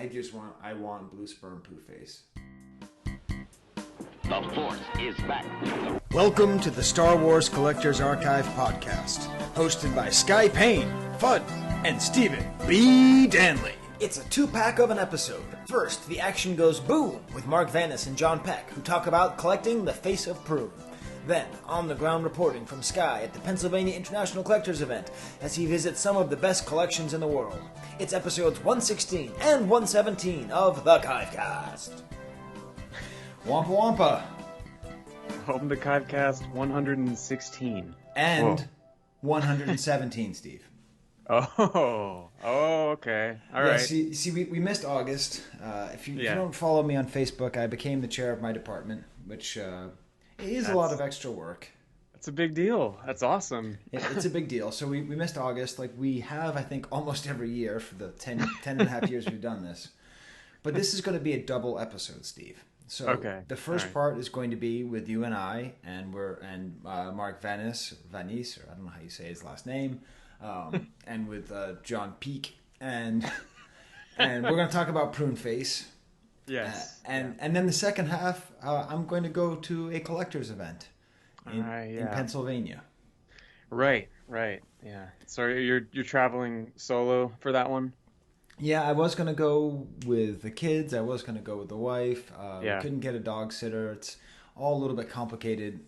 I want blue sperm poo face. The Force is back. Welcome to the Star Wars Collectors Archive podcast, hosted by Skye Payne, Fudd, and Stephen B. Danley. It's a two-pack of an episode. First, the action goes boom with Mark Vanis and John Peck, who talk about collecting the Face of Prune. Then, on-the-ground reporting from Skye at the Pennsylvania International Collectors event as he visits some of the best collections in the world. It's episodes 116 and 117 of the Kivecast. Wampa Wampa. Welcome to Kivecast 116. And Whoa. 117, Steve. Oh, okay. All right. See, we missed August. If you don't follow me on Facebook, I became the chair of my department, which is a lot of extra work. That's a big deal. That's awesome. It's a big deal. So we missed August, like we have, I think, almost every year for the 10 and a half years we've done this. But this is going to be a double episode, Steve. So the first part is going to be with you and I, and Mark Vanis, or I don't know how you say his last name, and with John Peak, and we're going to talk about Prune Face. Yes. And then the second half, I'm going to go to a collector's event in Pennsylvania. Right. Yeah. So you're traveling solo for that one? Yeah, I was going to go with the kids. I was going to go with the wife. We couldn't get a dog sitter. It's all a little bit complicated.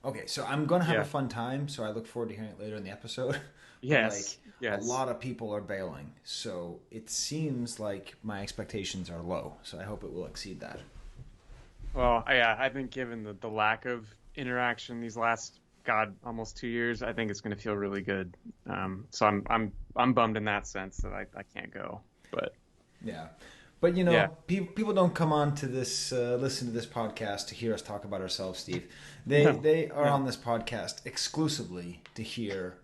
Okay, so I'm going to have a fun time, so I look forward to hearing it later in the episode. Yes. A lot of people are bailing, so it seems like my expectations are low, so I hope it will exceed that. Well, yeah, I think given the lack of interaction these last almost 2 years, I think it's going to feel really good. So I'm bummed in that sense that I can't go. But people don't come on to this listen to this podcast to hear us talk about ourselves, Steve. They are on this podcast exclusively to hear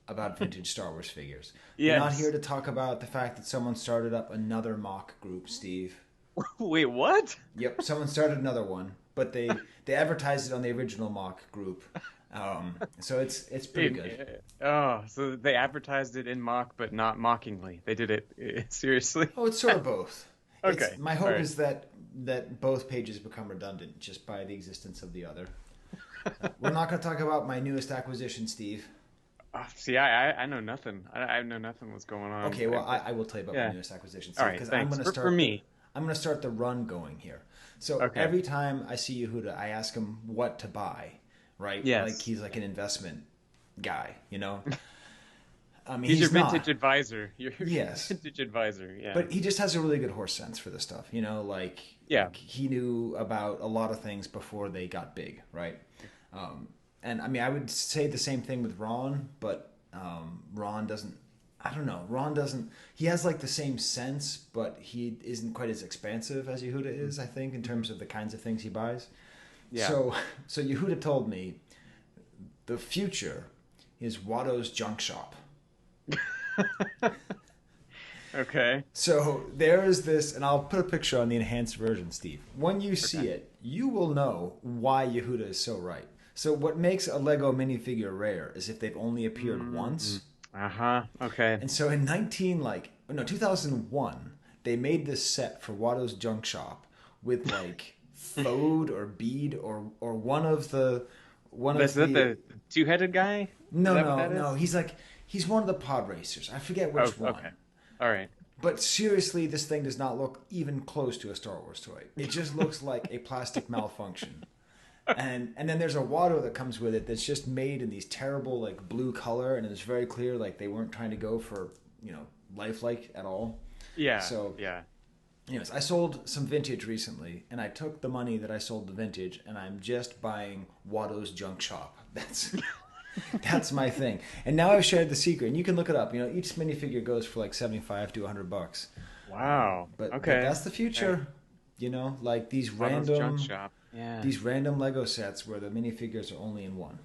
about vintage Star Wars figures. We're not here to talk about the fact that someone started up another mock group, Steve. Wait, what? Yep, someone started another one, but they advertised it on the original mock group. So it's pretty good. Oh, so they advertised it in mock, but not mockingly. They did it seriously. Oh, it's sort of both. Okay. My hope is that both pages become redundant just by the existence of the other. We're not going to talk about my newest acquisition, Steve. See, I know nothing. I know nothing what's going on. Okay, well, I will tell you about my newest acquisition, Steve. All right, thanks. For me. I'm going to start the run going here. So every time I see Yehuda, I ask him what to buy, right? Yes. Like he's like an investment guy, you know? He's your vintage advisor. Yes. Vintage advisor, yeah. But he just has a really good horse sense for this stuff, you know? Like, he knew about a lot of things before they got big, right? And I mean, I would say the same thing with Ron, but Ron doesn't. I don't know. Ron doesn't. He has like the same sense, but he isn't quite as expansive as Yehuda is. I think in terms of the kinds of things he buys. Yeah. So Yehuda told me the future is Watto's junk shop. Okay. So there is this, and I'll put a picture on the enhanced version, Steve. When you see it, you will know why Yehuda is so right. So what makes a Lego minifigure rare is if they've only appeared once. Okay. And so in 2001, they made this set for Watto's junk shop with like Fode or Bead or one of the Is that the two-headed guy? No. He's one of the pod racers. I forget which one. Okay. All right. But seriously, this thing does not look even close to a Star Wars toy. It just looks like a plastic malfunction. And then there's a Watto that comes with it that's just made in these terrible like blue color, and it's very clear like they weren't trying to go for, you know, lifelike at all. Yeah. So anyways, I sold some vintage recently, and I took the money that I sold the vintage, and I'm just buying Watto's junk shop. That's my thing. And now I've shared the secret, and you can look it up. You know, each minifigure goes for like $75 to $100. Wow. But that's the future. Okay. You know, like these Watto's junk shop. Yeah. These random Lego sets where the minifigures are only in one.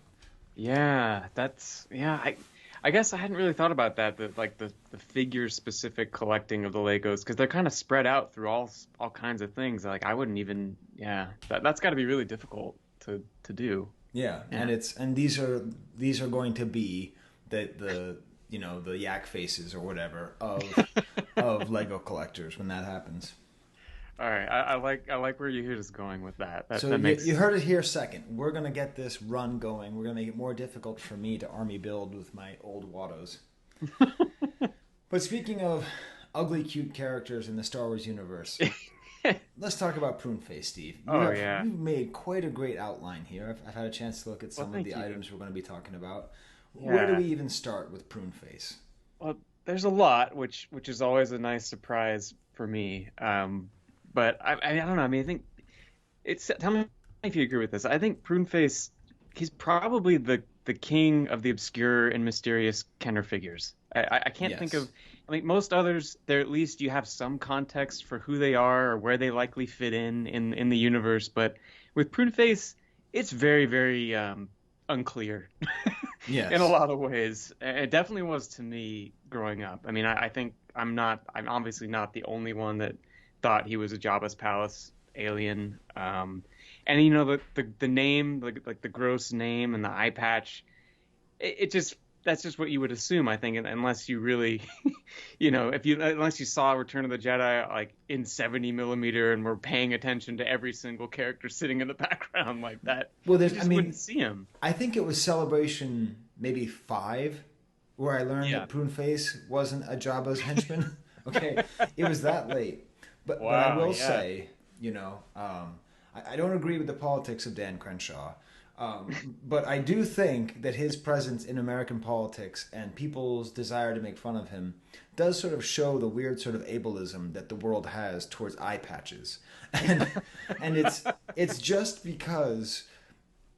Yeah, I guess I hadn't really thought about that. The figure specific collecting of the Legos, because they're kind of spread out through all kinds of things. Like I wouldn't even. Yeah, that's got to be really difficult to do. Yeah, and these are going to be the yak faces or whatever of of Lego collectors when that happens. All right, I like where your head is going with that. So you heard it here second. We're gonna get this run going. We're gonna make it more difficult for me to army build with my old Wattos. But speaking of ugly, cute characters in the Star Wars universe, let's talk about Prune Face, Steve. You've made quite a great outline here. I've had a chance to look at some of the items we're going to be talking about. Yeah. Where do we even start with Prune Face? Well, there's a lot, which is always a nice surprise for me. But I don't know. I mean, I think tell me if you agree with this. I think Prune Face, he's probably the king of the obscure and mysterious Kenner figures. I can't think of. I mean, most others, there at least you have some context for who they are or where they likely fit in the universe. But with Prune Face, it's very, very unclear. Yes. In a lot of ways. It definitely was to me growing up. I mean, I think I'm obviously not the only one that thought he was a Jabba's palace alien. And you know, the name, like the gross name and the eye patch, that's just what you would assume, I think, unless you really, unless you saw Return of the Jedi like in 70 millimeter and were paying attention to every single character sitting in the background like that. Well, wouldn't see him. I think it was Celebration maybe 5 where I learned that Prune Face wasn't a Jabba's henchman. Okay, it was that late. But I will say, I don't agree with the politics of Dan Crenshaw. But I do think that his presence in American politics and people's desire to make fun of him does sort of show the weird sort of ableism that the world has towards eye patches. And it's just because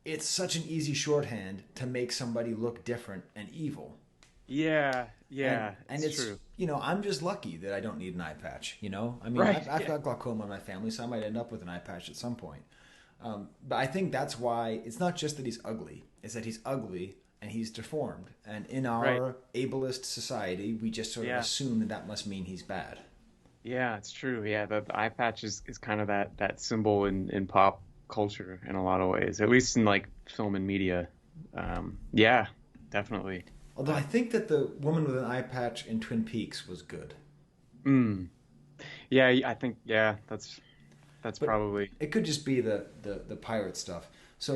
it's such an easy shorthand to make somebody look different and evil. Yeah, and it's true. I'm just lucky that I don't need an eye patch, I mean, right, I've got glaucoma in my family, so I might end up with an eye patch at some point. But I think that's why it's not just that he's ugly, it's that he's ugly and he's deformed. And in our ableist society, we just sort of assume that must mean he's bad. Yeah, it's true. Yeah, the eye patch is kind of that symbol in pop culture in a lot of ways, at least in like film and media. Yeah, definitely. Although I think that the woman with an eye patch in Twin Peaks was good. Yeah, I think that's probably. It could just be the pirate stuff. So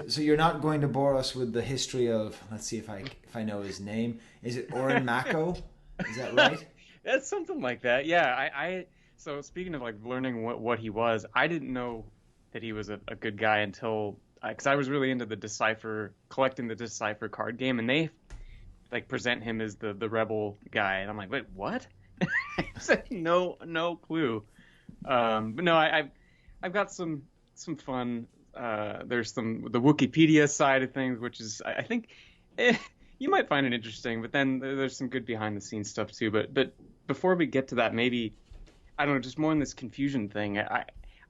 so you're not going to bore us with the history of. Let's see if I know his name. Is it Oren Mako? Is that right? That's something like that. Yeah. So speaking of like learning what he was, I didn't know that he was a good guy until because I was really into collecting the Decipher card game, and they like present him as the rebel guy, and I'm like, wait, what? I said no clue. But no, I've got some fun. There's the Wikipedia side of things, which is I think you might find it interesting. But then there's some good behind the scenes stuff too. But before we get to that, maybe I don't know, just more in this confusion thing.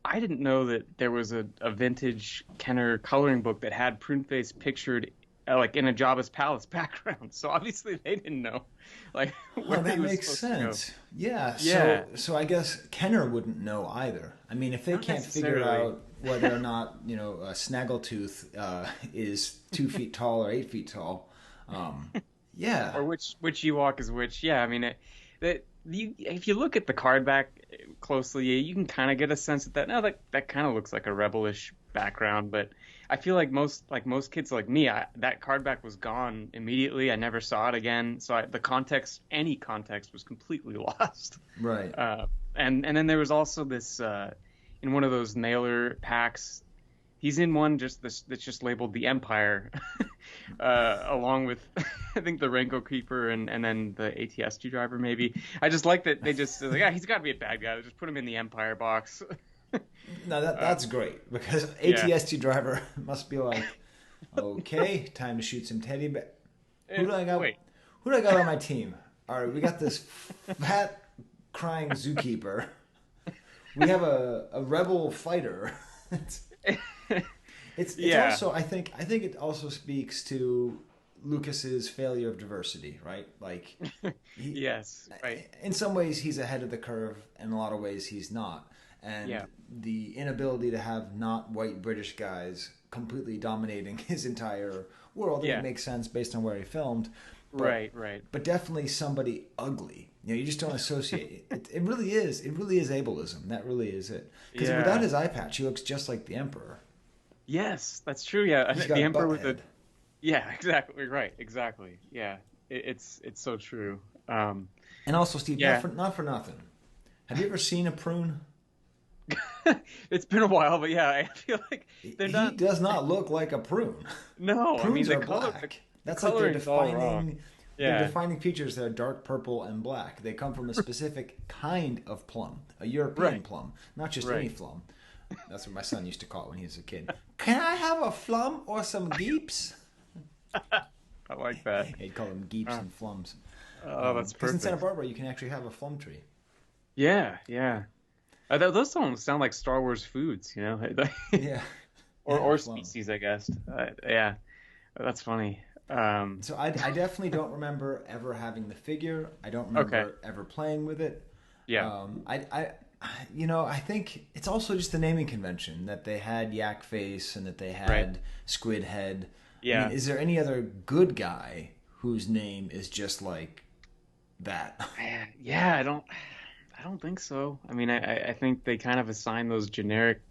I didn't know that there was a vintage Kenner coloring book that had Prune Face pictured like in a Jabba's palace background. So obviously they didn't know. Like, well, that makes sense. Yeah. So I guess Kenner wouldn't know either. I mean, if they can't figure out whether or not a Snaggletooth is 2 feet tall or 8 feet tall, or which Ewok is which. Yeah, I mean, if you look at the card back closely, you can kind of get a sense that that kind of looks like a rebellish background, but I feel like most kids like me, that card back was gone immediately. I never saw it again, so any context was completely lost. Right. And then there was also this in one of those mailer packs. He's in one that's just labeled the Empire, along with I think the Renko Keeper and then the ATST driver maybe. I just like that they just he's got to be a bad guy. They just put him in the Empire box. No, that's great because ATST driver must be like, okay, time to shoot some teddy bear. Who do I got on my team? All right, we got this fat crying zookeeper. We have a rebel fighter. It's also I think it also speaks to Lucas's failure of diversity, right? Like, yes, right. In some ways, he's ahead of the curve. In a lot of ways, he's not. And the inability to have not white British guys completely dominating his entire world, it makes sense based on where he filmed. But, right. But definitely somebody ugly. You just don't associate. it really is. It really is ableism. That really is it. Because without his eye patch, he looks just like the Emperor. Yes, that's true. Yeah, He's got the a Emperor butt with head. Yeah, exactly. Right. Exactly. Yeah. It's so true. And also, Steve, not for nothing. Have you ever seen a prune? It's been a while, but yeah, I feel like He does not look like a prune. No, Prunes the are color, black. the That's like their coloring's all wrong. defining. Yeah. Their defining features. They're dark purple and black. They come from a specific kind of plum, a European plum, not just any plum. That's what my son used to call it when he was a kid. Can I have a flum or some geeps? I like that. He'd call them geeps and flums. Oh, that's perfect. Because in Santa Barbara, you can actually have a flum tree. Yeah, yeah. Those don't sound like Star Wars foods, you know? Yeah. or species, I guess. Yeah, that's funny. So I definitely don't remember ever having the figure. I don't remember ever playing with it. Yeah. I think it's also just the naming convention that they had Yak Face and that they had Squid Head. Yeah. I mean, is there any other good guy whose name is just like that? Yeah, I don't think so. I mean, I think they kind of assign those generic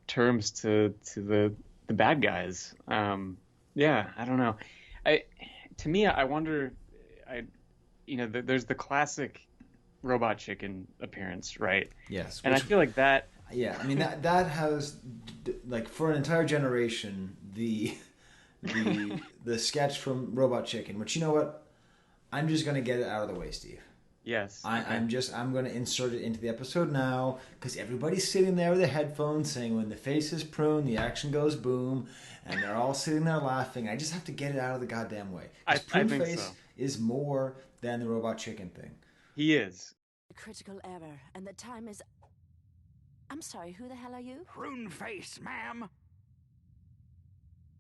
terms to the bad guys. Yeah, I don't know. To me, I wonder. There's the classic Robot Chicken appearance, right? Yes. And I feel like that. Yeah, I mean that has like for an entire generation the sketch from Robot Chicken. Which, you know what? I'm just gonna get it out of the way, Steve. Yes. I'm going to insert it into the episode now because everybody's sitting there with their headphones saying when the face is prune, the action goes boom, and they're all sitting there laughing. I just have to get it out of the goddamn way. Because Prune Face is more than the Robot Chicken thing. He is. Critical error, and the time is... I'm sorry, who the hell are you? Prune Face, ma'am.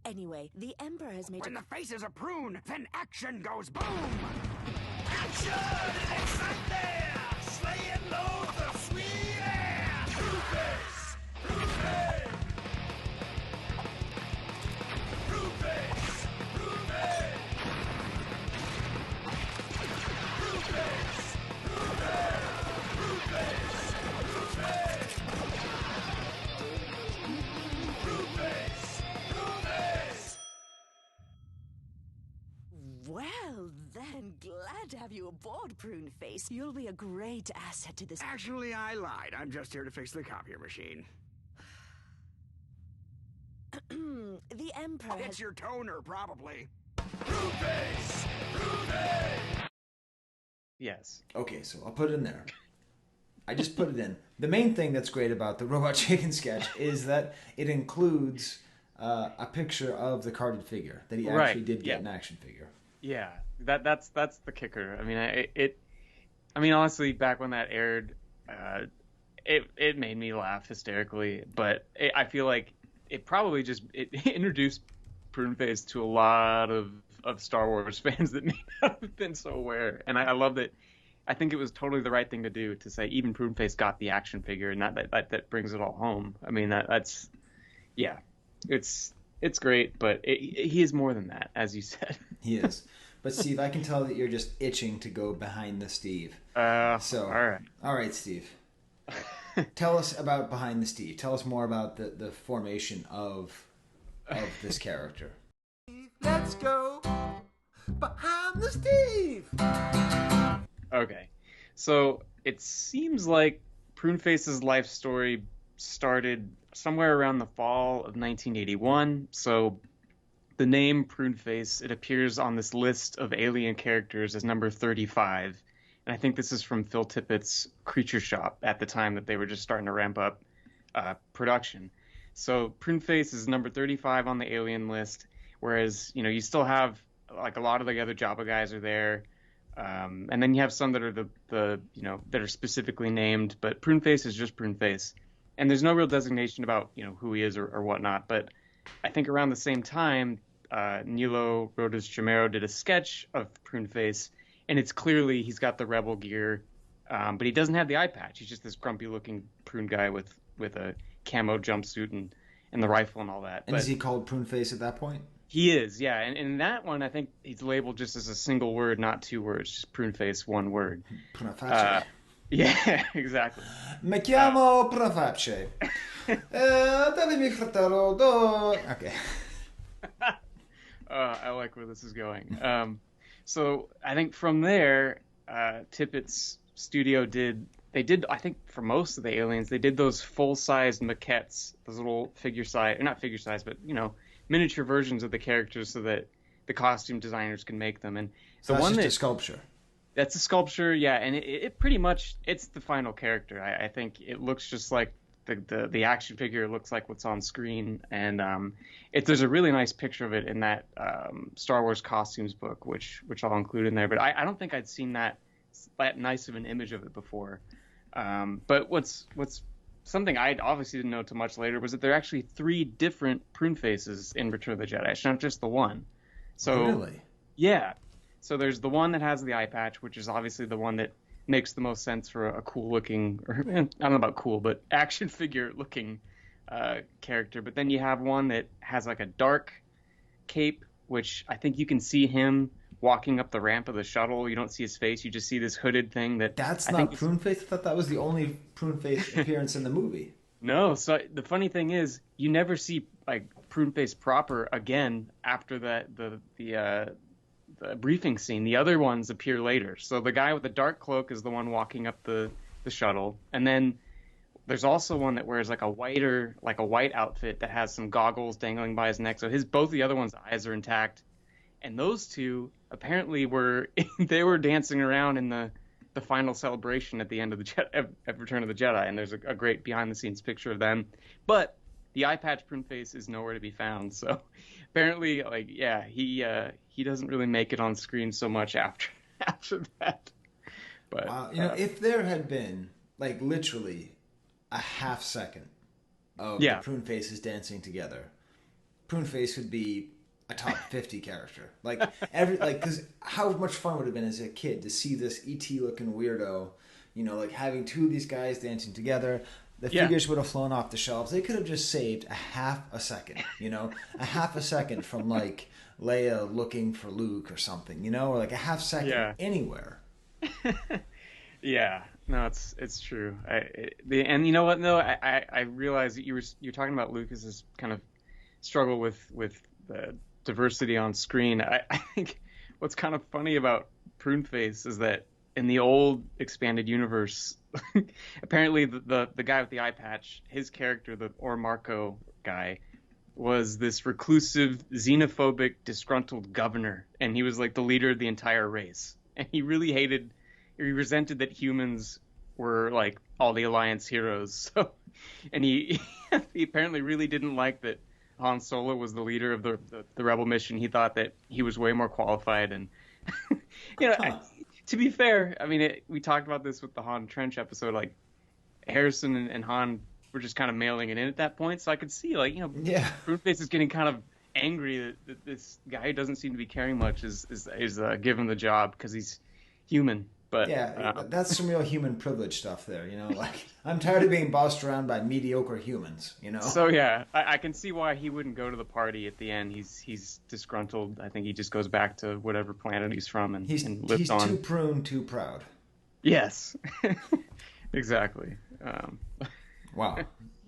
Anyway, the Emperor has made... When the face is a prune, then action goes boom! Action! It's Sunday! Slaying loads of sweet air! Prune Face! Prune Face! Prune Face! Prune Face! Prune Face! Prune Face! Prune Face! Prune Face! Prune Face! Well, then, glad to have you aboard, Prune Face. You'll be a great asset to this... Actually, I lied. I'm just here to fix the copier machine. The Emperor has... It's your toner, probably. Prune Face! Prune Face! Yes. Okay, so I'll put it in there. I just put it in. The main thing that's great about the Robot Chicken sketch is that it includes a picture of the carded figure, that he actually did get an action figure. Yeah, that's the kicker. I mean, honestly, back when that aired, it made me laugh hysterically. But I feel like it probably just introduced Prune Face to a lot of Star Wars fans that may not have been so aware. And I love that. I think it was totally the right thing to do to say even Prune Face got the action figure, and that brings it all home. I mean, that's it's great, but he is more than that, as you said. He is. But Steve, I can tell that you're just itching to go behind the Steve. All right, Steve. Tell us about behind the Steve. Tell us more about the formation of this character. Let's go behind the Steve! Okay, so it seems like Prune Face's life story started somewhere around the fall of 1981. So the name Prune Face, it appears on this list of alien characters as number 35. And I think this is from Phil Tippett's Creature Shop at the time that they were just starting to ramp up production. So Prune Face is number 35 on the alien list, whereas, you still have, like, a lot of the other Jabba guys are there. And then you have some that are that are specifically named, but Prune Face is just Prune Face. And there's no real designation about, who he is or whatnot. But I think around the same time, Nilo Rodas Chamero did a sketch of Prune Face, and it's clearly he's got the Rebel gear, but he doesn't have the eye patch. He's just this grumpy-looking prune guy with a camo jumpsuit and the rifle and all that. And is he called Prune Face at that point? He is, yeah. And in that one, I think he's labeled just as a single word, not two words, just Prune Face, one word. Prune Face. Yeah, exactly. Mi chiamo Proface. Dove mi fratello do... Okay. I like where this is going. So I think from there, Tippett's studio they did, I think for most of the aliens, they did those full-sized maquettes, those little figure size, or not figure size, but, miniature versions of the characters so that the costume designers can make them. And So the that's one just a sculpture. that's a sculpture, yeah, and it pretty much, it's the final character. I think it looks just like the action figure looks like what's on screen, and there's a really nice picture of it in that Star Wars costumes book, which I'll include in there. But I don't think I'd seen that nice of an image of it before. But what's something I obviously didn't know too much later was that there are actually 3 different prune faces in Return of the Jedi. It's not just the one. So Really? yeah. So there's the one that has the eye patch, which is obviously the one that makes the most sense for a cool looking, or I don't know about cool, but action figure looking character. But then you have one that has like a dark cape, which I think you can see him walking up the ramp of the shuttle. You don't see his face. You just see this hooded thing That's I not think Prune Face? I thought that was the only Prune Face appearance in the movie. No, so the funny thing is, you never see like Prune Face proper again after the briefing scene. The other ones appear later. So the guy with the dark cloak is the one walking up the shuttle, and then there's also one that wears like a white outfit that has some goggles dangling by his neck. So both the other one's eyes are intact, and those two apparently were they were dancing around in the final celebration at the end of of Return of the Jedi, and there's a great behind the scenes picture of them. But the eye patch Prune Face is nowhere to be found. So apparently, he doesn't really make it on screen so much after that. But if there had been like literally a half second of the Prune Faces dancing together, Prune Face would be a top 50 character. Because how much fun would it have been as a kid to see this ET looking weirdo, having 2 of these guys dancing together. The figures would have flown off the shelves. They could have just saved a half a second, a half a second from like Leia looking for Luke or something, or like a half second anywhere. Yeah, no, it's true. And you know what? No, I realized that you're talking about Lucas's kind of struggle with the diversity on screen. I think what's kind of funny about Prune Face is that in the old expanded universe, apparently the guy with the eye patch, his character, the Marco guy, was this reclusive, xenophobic, disgruntled governor, and he was like the leader of the entire race. And he resented that humans were like all the Alliance heroes. So, and he apparently really didn't like that Han Solo was the leader of the rebel mission. He thought that he was way more qualified, and to be fair, I mean, we talked about this with the Han Trench episode. Like Harrison and Han were just kind of mailing it in at that point, so I could see Prune Face is getting kind of angry that this guy who doesn't seem to be caring much is given the job because he's human. But that's some real human privilege stuff there. Like I'm tired of being bossed around by mediocre humans. So yeah, I can see why he wouldn't go to the party at the end. He's disgruntled. I think he just goes back to whatever planet he's from and lives on. He's too prune, too proud. Yes, exactly. Wow.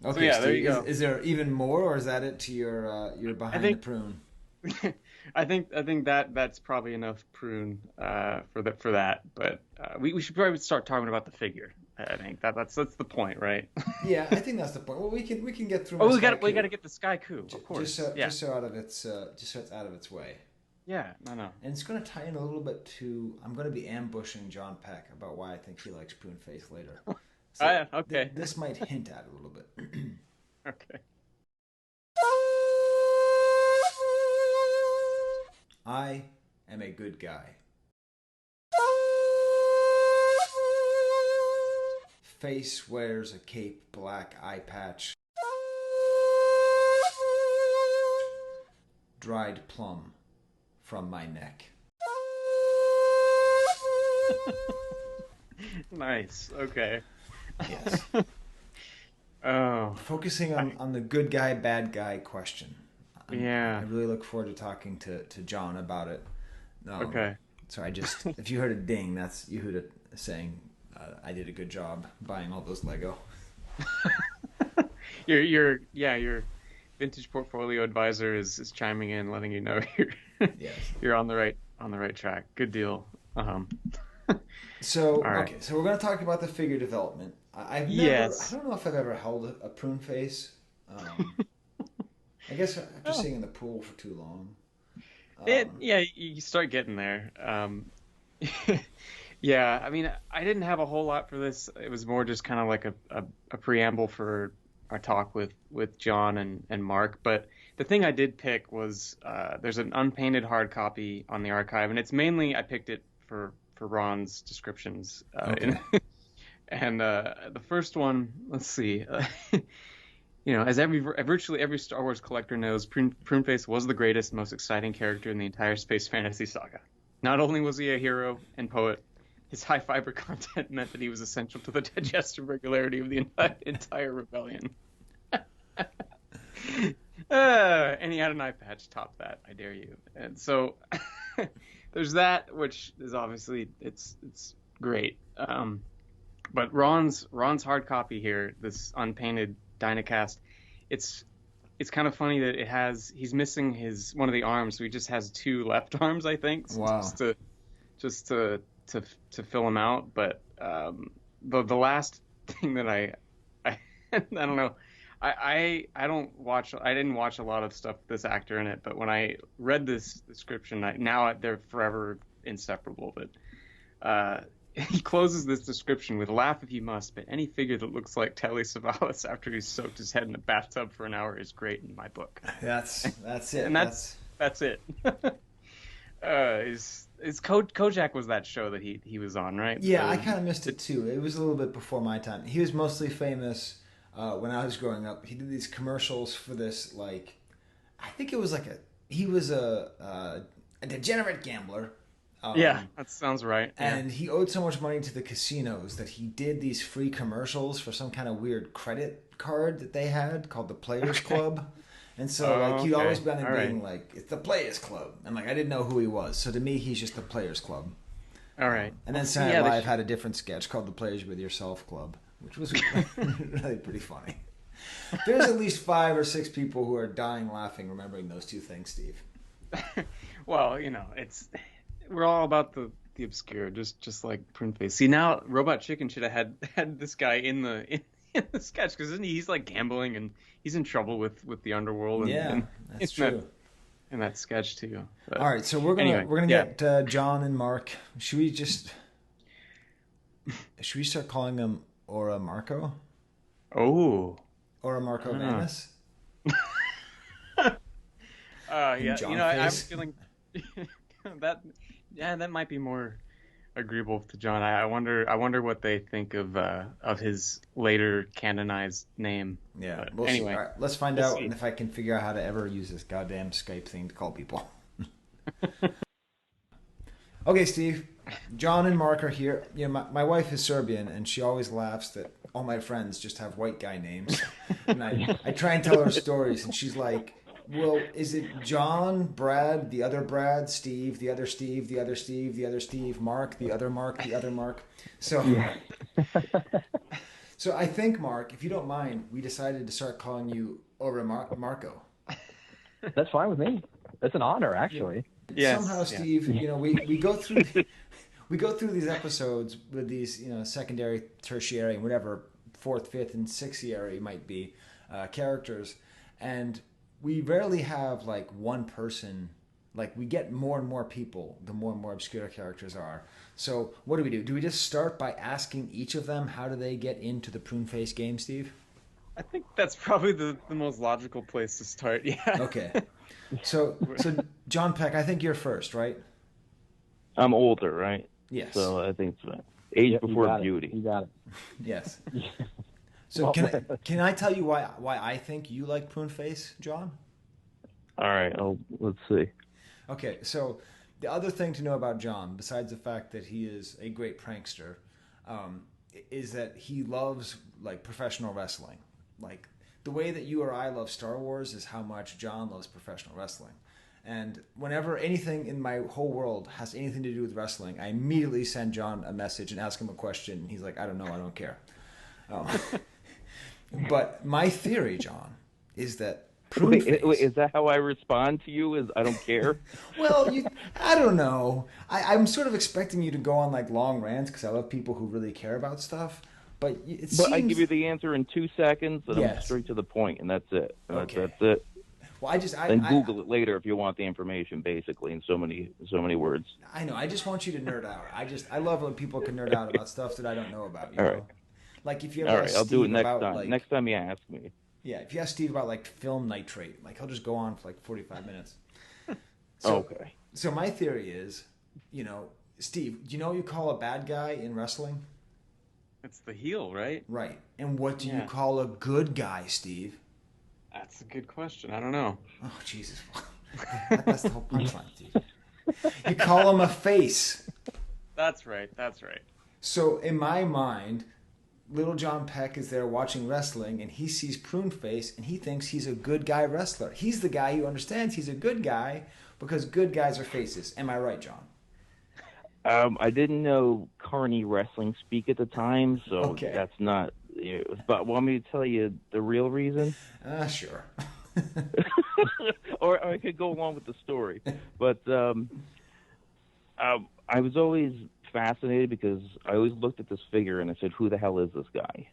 Okay, so yeah, Steve, there you go. Is there even more, or is that it to your behind the prune? I think that's probably enough prune for that. But we should probably start talking about the figure. I think that's the point, right? Yeah, I think that's the point. Well, we can get through. We got to get the Skye-Ku, of course. Just so it's out of its way. Yeah, no. And it's going to tie in a little bit to. I'm going to be ambushing John Peck about why I think he likes Prune Face later. So okay. This might hint at it a little bit. Okay. I am a good guy. Face wears a cape, black eye patch. Dried plum from my neck. Nice. Okay. Yes. Oh. Focusing on the good guy, bad guy question. I really look forward to talking to John about it. Okay. So if you heard a ding, that's Yehuda saying I did a good job buying all those Lego. Your vintage portfolio advisor is chiming in, letting you know Yes. you're on the right track. Good deal. So All right. okay, so we're going to talk about the figure development. I don't know if I've ever held a prune face. I guess after sitting in the pool for too long. You start getting there. Yeah, I mean, I didn't have a whole lot for this. It was more just kind of like a preamble for our talk with John and Mark. But the thing I did pick was there's an unpainted hard copy on the archive, and it's mainly I picked it for Ron's descriptions. Okay. And the first one, let's see. As virtually every Star Wars collector knows, Pruneface was the greatest, most exciting character in the entire space fantasy saga. Not only was he a hero and poet, his high fiber content meant that he was essential to the digestive regularity of the entire rebellion. And he had an eye patch, top that, I dare you. And so there's that, which is obviously it's great. But Ron's hard copy here, this unpainted Dynacast, it's kind of funny that he's missing one of the arms, so he just has two left arms, I think. Wow. Just to fill him out. But the last thing that I don't know, I didn't watch a lot of stuff with this actor in it, but when I read this description, now they're forever inseparable. But he closes this description with "Laugh if you must, but any figure that looks like Telly Savalas after he's soaked his head in a bathtub for an hour is great in my book." That's it. And that's it. Kojak was that show that he was on, right? Yeah, I kind of missed it too. It was a little bit before my time. He was mostly famous when I was growing up. He did these commercials for this, like, I think it was like he was a degenerate gambler. Yeah, that sounds right. And he owed so much money to the casinos that he did these free commercials for some kind of weird credit card that they had called the Players Club. And so, he'd always been being like, "It's the Players Club," and I didn't know who he was. So to me, he's just the Players Club. All right. And then Saturday Night Live had a different sketch called the Players with Yourself Club, which was really pretty funny. There's at least 5 or 6 people who are dying laughing remembering those two things, Steve. Well, we're all about the obscure, just like Pruneface. See, now Robot Chicken should have had this guy in the sketch, because he's like gambling and he's in trouble with the underworld. And that's true. In that sketch too. But all right, so we're gonna get John and Mark. Should we start calling him Ora Marco? Oh, Ora Marco Vanis. Yeah, I was feeling that. Yeah, that might be more agreeable to John. I wonder what they think of his later canonized name. Yeah. But anyway, all right, let's find out and if I can figure out how to ever use this goddamn Skype thing to call people. Okay, Steve. John and Mark are here. My wife is Serbian, and she always laughs that all my friends just have white guy names. And I try and tell her stories, and she's like, "Well, is it John, Brad, the other Brad, Steve, the other Steve, the other Steve, the other Steve, Mark, the other Mark, the other Mark?" So, so I think, Mark, if you don't mind, we decided to start calling you Ora Marco. That's fine with me. That's an honor, actually. Yes, somehow, Steve, we go through we go through these episodes with these secondary, tertiary, whatever 4th, 5th, and 6th might be characters, and we rarely have like one person. Like, we get more and more people the more and more obscure characters are. So what do we do? Do we just start by asking each of them how do they get into the Pruneface game, Steve? I think that's probably the most logical place to start. Yeah. Okay. So John Peck, I think you're first, right? I'm older, right? Yes. So I think it's age before beauty. You got it. Yes. So can I tell you why I think you like Pruneface, John? All right. Let's see. Okay. So the other thing to know about John, besides the fact that he is a great prankster, is that he loves like professional wrestling. Like, the way that you or I love Star Wars is how much John loves professional wrestling. And whenever anything in my whole world has anything to do with wrestling, I immediately send John a message and ask him a question. He's like, I don't know, I don't care. But my theory, John, is that Prune Face... Wait, is that how I respond to you? Is I don't care? Well, I don't know. I'm sort of expecting you to go on like long rants because I love people who really care about stuff. But I give you the answer in 2 seconds, and yes. I'm straight to the point, and that's it. Okay. That's it. Well, then Google it later if you want the information, basically, in so many words. I know. I just want you to nerd out. I love when people can nerd out about stuff that I don't know about. You know? Right. Like if you ever ask I'll Steve do it next about, time. like, next time you ask me. Yeah, if you ask Steve about like film nitrate, like he'll just go on for like 45 minutes. Okay. So my theory is, Steve, do you know what you call a bad guy in wrestling? It's the heel, right? Right. And what do you call a good guy, Steve? That's a good question. I don't know. Oh, Jesus. That's the whole punchline, Steve. You call him a face. That's right. So in my mind, little John Peck is there watching wrestling, and he sees Prune Face, and he thinks he's a good guy wrestler. He's the guy who understands he's a good guy because good guys are faces. Am I right, John? I didn't know carny wrestling speak at the time, so that's not... But want me to tell you the real reason? Sure. or I could go along with the story. But I was always fascinated because I always looked at this figure and I said, who the hell is this guy?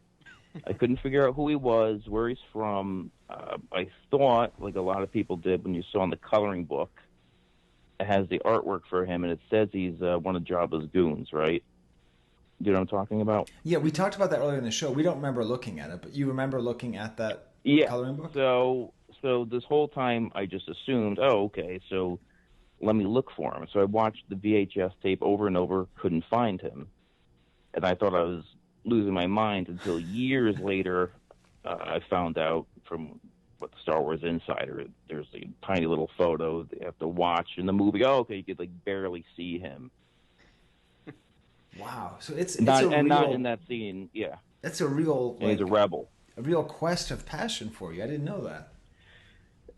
I couldn't figure out who he was, where he's from. I thought, like a lot of people did when you saw in the coloring book, it has the artwork for him, and it says he's one of Jabba's goons, right? Do you know what I'm talking about? Yeah, we talked about that earlier in the show. We don't remember looking at it, but you remember looking at that coloring book? So this whole time I just assumed, okay, so let me look for him. So I watched the VHS tape over and over, couldn't find him. And I thought I was losing my mind until years later I found out from what the Star Wars Insider, there's a tiny little photo they have to watch in the movie. Oh, okay, you could like barely see him. Wow. So it's not, a and real, not in that scene, yeah. That's a real... And he's a rebel. A real quest of passion for you. I didn't know that.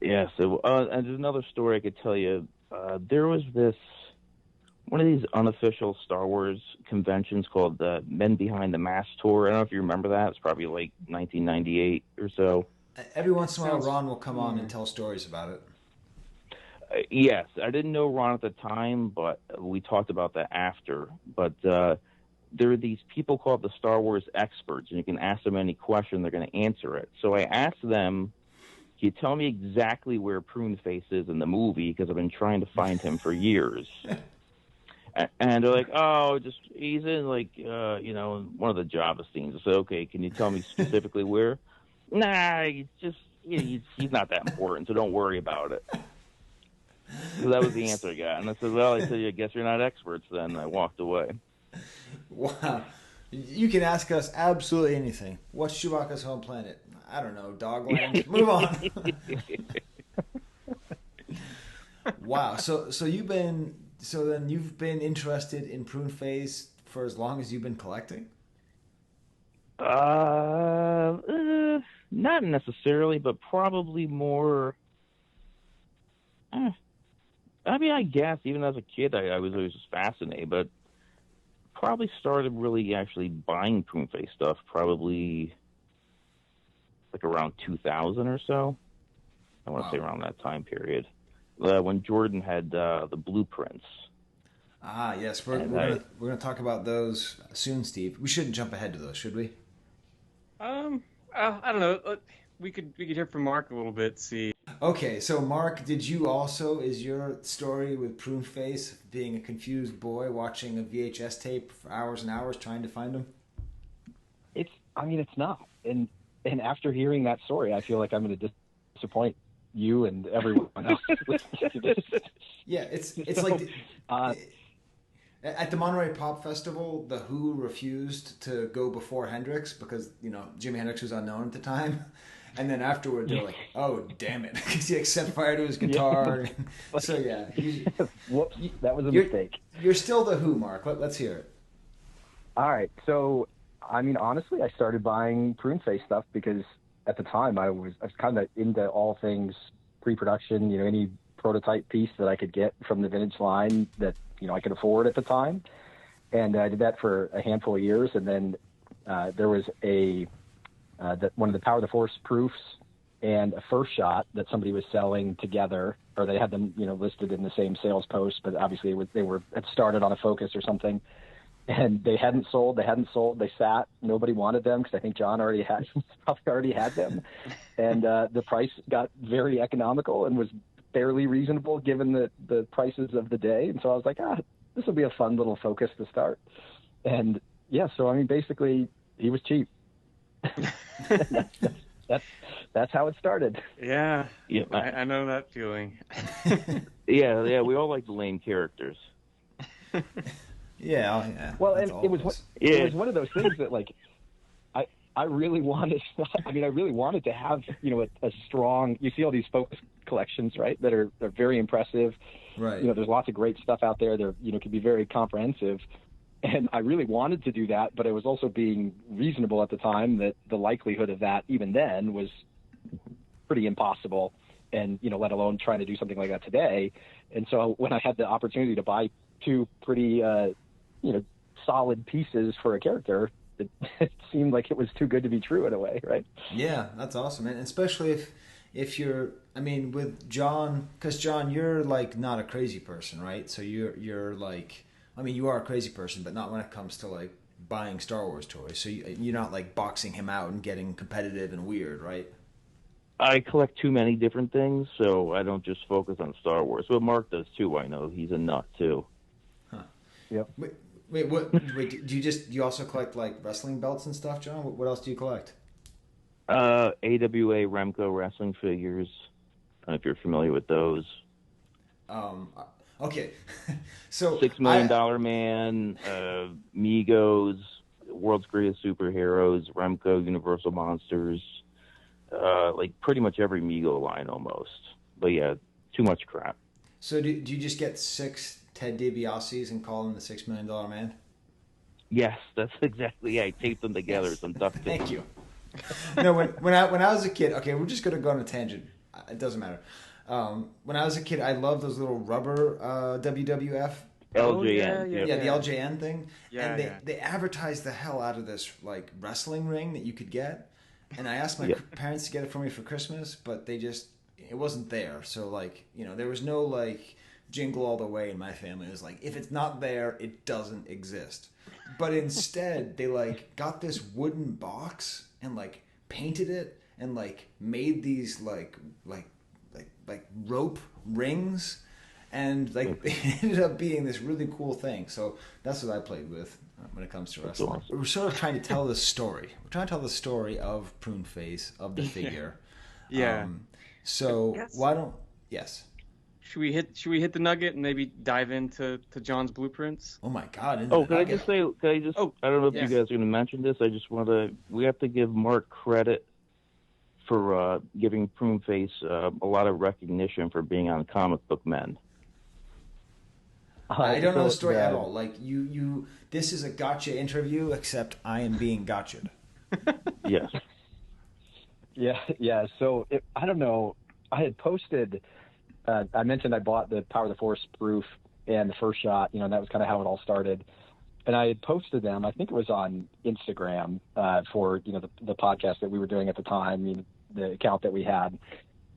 Yeah, so and there's another story I could tell you. There was one of these unofficial Star Wars conventions called the Men Behind the Mask Tour. I don't know if you remember that. It's probably like 1998 or so. Every once in a while, Ron will come on and tell stories about it. Yes, I didn't know Ron at the time, but we talked about that after. But there are these people called the Star Wars experts, and you can ask them any question, they're going to answer it. So I asked them, can you tell me exactly where Prune Face is in the movie? Because I've been trying to find him for years. And they're like, he's in, like, one of the Jabba scenes. I said, okay, can you tell me specifically where? Nah, he's not that important, so don't worry about it. So that was the answer I got. And I said, I guess you're not experts then. I walked away. Wow. You can ask us absolutely anything. What's Chewbacca's home planet? I don't know, Dogland. Move on. Wow. So you've been interested in Prune Face for as long as you've been collecting? Not necessarily, but probably more. I mean, I guess even as a kid, I was always just fascinated, but probably started really actually buying Prune Face stuff probably like around 2000 or so. I want to say around that time period when Jordan had the blueprints. Ah, yes, we're gonna talk about those soon, Steve. We shouldn't jump ahead to those, should we? I don't know. We could hear from Mark a little bit. See. Okay, so Mark, is your story with Prune Face being a confused boy watching a VHS tape for hours and hours trying to find him? It's not. And after hearing that story, I feel like I'm going to disappoint you and everyone else. Yeah, it's like at the Monterey Pop Festival, the Who refused to go before Hendrix because Jimi Hendrix was unknown at the time. And then afterward, they're like, "Oh, damn it!" Because he set fire to his guitar. Yeah. So yeah, whoops, that was a mistake. You're still the Who, Mark. Let's hear it. All right. So, honestly, I started buying Prune Face stuff because at the time I was kind of into all things pre-production. Any prototype piece that I could get from the vintage line that, I could afford at the time. And I did that for a handful of years. And then there was one of the Power of the Force proofs and a first shot that somebody was selling together, or they had them, listed in the same sales post, but obviously they had started on a Focus or something, and they hadn't sold. They sat. Nobody wanted them because I think John probably already had them, and the price got very economical and was fairly reasonable given the prices of the day. And so I was like, this will be a fun little Focus to start. And yeah, so I mean, basically, he was cheap. That's how it started. Yeah, I know that feeling. yeah, we all like the lame characters. Yeah. Well, and it was one of those things that, like, I really wanted. I mean, I really wanted to have a strong. You see all these Focus collections, right? They're very impressive. Right. There's lots of great stuff out there. They're can be very comprehensive. And I really wanted to do that, but it was also being reasonable at the time that the likelihood of that even then was pretty impossible, and let alone trying to do something like that today. And so when I had the opportunity to buy two pretty solid pieces for a character, it seemed like it was too good to be true in a way, right? Yeah, that's awesome, and especially if you're, I mean, with John, because John, you're like not a crazy person, right? So you're like, I mean, you are a crazy person, but not when it comes to like buying Star Wars toys. So you're not like boxing him out and getting competitive and weird, right? I collect too many different things, so I don't just focus on Star Wars. But Mark does too. I know he's a nut too. Huh. Yep. Wait, do you also collect like wrestling belts and stuff, John? What else do you collect? AWA Remco wrestling figures. I don't know if you're familiar with those. Okay. So $6 Million Man, Migos, World's Greatest Superheroes, Remco Universal Monsters, like pretty much every Migo line almost. But yeah, too much crap. So do you just get 6 Ted DiBiase's and call him the $6 Million Man? Yes, that's exactly. Yeah, I taped them together. Some duct tape. Thank you. No, when I was a kid. Okay, we're just gonna go on a tangent. It doesn't matter. When I was a kid, I loved those little rubber WWF. LJN. Yeah, the LJN thing. Yeah, and they advertised the hell out of this like wrestling ring that you could get. And I asked my parents to get it for me for Christmas, but it wasn't there. So like, there was no like jingle all the way in my family. It was like, if it's not there, it doesn't exist. But instead, they like got this wooden box and like painted it and like made these like rope rings, and like it ended up being this really cool thing. So that's what I played with when it comes to wrestling. Awesome. We're sort of trying to tell this story. We're trying to tell the story of Prune Face, of the figure. Yeah. So why don't Should we hit the Nugget and maybe dive into John's blueprints? Oh my God! Can I just say? I don't know if you guys are going to mention this. I just we have to give Mark credit for giving Prune Face a lot of recognition for being on Comic Book Men. I don't know the story at all. Like you, this is a gotcha interview, except I am being gotcha'd. Yes. Yeah. So I don't know. I had posted. I mentioned I bought the Power of the Force proof and the first shot. And that was kind of how it all started. And I had posted them. I think it was on Instagram for the podcast that we were doing at the time. The account that we had,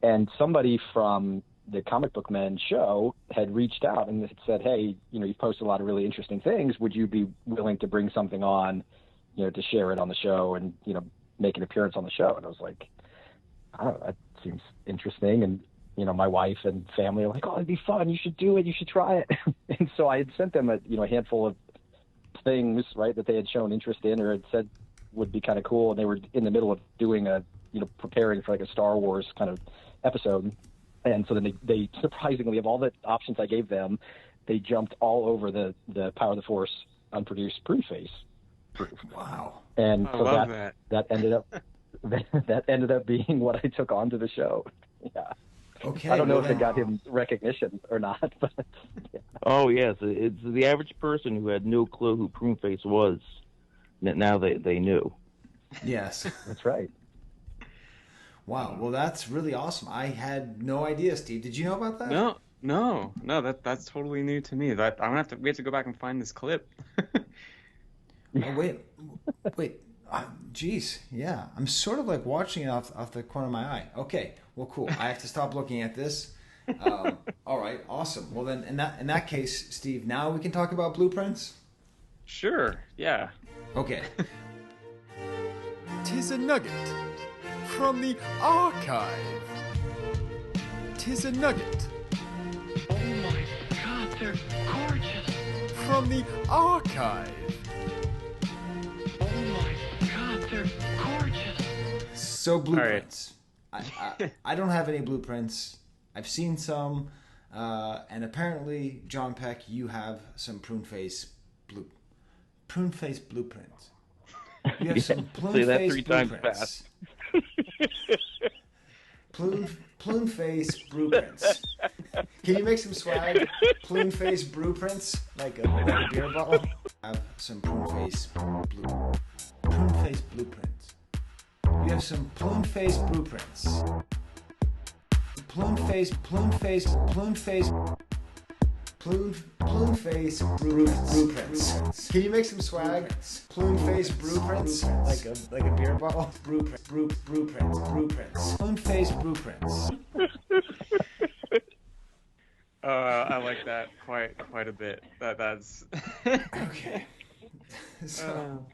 and somebody from the Comic Book Men show had reached out and had said, "Hey, you've posted a lot of really interesting things. Would you be willing to bring something on, to share it on the show and make an appearance on the show?" And I was like, "I don't know, that seems interesting." And my wife and family were like, "Oh, it'd be fun. You should do it. You should try it." And so I had sent them a handful of things, right, that they had shown interest in or had said would be kind of cool, and they were in the middle of doing preparing for like a Star Wars kind of episode. And so then they surprisingly, of all the options I gave them, they jumped all over the Power of the Force unproduced Prune Face. Wow. And I so love that ended up being what I took onto the show. Yeah. Okay. I don't know if it got him recognition or not, but yeah. Oh yes, it's the average person who had no clue who Prune Face was. Now they knew. Yes. That's right. Wow. Well, that's really awesome. I had no idea, Steve. Did you know about that? No. That's totally new to me. That we have to go back and find this clip. Oh, wait. Geez, yeah. I'm sort of like watching it off the corner of my eye. Okay. Well, cool. I have to stop looking at this. All right. Awesome. Well, then, in that case, Steve, now we can talk about blueprints. Sure. Yeah. Okay. 'Tis a nugget from the archive. 'Tis a nugget Oh my god, they're gorgeous. from the archive. Oh my god, they're gorgeous. So blueprints. I don't have any blueprints. I've seen some, and apparently, John Peck, you have some prune face blueprints. You have some Say that 3 times blueprints. Plume face blueprints. Can you make some swag? Plume face blueprints, like a beer bottle. I have some prune face blueprints. You have some plume face blueprints. Plume face blueprints. Can you make some swag? Plume face blueprints, like a beer bottle. Blueprints. Plume face blueprints. I like that quite a bit. That's Okay. So,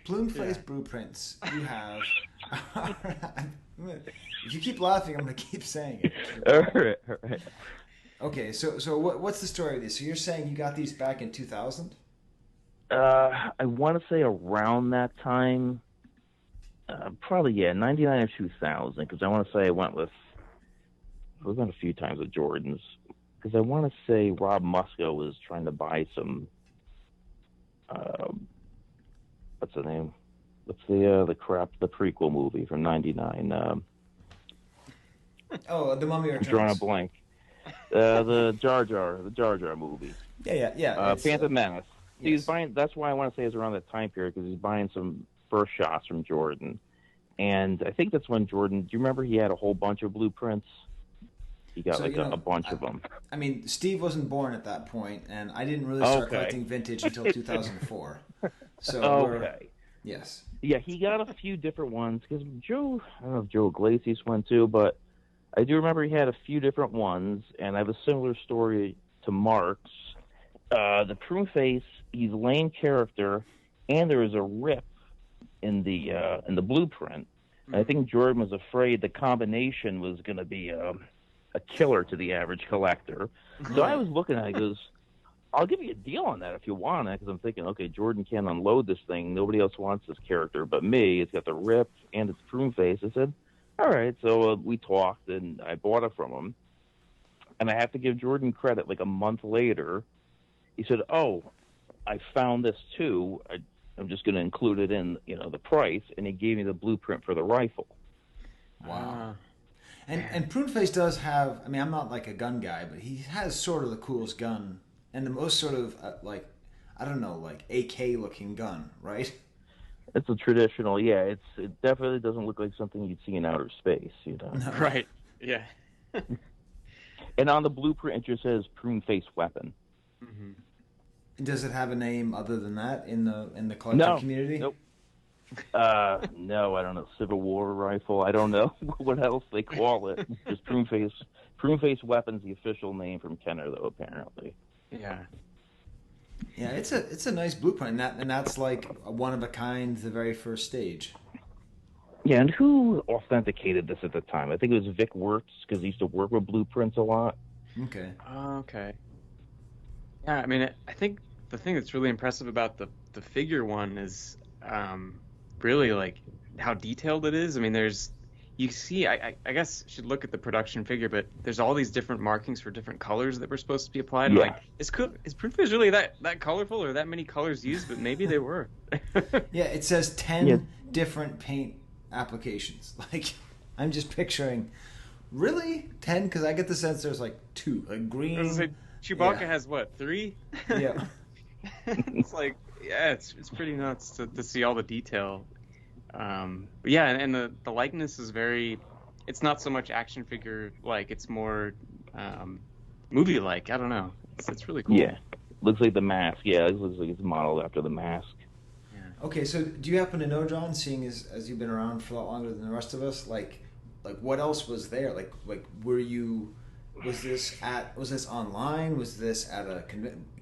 plume face blueprints. You have. If you keep laughing, I'm gonna keep saying it. All right. Okay, so what's the story of this? So you're saying you got these back in 2000? I want to say around that time, probably 99 or 2000. Because I want to say we've gone a few times with Jordans. Because I want to say Rob Musco was trying to buy some. What's the name? What's the prequel movie from '99? Oh, The Mummy Returns. I'm drawing a blank. The Jar Jar movie. Yeah. Phantom Menace. Yes. He's buying. That's why I want to say it's around that time period because he's buying some first shots from Jordan, and I think that's when Jordan. Do you remember he had a whole bunch of blueprints? He got a bunch of them. I mean, Steve wasn't born at that point, and I didn't really start collecting vintage until 2004. So yes. Yeah, he got a few different ones because Joe. I don't know if Joe Iglesias went too, but I do remember he had a few different ones, and I have a similar story to Mark's. The prune face, he's lame character, and there was a rip in the blueprint. And I think Jordan was afraid the combination was going to be a killer to the average collector. So I was looking at it, he goes, I'll give you a deal on that if you want it, because I'm thinking, okay, Jordan can't unload this thing. Nobody else wants this character but me. It's got the rip and it's prune face. I said, all right. So we talked, and I bought it from him. And I have to give Jordan credit. Like a month later, he said, oh, I found this too. I'm just going to include it in the price. And he gave me the blueprint for the rifle. Wow. And Pruneface does have, I mean, I'm not like a gun guy, but he has sort of the coolest gun and the most sort of, AK-looking gun, right? It's a traditional, it definitely doesn't look like something you'd see in outer space, No. Right, yeah. And on the blueprint, it just says Pruneface weapon. Mm-hmm. Does it have a name other than that in the collector community? Nope. No, I don't know. Civil War rifle. I don't know what else they call it. Just Pruneface. Pruneface weapon's the official name from Kenner, though. Apparently. Yeah. Yeah, it's a nice blueprint, and that's like a one of a kind, the very first stage. Yeah, and who authenticated this at the time? I think it was Vic Wirtz because he used to work with blueprints a lot. Okay. Okay. Yeah, I mean, I think the thing that's really impressive about the figure one is really like how detailed it is. I mean, you see, I guess you should look at the production figure, but there's all these different markings for different colors that were supposed to be applied. Yeah. Like, is Proof really that colorful or that many colors used? But maybe they were. Yeah, it says 10 different paint applications. Like, I'm just picturing, really 10? Because I get the sense there's like 2, a green. Chewbacca has what, 3? Yeah. It's like, it's pretty nuts to see all the detail. But yeah, and the likeness is very. It's not so much action figure like. It's more movie like. I don't know. It's really cool. Yeah, looks like the mask. Yeah, it looks like it's modeled after the mask. Okay, so do you happen to know, John, seeing as you've been around for a lot longer than the rest of us, like what else was there? Like were you? Was this online? Was this at a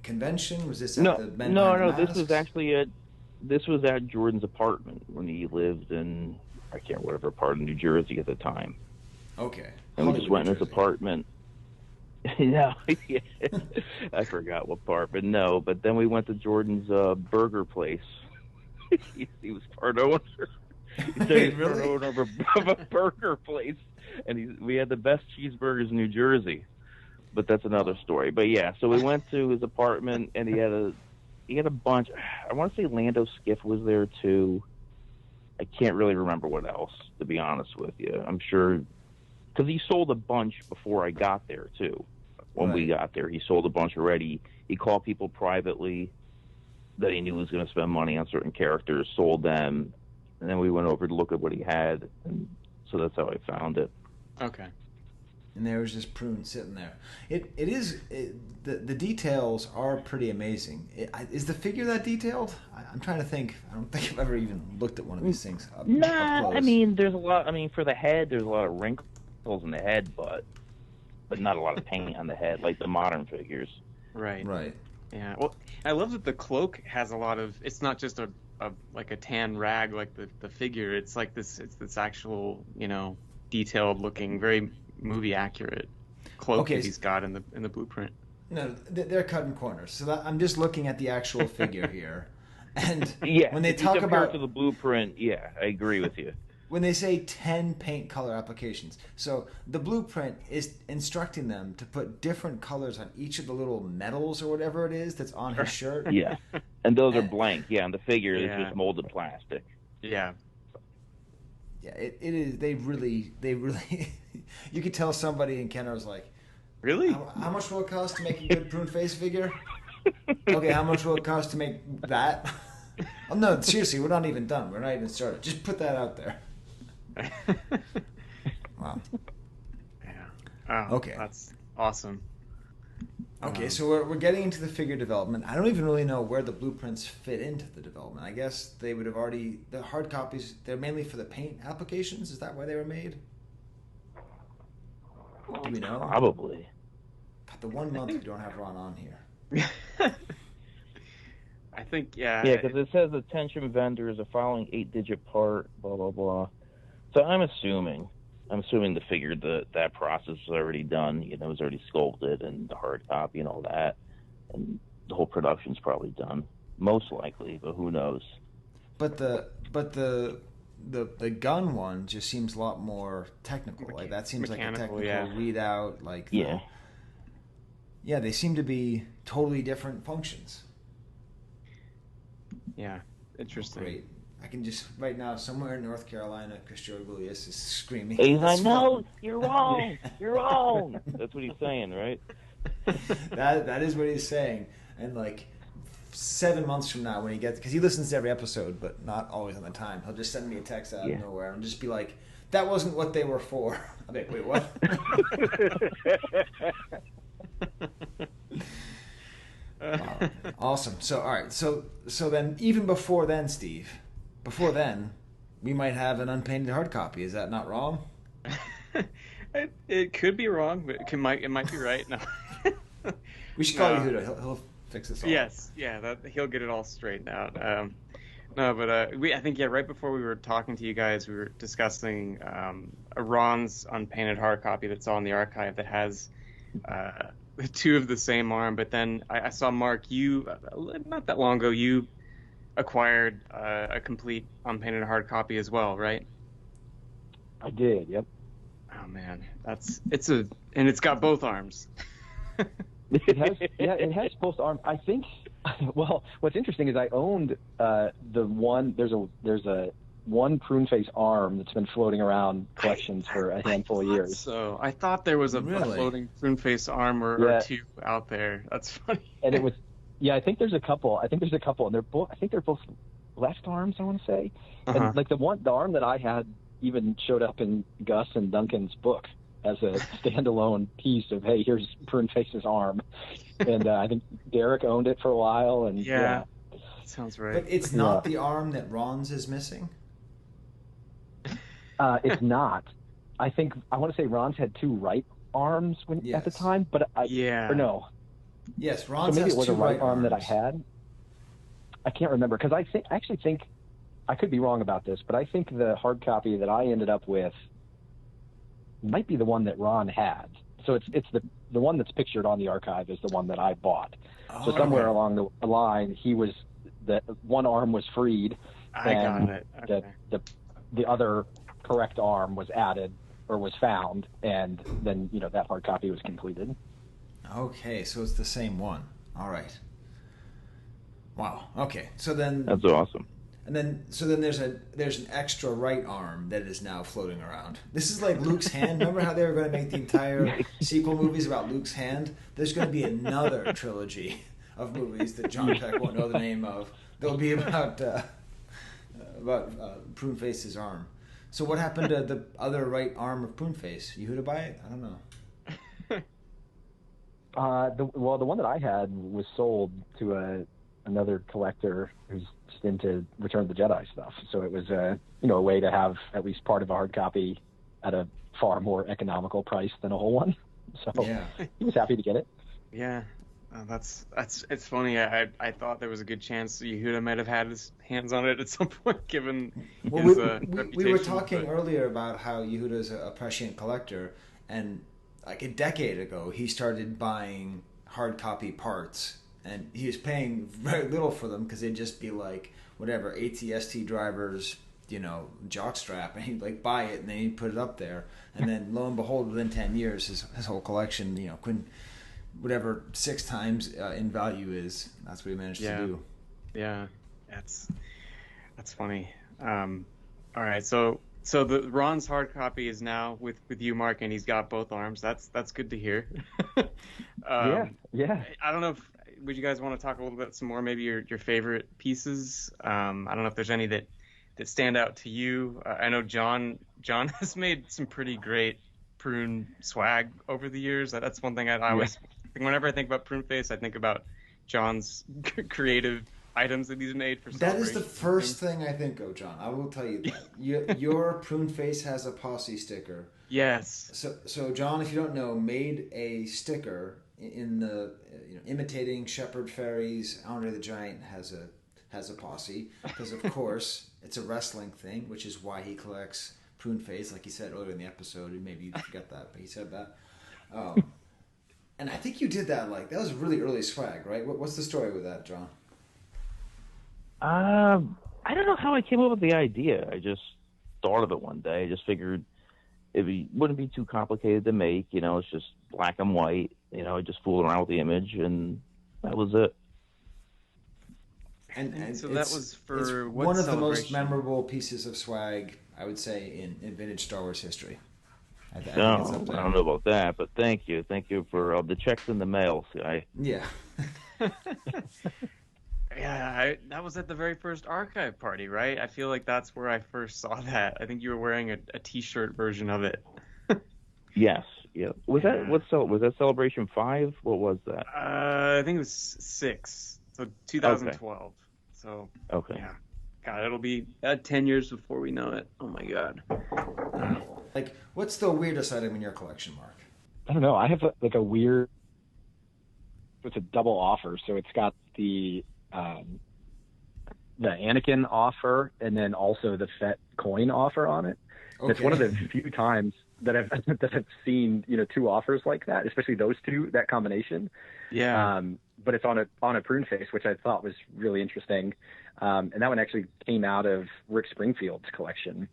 convention? Was this at the Men No. Behind the This was Masks? actually this was at Jordan's apartment when he lived in I can't remember whatever part of New Jersey at the time. Okay. And we just went in his apartment. No, yeah. I forgot what part, but no. But then we went to Jordan's burger place. he was part owner. He said he was part owner of a burger place, and we had the best cheeseburgers in New Jersey. But that's another story. But yeah, so we went to his apartment, and he had a bunch. I want to say Lando Skiff was there too. I can't really remember what else, to be honest with you. I'm sure because he sold a bunch before I got there too. When we got there, he sold a bunch already. He called people privately that he knew was going to spend money on certain characters, sold them, and then we went over to look at what he had, and so that's how I found it. Okay. And there was just Prune sitting there. The details are pretty amazing. Is the figure that detailed? I'm trying to think. I don't think I've ever even looked at one of these things up close. I mean, there's a lot. I mean, for the head, there's a lot of wrinkles in the head, but not a lot of paint on the head like the modern figures. Right. Right. Yeah. Well, I love that the cloak has a lot of. It's not just a tan rag like the figure. It's like this. It's this actual, detailed looking, very movie accurate cloak that he's got in the blueprint. No, they're cutting corners. So I'm just looking at the actual figure here, and yeah, when they if you talk compare about it to the blueprint, yeah, I agree with you. When they say 10 paint color applications, so the blueprint is instructing them to put different colors on each of the little medals or whatever it is that's on his shirt. Yeah, and those are blank. Yeah, and the figure is just molded plastic. Yeah. Yeah, it is. They really. You could tell somebody in Canada was like, really? How much will it cost to make a good Prune face figure? Okay, how much will it cost to make that? Oh no, seriously, we're not even done. We're not even started. Just put that out there. Wow. Yeah. Oh, okay. That's awesome. Okay, so we're getting into the figure development. I don't even really know where the blueprints fit into the development. I guess they would have already... The hard copies, they're mainly for the paint applications? Is that why they were made? Do we know? Probably. God, the 1 month we don't have Ron on here. I think, yeah. Yeah, because it says attention vendors, the following 8-digit part, blah, blah, blah. So I'm assuming the figure, that process was already done. It was already sculpted and the hard copy and all that. And the whole production's probably done. Most likely, but who knows? But the gun one just seems a lot more technical. Like that seems like a technical readout. Like yeah, they seem to be totally different functions. Yeah, interesting. Great. I can just right now somewhere in North Carolina, Christopher Goulias is screaming. He's like, "No, you're wrong. You're wrong." That's what he's saying, right? That is what he's saying. And like 7 months from now, when he gets, because he listens to every episode, but not always on the time, he'll just send me a text out of nowhere and just be like, "That wasn't what they were for." I'm like, "Wait, what?" Wow. Awesome. So all right. So then, even before then, Steve, we might have an unpainted hard copy. Is that not wrong? It could be wrong, but it might be right. No. We should call Yehuda. He'll fix this all. Yes, yeah, he'll get it all straightened out. No, but I think right before we were talking to you guys, we were discussing Ron's unpainted hard copy that's on the archive that has two of the same arm. But then I saw, Mark, you not that long ago, you acquired a complete unpainted hard copy as well, right? I did. Yep. Oh man, and it's got both arms. It has both arms. I think. Well, what's interesting is I owned the one. There's a one prune face arm that's been floating around collections for a handful of years. So I thought there was a floating prune face arm or two out there. That's funny. And it was, I think there's a couple. And they're both. I think they're both left arms, I want to say. And like the arm that I had even showed up in Gus and Duncan's book as a standalone piece of, hey, here's Prune Face's arm. And I think Derek owned it for a while. And yeah. Sounds right. But it's not the arm that Ron's is missing? It's not. I want to say Ron's had two right arms at the time, but or no. Yes, Ron's so maybe has it was two a right arm arms that I had. I can't remember because I actually think I could be wrong about this, but I think the hard copy that I ended up with might be the one that Ron had. So it's the one that's pictured on the archive is the one that I bought. So somewhere along the line, the one arm was freed, and got it. Okay. the other correct arm was added or was found, and then that hard copy was completed. Okay, so it's the same one. All right. Wow. Okay, so then that's awesome. And then there's an extra right arm that is now floating around. This is like Luke's hand. Remember how they were going to make the entire sequel movies about Luke's hand? There's going to be another trilogy of movies that John Peck won't know the name of. They'll be about Prune Face's arm. So what happened to the other right arm of Prune Face? You who to buy it? I don't know. The one that I had was sold to another collector who's just into Return of the Jedi stuff. So it was a way to have at least part of a hard copy at a far more economical price than a whole one. So he was happy to get it. Yeah. It's funny. I thought there was a good chance Yehuda might have had his hands on it at some point, given his reputation. We were talking earlier about how Yehuda's a prescient collector, and like a decade ago, he started buying hard copy parts, and he was paying very little for them because they'd just be like whatever ATST drivers, jockstrap, and he'd like buy it and then he'd put it up there, and then lo and behold, within 10 years, his whole collection, whatever 6 times in value is. That's what he managed to do. Yeah, that's funny. All right, so the Ron's hard copy is now with you, Mark, and he's got both arms. That's good to hear. Yeah. I don't know would you guys want to talk a little bit some more? Maybe your favorite pieces. I don't know if there's any that stand out to you. I know John has made some pretty great Prune swag over the years. That's one thing I always. Whenever I think about Prune Face, I think about John's creative items that he's made for That is the first thing I think of, John. I will tell you that. Your Prune Face has a posse sticker. Yes. So John, if you don't know, made a sticker in the imitating Shepherd Fairies. Andre the Giant has a posse because of course it's a wrestling thing, which is why he collects Prune Face, like he said earlier in the episode. Maybe you forgot that, but he said that. And I think you did that, that was really early swag, right? What's the story with that, John? I don't know how I came up with the idea. I just thought of it one day. I just figured it wouldn't be too complicated to make. It's just black and white. I just fooled around with the image, and that was it. And so that was for what one of the most memorable pieces of swag, I would say, in vintage Star Wars history. I don't know about that, but thank you for the checks in the mail, Skye. Yeah. Yeah, that was at the very first archive party, right? I feel like that's where I first saw that. I think you were wearing a T-shirt version of it. Yes. Yeah. Was that Celebration 5? What was that? I think it was 6. So 2012. Okay. So okay. Yeah. God, it'll be 10 years before we know it. Oh my God. What's the weirdest item in your collection, Mark? I don't know. I have a weird. It's a double offer, so it's got the Anakin offer and then also the Fett coin offer on it. Okay. It's one of the few times that I've seen 2 offers like that, especially those two, that combination. Yeah. But it's on a Prune Face, which I thought was really interesting. And that one actually came out of Rick Springfield's collection.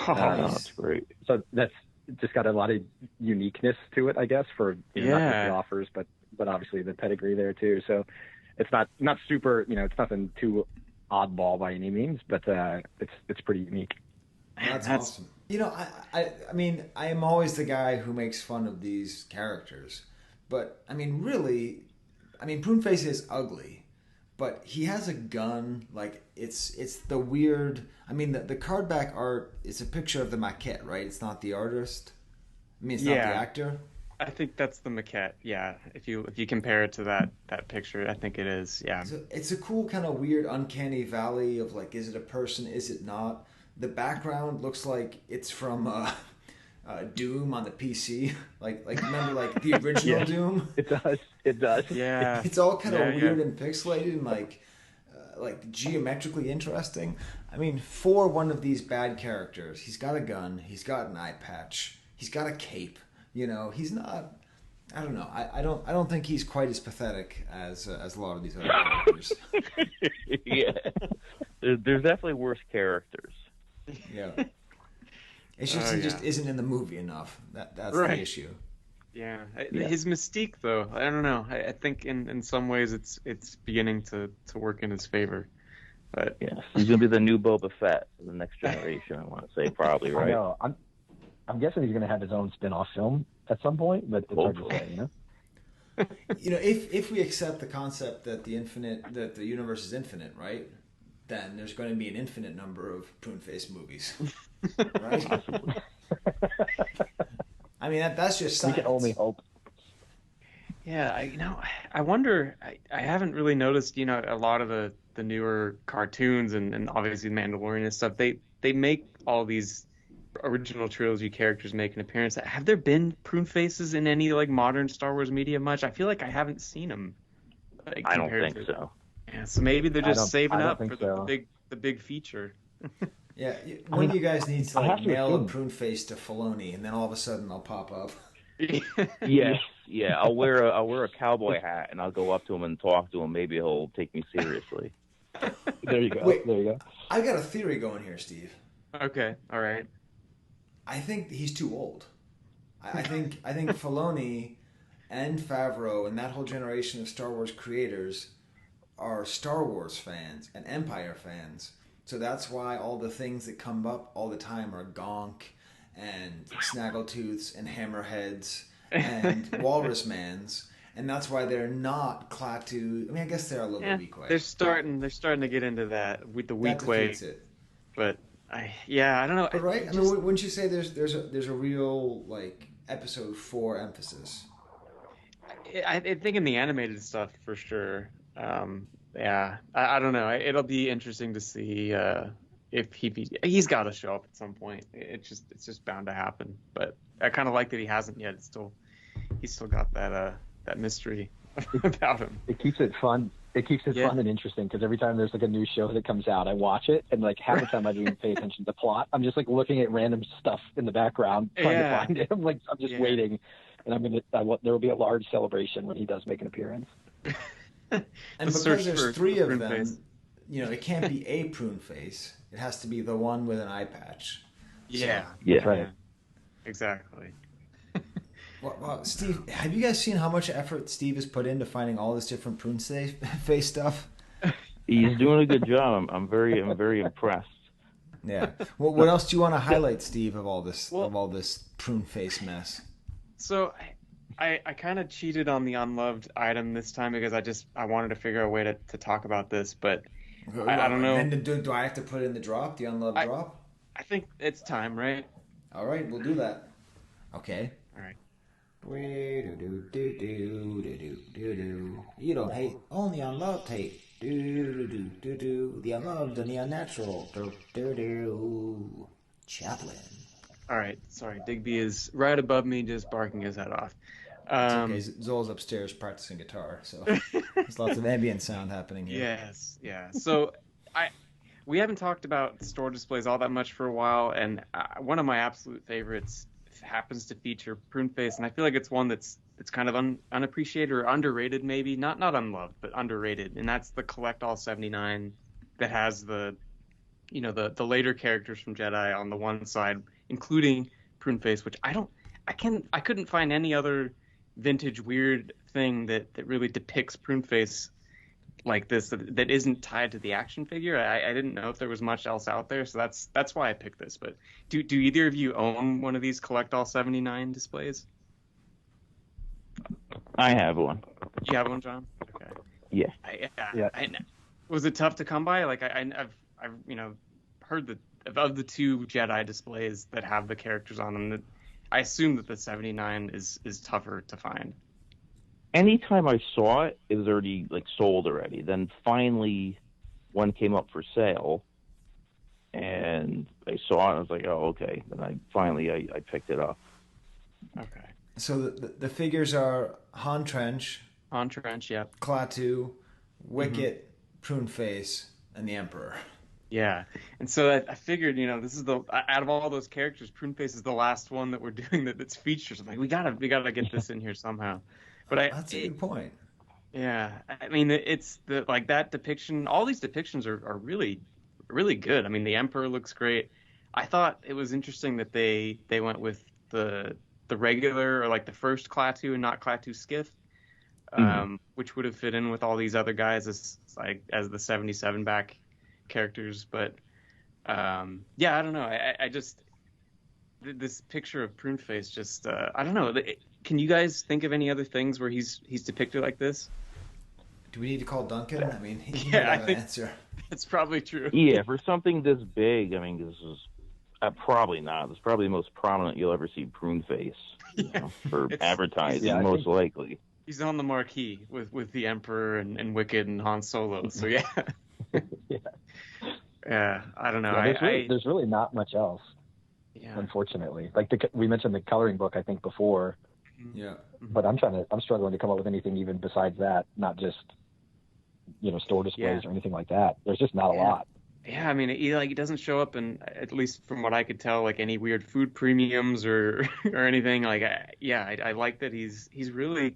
Oh, that's great. So that's just got a lot of uniqueness to it, I guess, for not just the offers, but obviously the pedigree there too. So it's not super, it's nothing too oddball by any means, but it's pretty unique. That's awesome. I mean, I am always the guy who makes fun of these characters, but I mean, really, Prune Face is ugly, but he has a gun. Like it's the weird. I mean, the card back art is a picture of the maquette, right? It's not the artist. I mean, it's not the actor. I think that's the maquette. Yeah, if you compare it to that picture, I think it is. Yeah, it's a cool kind of weird, uncanny valley of like, is it a person? Is it not? The background looks like it's from Doom on the PC. Like remember like the original Doom? It does. Yeah. It's all kind of weird and pixelated and like geometrically interesting. I mean, for one of these bad characters, he's got a gun, he's got an eye patch, he's got a cape. You know, he's not. I don't know. I don't think he's quite as pathetic as a lot of these other characters. Yeah, there's definitely worse characters. Yeah, it's just he just isn't in the movie enough. That's right. The issue. Yeah. His mystique, though, I don't know. I think in some ways it's beginning to work in his favor. But yeah, he's gonna be the new Boba Fett for the next generation. I want to say probably, right? I know. I'm guessing he's going to have his own spin-off film at some point, but it's hard to say, you know? You know, if we accept the concept that the universe is infinite, right? Then there's going to be an infinite number of Prune Face movies, right? I mean, that's just science. We can only hope. Yeah, I wonder. I haven't really noticed, a lot of the newer cartoons and obviously Mandalorian and stuff. They make all these original trilogy characters make an appearance. Have there been Prune Faces in any like modern Star Wars media much? I feel like I haven't seen them. Like, I don't think so. Yeah, so maybe they're just saving up for the big feature. Yeah, one of you guys needs to like mail a Prune Face to Filoni, and then all of a sudden I'll pop up. Yes, yeah. I'll wear a cowboy hat and I'll go up to him and talk to him. Maybe he'll take me seriously. There you go. Wait, there you go. I got a theory going here, Steve. Okay, all right. I think he's too old. I think Filoni and Favreau and that whole generation of Star Wars creators are Star Wars fans and Empire fans. So that's why all the things that come up all the time are Gonk and Snaggletooths and Hammerheads and Walrus Mans. And that's why they're not Klaatu. I mean, I guess they're a little bit weak way. They're starting to get into that with the weak way. It. But I don't know. But right? I mean, wouldn't you say there's a real like episode 4 emphasis? I think in the animated stuff for sure. Yeah, I don't know. It'll be interesting to see if he's got to show up at some point. It's just bound to happen. But I kind of like that he hasn't yet. He's still got that mystery about him. It keeps it fun. It keeps it fun and interesting because every time there's like a new show that comes out, I watch it, and like half the time I don't even pay attention to the plot. I'm just like looking at random stuff in the background trying to find him. Like I'm just waiting, and there will be a large celebration when he does make an appearance. And because there's 3 of them, face. It can't be a Prune Face. It has to be the one with an eye patch. Yeah. So, yeah. Right. Exactly. Well, Steve, have you guys seen how much effort Steve has put into finding all this different Prune Face stuff? He's doing a good job. I'm very impressed. Yeah. Well, what else do you want to highlight, Steve, of all this Prune Face mess? So I kind of cheated on the Unloved item this time because I wanted to figure out a way to talk about this, but I don't know. And do I have to put in the drop, the Unloved drop? I think it's time, right? All right, we'll do that. Okay. All right. You don't hate, only Unloved hate. The Unloved and the Unnatural. Chaplain. All right, sorry. Digby is right above me, just barking his head off. It's okay. Zoel's upstairs practicing guitar, so there's lots of ambient sound happening here. Yes, yeah. So we haven't talked about store displays all that much for a while, and one of my absolute favorites happens to feature Prune Face, and I feel like it's one that's kind of unappreciated or underrated, maybe not unloved, but underrated, and that's the Collect All 79 that has the later characters from Jedi on the one side, including Prune Face, which I couldn't find any other vintage weird thing that really depicts Prune Face like this that isn't tied to the action figure. I didn't know if there was much else out there, so that's why I picked this. But do either of you own one of these Collect All 79 displays? I have one. You have one, John? Okay. Yeah. Was it tough to come by? Like I've heard that of the two Jedi displays that have the characters on them, that I assume that the 79 is tougher to find. Anytime I saw it, it was already like sold already. Then finally, one came up for sale, and I saw it. And I was like, "Oh, okay." Then I picked it up. Okay. So the figures are Han Trench, yeah, Skye-Ku, Wicket, Prune Face, and the Emperor. Yeah, and so I figured, this is out of all those characters, Prune Face is the last one that we're doing that's features. I'm like, we gotta get this in here somehow. But that's a good point. Yeah, I mean, it's that depiction. All these depictions are really, really good. I mean, the Emperor looks great. I thought it was interesting that they went with the regular, or like the first Skye-Ku and not Skye-Ku Skiff, which would have fit in with all these other guys as the 77 back characters. But I don't know. I just this picture of Prune Face just I don't know. Can you guys think of any other things where he's depicted like this? Do we need to call Duncan? I mean, I think answer. That's probably true. Yeah, for something this big, I mean, this is probably not. It's probably the most prominent you'll ever see Prune Face for advertising, most likely. He's on the marquee with the Emperor and Wicked and Han Solo. So yeah. Yeah, I don't know. Yeah, there's really not much else. Yeah. Unfortunately, like we mentioned the coloring book, I think before. Yeah. But I'm struggling to come up with anything even besides that, not just store displays or anything like that. There's just not a lot. Yeah, I mean, it doesn't show up in, at least from what I could tell, like any weird food premiums or anything. Like, I like that he's really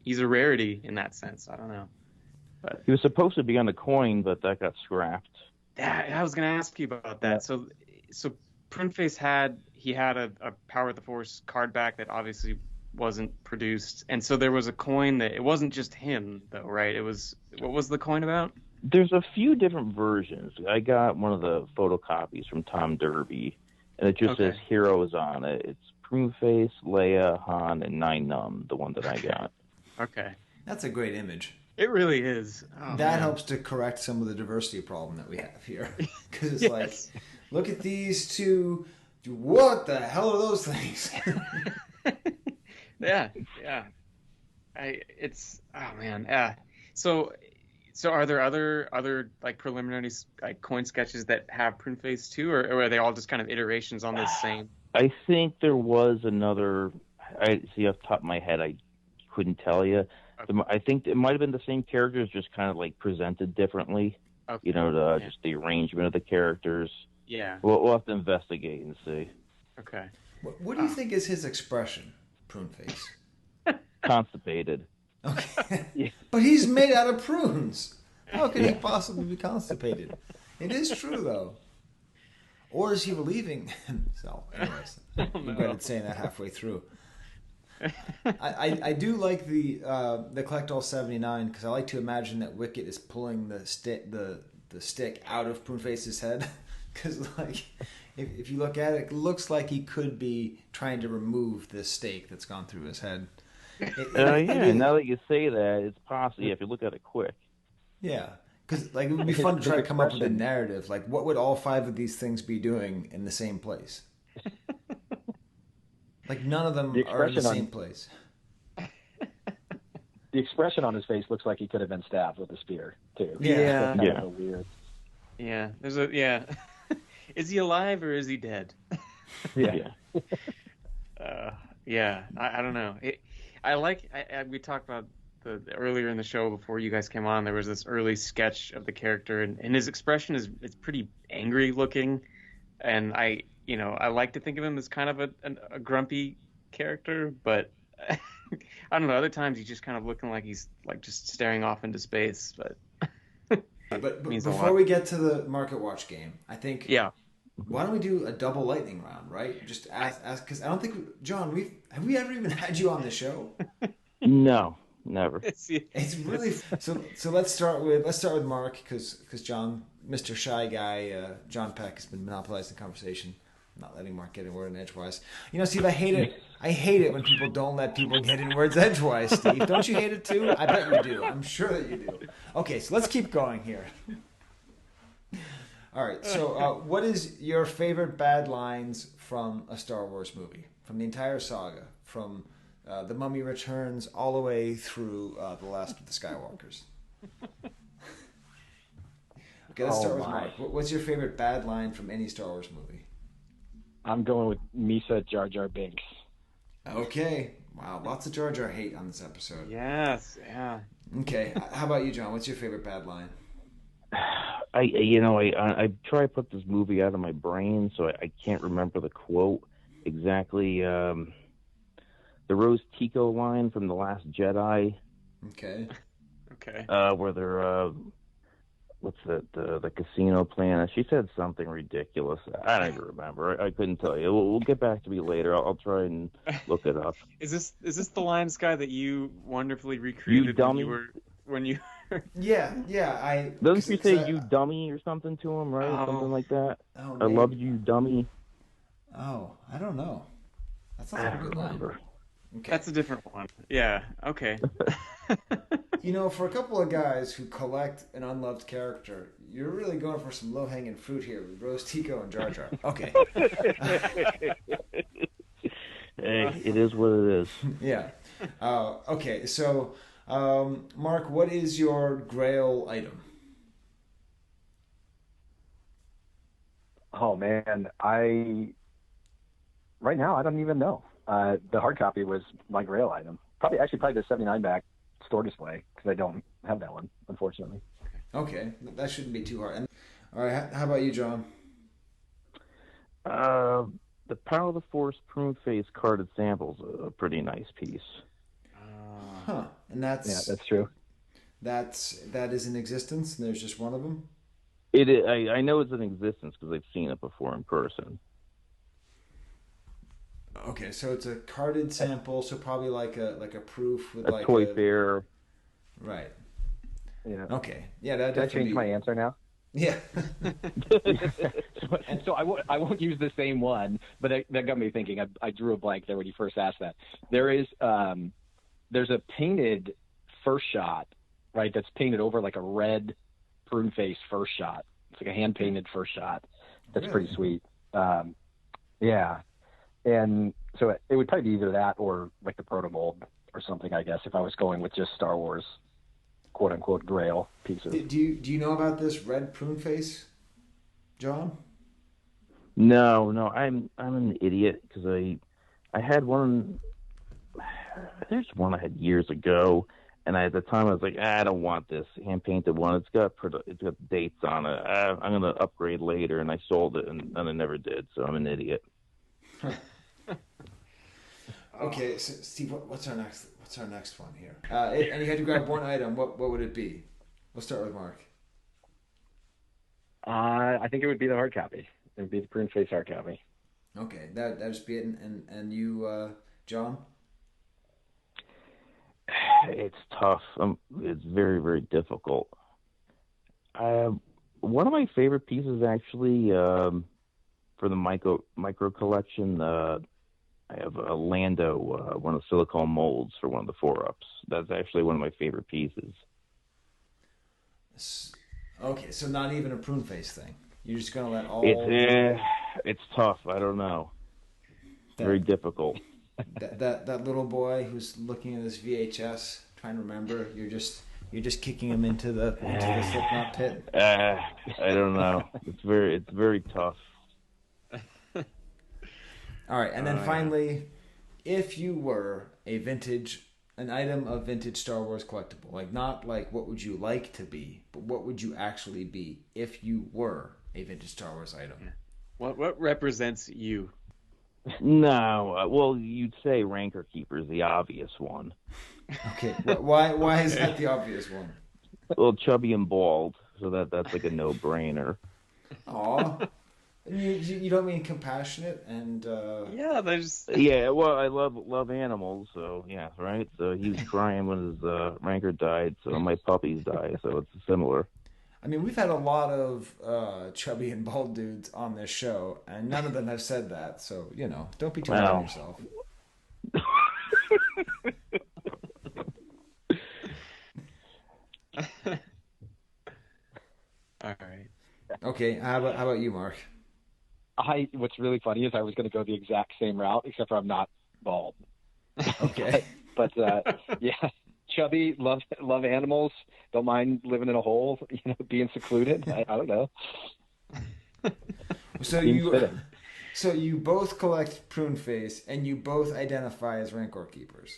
he's a rarity in that sense. I don't know. But he was supposed to be on the coin, but that got scrapped. Yeah, I was going to ask you about that. So Prune Face had a Power of the Force card back that obviously wasn't produced, and so there was a coin that it wasn't just him though, right? It was, what was the coin about? There's a few different versions. I got one of the photocopies from Tom Derby, and it just says heroes on it. It's Prune Face, Leia, Han, and Nine Numb, the one that I got. Okay, that's a great image. It really is. Oh, that helps to correct some of the diversity problem that we have here, because it's like, look at these two. What the hell are those things? Yeah. So are there other like preliminary like coin sketches that have Prune Face too, or are they all just kind of iterations on this same? I think there was another. I see off the top of my head, I couldn't tell you. Okay. I think it might have been the same characters, just kind of like presented differently. Okay. Just the arrangement of the characters. Yeah. We'll have to investigate and see. Okay. What do you think is his expression, Prune Face? Constipated. Okay. Yeah. But he's made out of prunes. How could he possibly be constipated? It is true, though. Or is he relieving himself? Anyways, I'm regretted saying that halfway through. I do like the Collectible 79, because I like to imagine that Wicket is pulling the stick out of Prune Face's head. Because, like, if you look at it, it looks like he could be trying to remove this stake that's gone through his head. Now that you say that, it's possible. If you look at it quick. Yeah, because like it would be fun to try to come up with a narrative. Like, what would all 5 of these things be doing in the same place? Like, none of them are in the same place. The expression on his face looks like he could have been stabbed with a spear too. Yeah. Kind of weird. Yeah. Is he alive or is he dead? Yeah. I don't know. We talked about earlier in the show before you guys came on. There was this early sketch of the character, and his expression is pretty angry looking, and I like to think of him as kind of a grumpy character, but I don't know. Other times he's just kind of looking like he's like just staring off into space, but. But before we get to the Market Watch game, I think. Yeah. Why don't we do a double lightning round, right? Just ask, because I don't think John, have we ever even had you on the show? No, never. It's really so. Let's start with Mark, because John, Mr. Shy Guy, John Peck has been monopolizing the conversation. not letting Mark get in word in edgewise. You know, Steve, I hate it. I hate it when people don't let people get in words edgewise, Steve. Don't you hate it too? I bet you do. I'm sure that you do. Okay, so let's keep going here. All right, so what is your favorite bad lines from a Star Wars movie? From the entire saga? From The Mummy Returns all the way through The Last of the Skywalkers? Okay, let's start with Mark. What's your favorite bad line from any Star Wars movie? I'm going with Misa Jar Jar Binks. Okay. Wow, lots of Jar Jar hate on this episode. Yes, yeah. Okay, how about you, John? What's your favorite bad line? I try to put this movie out of my brain, so I can't remember the quote exactly. The Rose Tico line from The Last Jedi. Okay. Where they're what's that? The casino plan. She said something ridiculous. I don't even remember. I couldn't tell you. We'll get back to me later. I'll try and look it up. Is this the line, Skye, that you wonderfully recreated you dummy. when you Yeah. Doesn't she say "you dummy" or something to him, right? Something like that. Oh, I love you, dummy. Oh, I don't know. That's not a good line. Okay. That's a different one. Yeah. Okay. You know, for a couple of guys who collect an unloved character, you're really going for some low-hanging fruit here with Rose Tico and Jar Jar. Okay. Hey, it is what it is. Yeah. Okay, so, Mark, what is your Grail item? Oh, man. Right now, I don't even know. The hard copy was my Grail item. Probably the 79 back store display, because I don't have that one, unfortunately. Okay, that shouldn't be too hard. All right, how about you, John? The Power of the Force Prune Face carded sample's a pretty nice piece. And that's true. That is in existence, and there's just one of them. It is, I know it's in existence because I've seen it before in person. Okay, so it's a carded sample, so probably like a proof with a like toy fair. Right. Yeah. Okay. Yeah. That Did I change my answer now? Yeah. So I won't use the same one, but that got me thinking. I drew a blank there when you first asked that. There's a painted first shot, right? That's painted over like a red prune face first shot. It's like a hand painted first shot. That's pretty sweet. Yeah. And so it would probably be either that or like the proto mold or something, I guess, if I was going with just Star Wars, quote unquote, Grail pieces. Do you know about this red prune face, John? No, I'm an idiot because I had one. There's one I had years ago, and at the time I was like, I don't want this hand painted one. It's got dates on it. I'm gonna upgrade later, and I sold it, and I never did. So I'm an idiot. Okay, so Steve, what's our next one here? And you had to grab one item. What would it be? We'll start with Mark. I think it would be the hard copy. It would be the prune face hard copy. Okay, that just be it. And you, John? It's tough. It's very, very difficult. One of my favorite pieces, actually, for the micro collection, I have a Lando, one of the silicone molds for one of the 4-ups. That's actually one of my favorite pieces. Okay, so not even a prune face thing. You're just gonna let all. It's tough. I don't know. Very difficult. That little boy who's looking at this VHS, trying to remember. You're just kicking him into the Slipknot pit. I don't know. It's very tough. All right, and then finally, if you were an item of vintage Star Wars collectible, like not like what would you like to be, but what would you actually be if you were a vintage Star Wars item? Yeah. What represents you? No, well, you'd say Rancor Keeper is the obvious one. Okay, why is that the obvious one? Well, chubby and bald, so that's like a no-brainer. Aw. You don't mean compassionate and yeah, there's well, I love animals, so yeah, right. So he was crying when his Rancor died, so my puppies died, so it's similar. I mean, we've had a lot of chubby and bald dudes on this show, and none of them have said that. So, don't be too hard on yourself. All right. Okay, how about you, Mark? What's really funny is I was going to go the exact same route, except for I'm not bald. Okay. but yeah, chubby, love animals, don't mind living in a hole, being secluded. I don't know. So you both collect Prune Face, and you both identify as Rancor Keepers.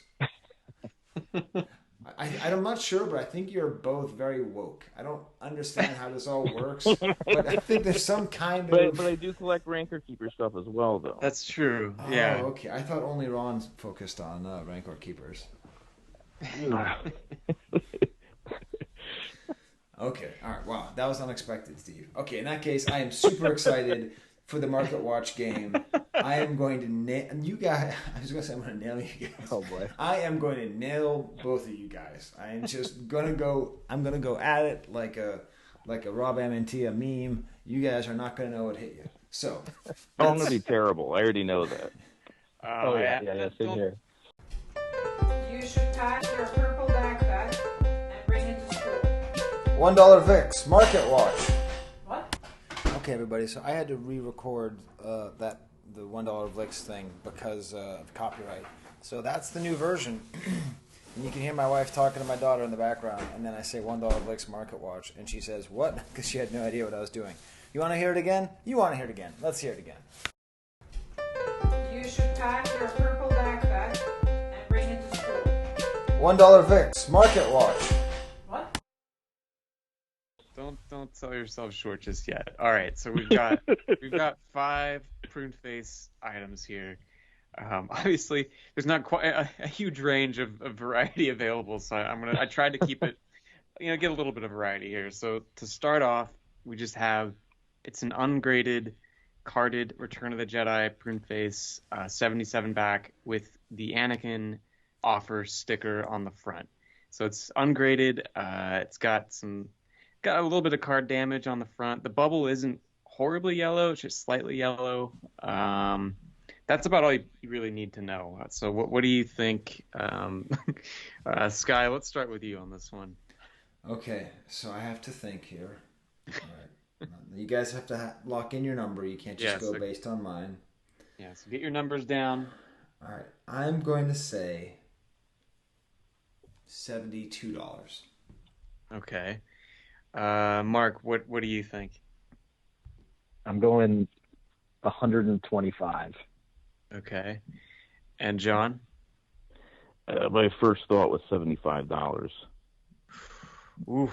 I'm not sure, but I think you're both very woke. I don't understand how this all works, but I think there's some kind of... But I do collect Rancor Keeper stuff as well, though. That's true. Oh, yeah. Okay. I thought only Ron focused on Rancor Keepers. Okay. All right. Wow. That was unexpected, Steve. Okay. In that case, I am super excited for the Market Watch game. I am going to nail you guys. I was going to say I'm going to nail you guys. Oh boy. I am going to nail both of you guys. I am just going to go. I'm going to go at it like a Rob Amantia meme. You guys are not going to know what hit you. So. I'm going to be terrible. I already know that. Yeah. Same here. You should pack your purple backpack and bring it to school. $1 VIX Market Watch. What? Okay, everybody. So I had to re-record the $1 VIX thing because of copyright. So that's the new version. And you can hear my wife talking to my daughter in the background, and then I say $1 VIX Market Watch, and she says, "What?" Because she had no idea what I was doing. You want to hear it again? You want to hear it again? Let's hear it again. You should pack your purple backpack and bring it to school. $1 VIX Market Watch. What? Don't sell yourself short just yet. All right, so we've got 5 Prune Face items here. Obviously, there's not quite a huge range of variety available, so I tried to keep it, get a little bit of variety here. So to start off, we just have it's an ungraded, carded Return of the Jedi Prune Face 77 back with the Anakin offer sticker on the front. So it's ungraded. It's got a little bit of card damage on the front. The bubble isn't horribly yellow; it's just slightly yellow. That's about all you really need to know. So what do you think? Skye, let's start with you on this one. Okay, so I have to think here. All right. You guys have to lock in your number. You can't just go based on mine. Yeah, so get your numbers down. All right. I'm going to say $72. Okay. Mark, what do you think? I'm going 125. Okay. And John? My first thought was $75. Ooh,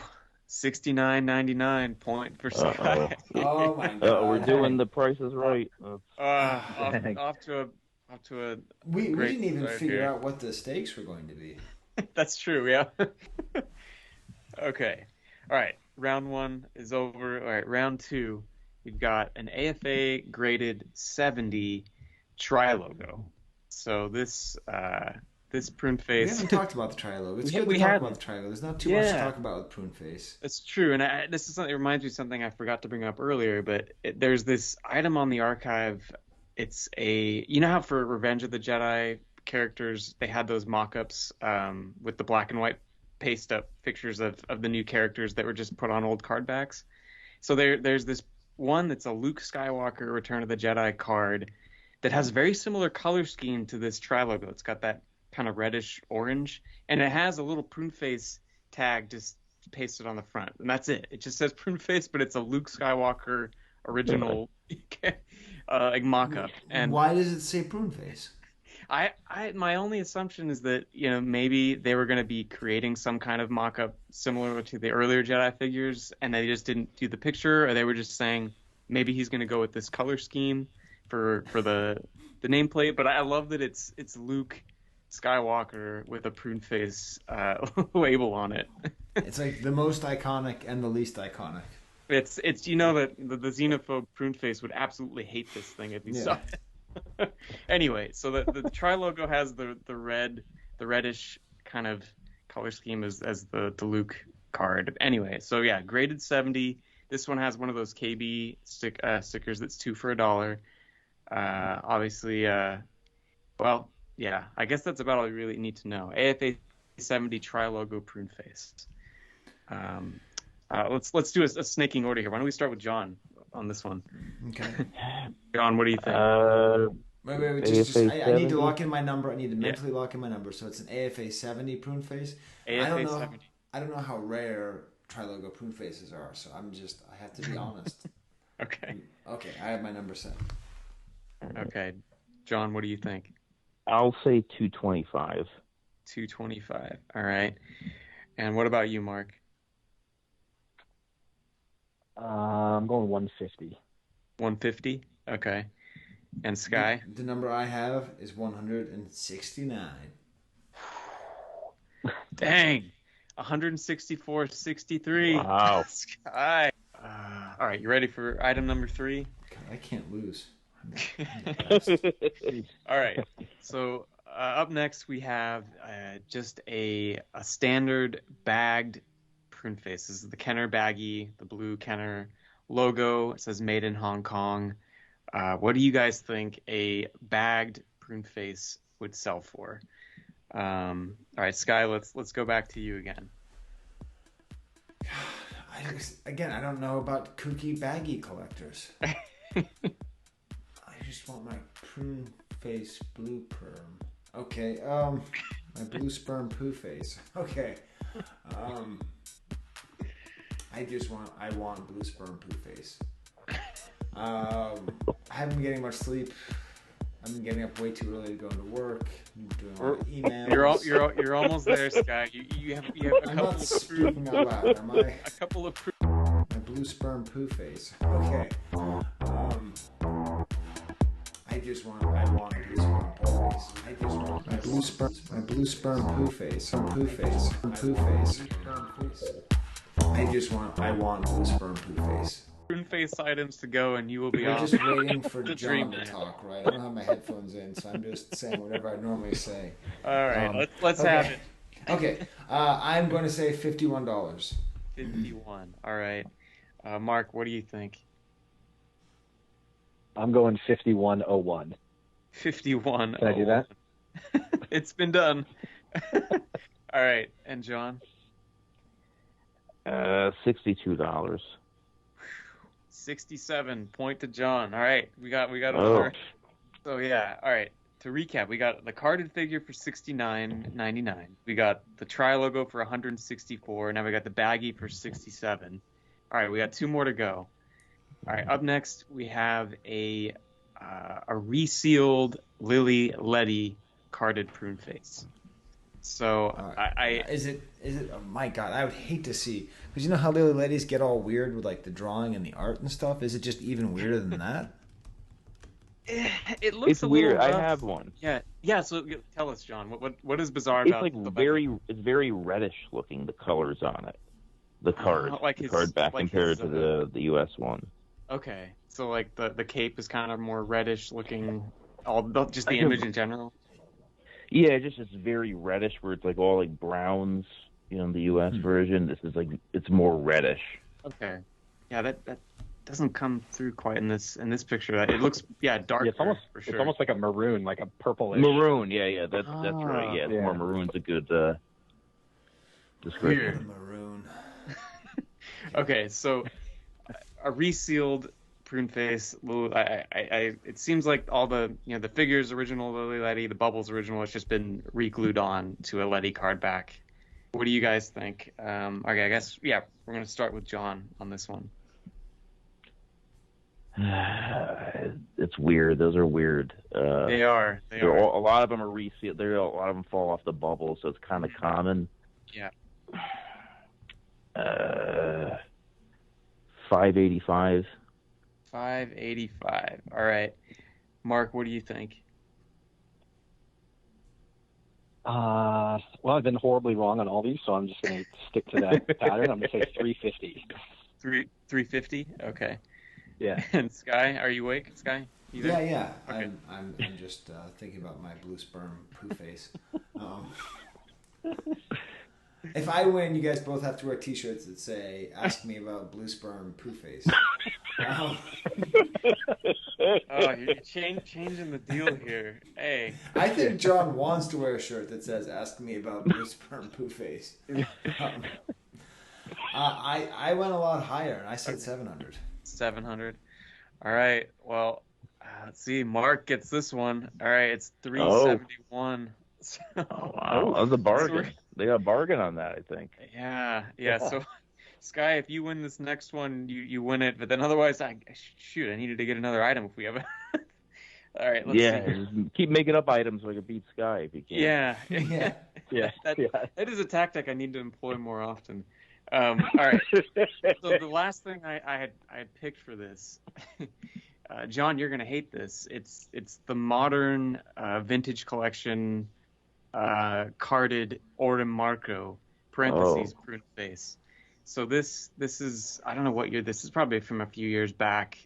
$69.99 point for Skye. Oh my God! We're doing the prices right. Off to a. We didn't even figure out what the stakes were going to be. That's true. Yeah. Okay. All right. Round 1 is over. All right. Round 2, we've got an AFA graded 70 tri-logo. So this Prune Face... We haven't talked about the tri-logo. It's good to talk about the tri-logo. There's not too much to talk about with Prune Face. It's true. And this is something that reminds me of something I forgot to bring up earlier, but there's this item on the archive. It's you know how for Revenge of the Jedi characters, they had those mock-ups with the black and white paste up pictures of the new characters that were just put on old card backs. So there's this one that's a Luke Skywalker Return of the Jedi card that has a very similar color scheme to this tri-logo. It's got that kind of reddish orange, and it has a little Prune Face tag just pasted on the front, and that's it. It just says Prune Face, but it's a Luke Skywalker original like mock-up. And why does it say Prune Face? My only assumption is that maybe they were going to be creating some kind of mock-up similar to the earlier Jedi figures, and they just didn't do the picture, or they were just saying maybe he's going to go with this color scheme for the nameplate. But I love that it's Luke Skywalker with a Prune Face label on it. It's like the most iconic and the least iconic. It's that the xenophobe Prune Face would absolutely hate this thing if he saw it. Anyway, so the tri-logo has the reddish kind of color scheme as the Luke card. Anyway, so yeah, graded 70. This one has one of those KB stickers that's 2 for $1. Obviously, well, yeah, I guess that's about all you really need to know. AFA 70 tri-logo prune face. Let's do a snaking order here. Why don't we start with John on this one? Okay. John, what do you think? Wait. Just, I need to lock in my number. I need to mentally lock in my number. So it's an AFA 70 prune face. AFA 70. I don't know how rare tri-logo prune faces are, so I have to be honest. Okay, I have my number set. Okay. John, what do you think? I'll say 225. 225. All right. And what about you, Mark? I'm going 150. 150? Okay. And Skye? The number I have is 169. Dang. 164.63. Wow. Skye. All right, you ready for item number 3? God, I can't lose. All right. So up next we have just a standard bagged prune face. This is the Kenner baggie, the blue Kenner logo. It says made in Hong Kong. What do you guys think a bagged prune face would sell for? All right, Skye, let's go back to you again. I don't know about kooky baggy collectors. I just want my prune face blue perm. Okay, my blue sperm poo face. Okay, I want blue sperm poo face. I haven't been getting much sleep. I've been getting up way too early to go into work. I'm doing all the emails. You're almost there, Skye. You have a couple of speaking out loud, am I? A couple of my blue sperm poo face. Okay. I want a blue sperm poo face. I just want my blue sperm poo face. Poo face. Poo face. I want blue sperm poo face. Prune face items to go, and you will be We're off. just waiting for The John dream to man. talk, right? I don't have my headphones in, so I'm just saying whatever I normally say. All right, let's have it. Okay, I'm going to say $51. 51. All right. Mark, what do you think? I'm going 5101. 51. Can I do that? It's been done. All right, and John? $62. 67. Point to John. All right, we got another. So yeah, all right. To recap, we got the carded figure for $69.99. We got the tri logo for $164. Now we got the baggie for $67. All right, we got 2 more to go. All right, up next we have a resealed Lily Letty carded prune face. So is it? Oh my God, I would hate to see, because you know how Lily Letties get all weird with like the drawing and the art and stuff. Is it just even weirder than that? It looks It's a weird. little rough. I have one. Yeah. So tell us, John. What is bizarre about? It's like it's very reddish looking. The colors on it, the card, the card back compared to the U.S. one. Okay, so like the cape is kind of more reddish looking. Just the image in general. Yeah, just it's very reddish, where it's like all like browns. You know, the U.S. version. This is like it's more reddish. Okay. Yeah, that doesn't come through quite in this picture. It looks darker. It's almost for sure. It's almost like a maroon, like a purplish. Maroon, yeah, that's right. Yeah, it's more maroon's a good description. Weird. Maroon. Okay, so a resealed prune face. It seems like all the the figures original Lily Letty, the bubbles original. It's just been re-glued on to a Letty card back. What do you guys think? Okay, I guess we're gonna start with John on this one. It's weird. Those are weird. They are. A lot of them are resealed. A lot of them fall off the bubble, so it's kind of common. Yeah. 585. 585. All right, Mark, what do you think? Well, I've been horribly wrong on all these, so I'm just going to stick to that pattern. I'm going to say 350. 350. Okay. Yeah. And Skye, are you awake, Skye? You there? Yeah. Okay. I'm just thinking about my blue sperm poo face. If I win, you guys both have to wear T-shirts that say "Ask me about blue sperm poo face." Oh, you're changing the deal here. Hey, I think John wants to wear a shirt that says "Ask me about blue sperm poo face." I went a lot higher, and I said 700. 700. All right. Well, let's see. Mark gets this one. All right, it's 371. Oh wow, that was a bargain. They got a bargain on that, I think. Yeah. So, Skye, if you win this next one, you win it. But then otherwise, I needed to get another item if we have. All right. Let's see. Just keep making up items so I can beat Skye if you can. Yeah. That is a tactic I need to employ more often. All right. So the last thing I had picked for this, John, you're gonna hate this. It's the modern vintage collection carded Orem Marco parentheses prune face. So this is, I don't know what year this is, probably from a few years back.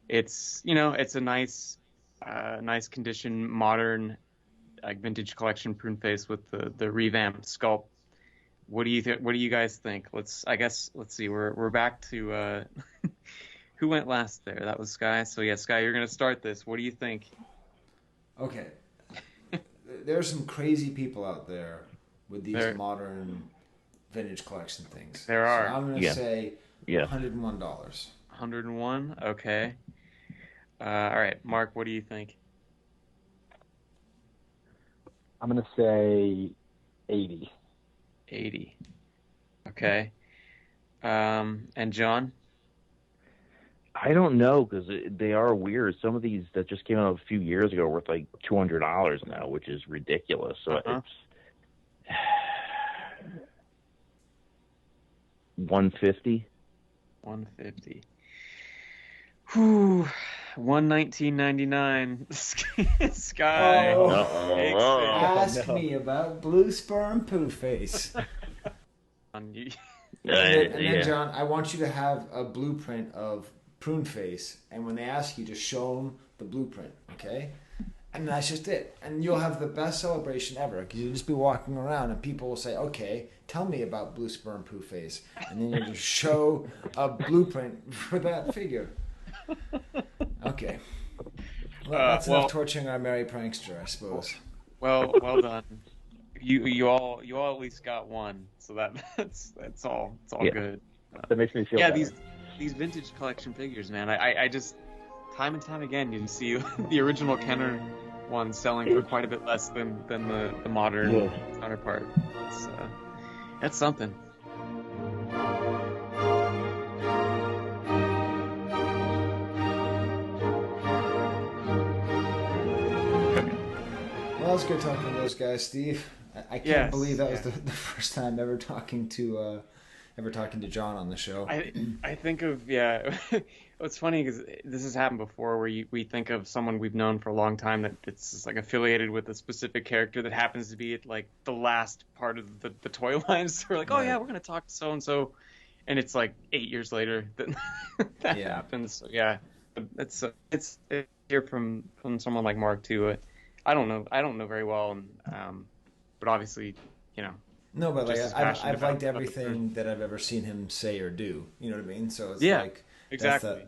It's a nice condition modern like vintage collection prune face with the revamped sculpt. What do you guys think? Let's see. We're back to who went last there? That was Skye. So yeah, Skye, you're gonna start this. What do you think? Okay. There's some crazy people out there with these modern vintage collection things. There are. So I'm gonna say $101. 101. Okay. All right, Mark. What do you think? I'm gonna say 80. 80. Okay. And John? I don't know, because they are weird. Some of these that just came out a few years ago are worth like $200 now, which is ridiculous. So it's 150. 150. Whew. 119.99. Skye. Ask me about blue sperm poo face. And then, John, I want you to have a blueprint of prune face, and when they ask you, just show them the blueprint, okay? And that's just it. And you'll have the best celebration ever, because you'll just be walking around, and people will say, okay, tell me about blue sperm poo face. And then you just show a blueprint for that figure. Okay. Well, that's enough torturing our merry prankster, I suppose. Well done. You all at least got one, so that's all. It's all good. That makes me feel better. These vintage collection figures, man. I just time and time again you see the original Kenner one selling for quite a bit less than the modern counterpart. That's something. Well, it's good talking to those guys, Steve. I can't believe that was the first time ever talking to John on the show. I think of It's funny because this has happened before, where we think of someone we've known for a long time that it's like affiliated with a specific character that happens to be at like the last part of the toy line. So we're like, oh yeah, we're gonna talk to so and so, and it's like 8 years later that happens. So yeah, it's hear from someone like Mark too. I don't know very well, but obviously, No, but like I've liked everything that I've ever seen him say or do. You know what I mean? So it's like exactly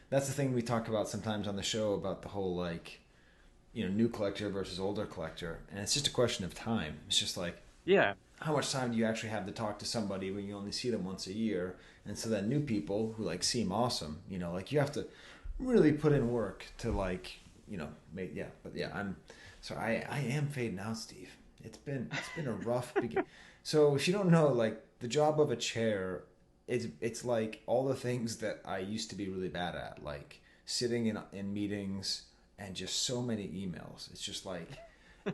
that's the thing we talk about sometimes on the show about the whole like, new collector versus older collector, and it's just a question of time. It's just like how much time do you actually have to talk to somebody when you only see them once a year? And so then new people who like seem awesome, like you have to really put in work to like. I'm sorry. I am fading out, Steve. It's been a rough beginning. So if you don't know, like the job of a chair, it's like all the things that I used to be really bad at, like sitting in meetings and just so many emails. It's just like,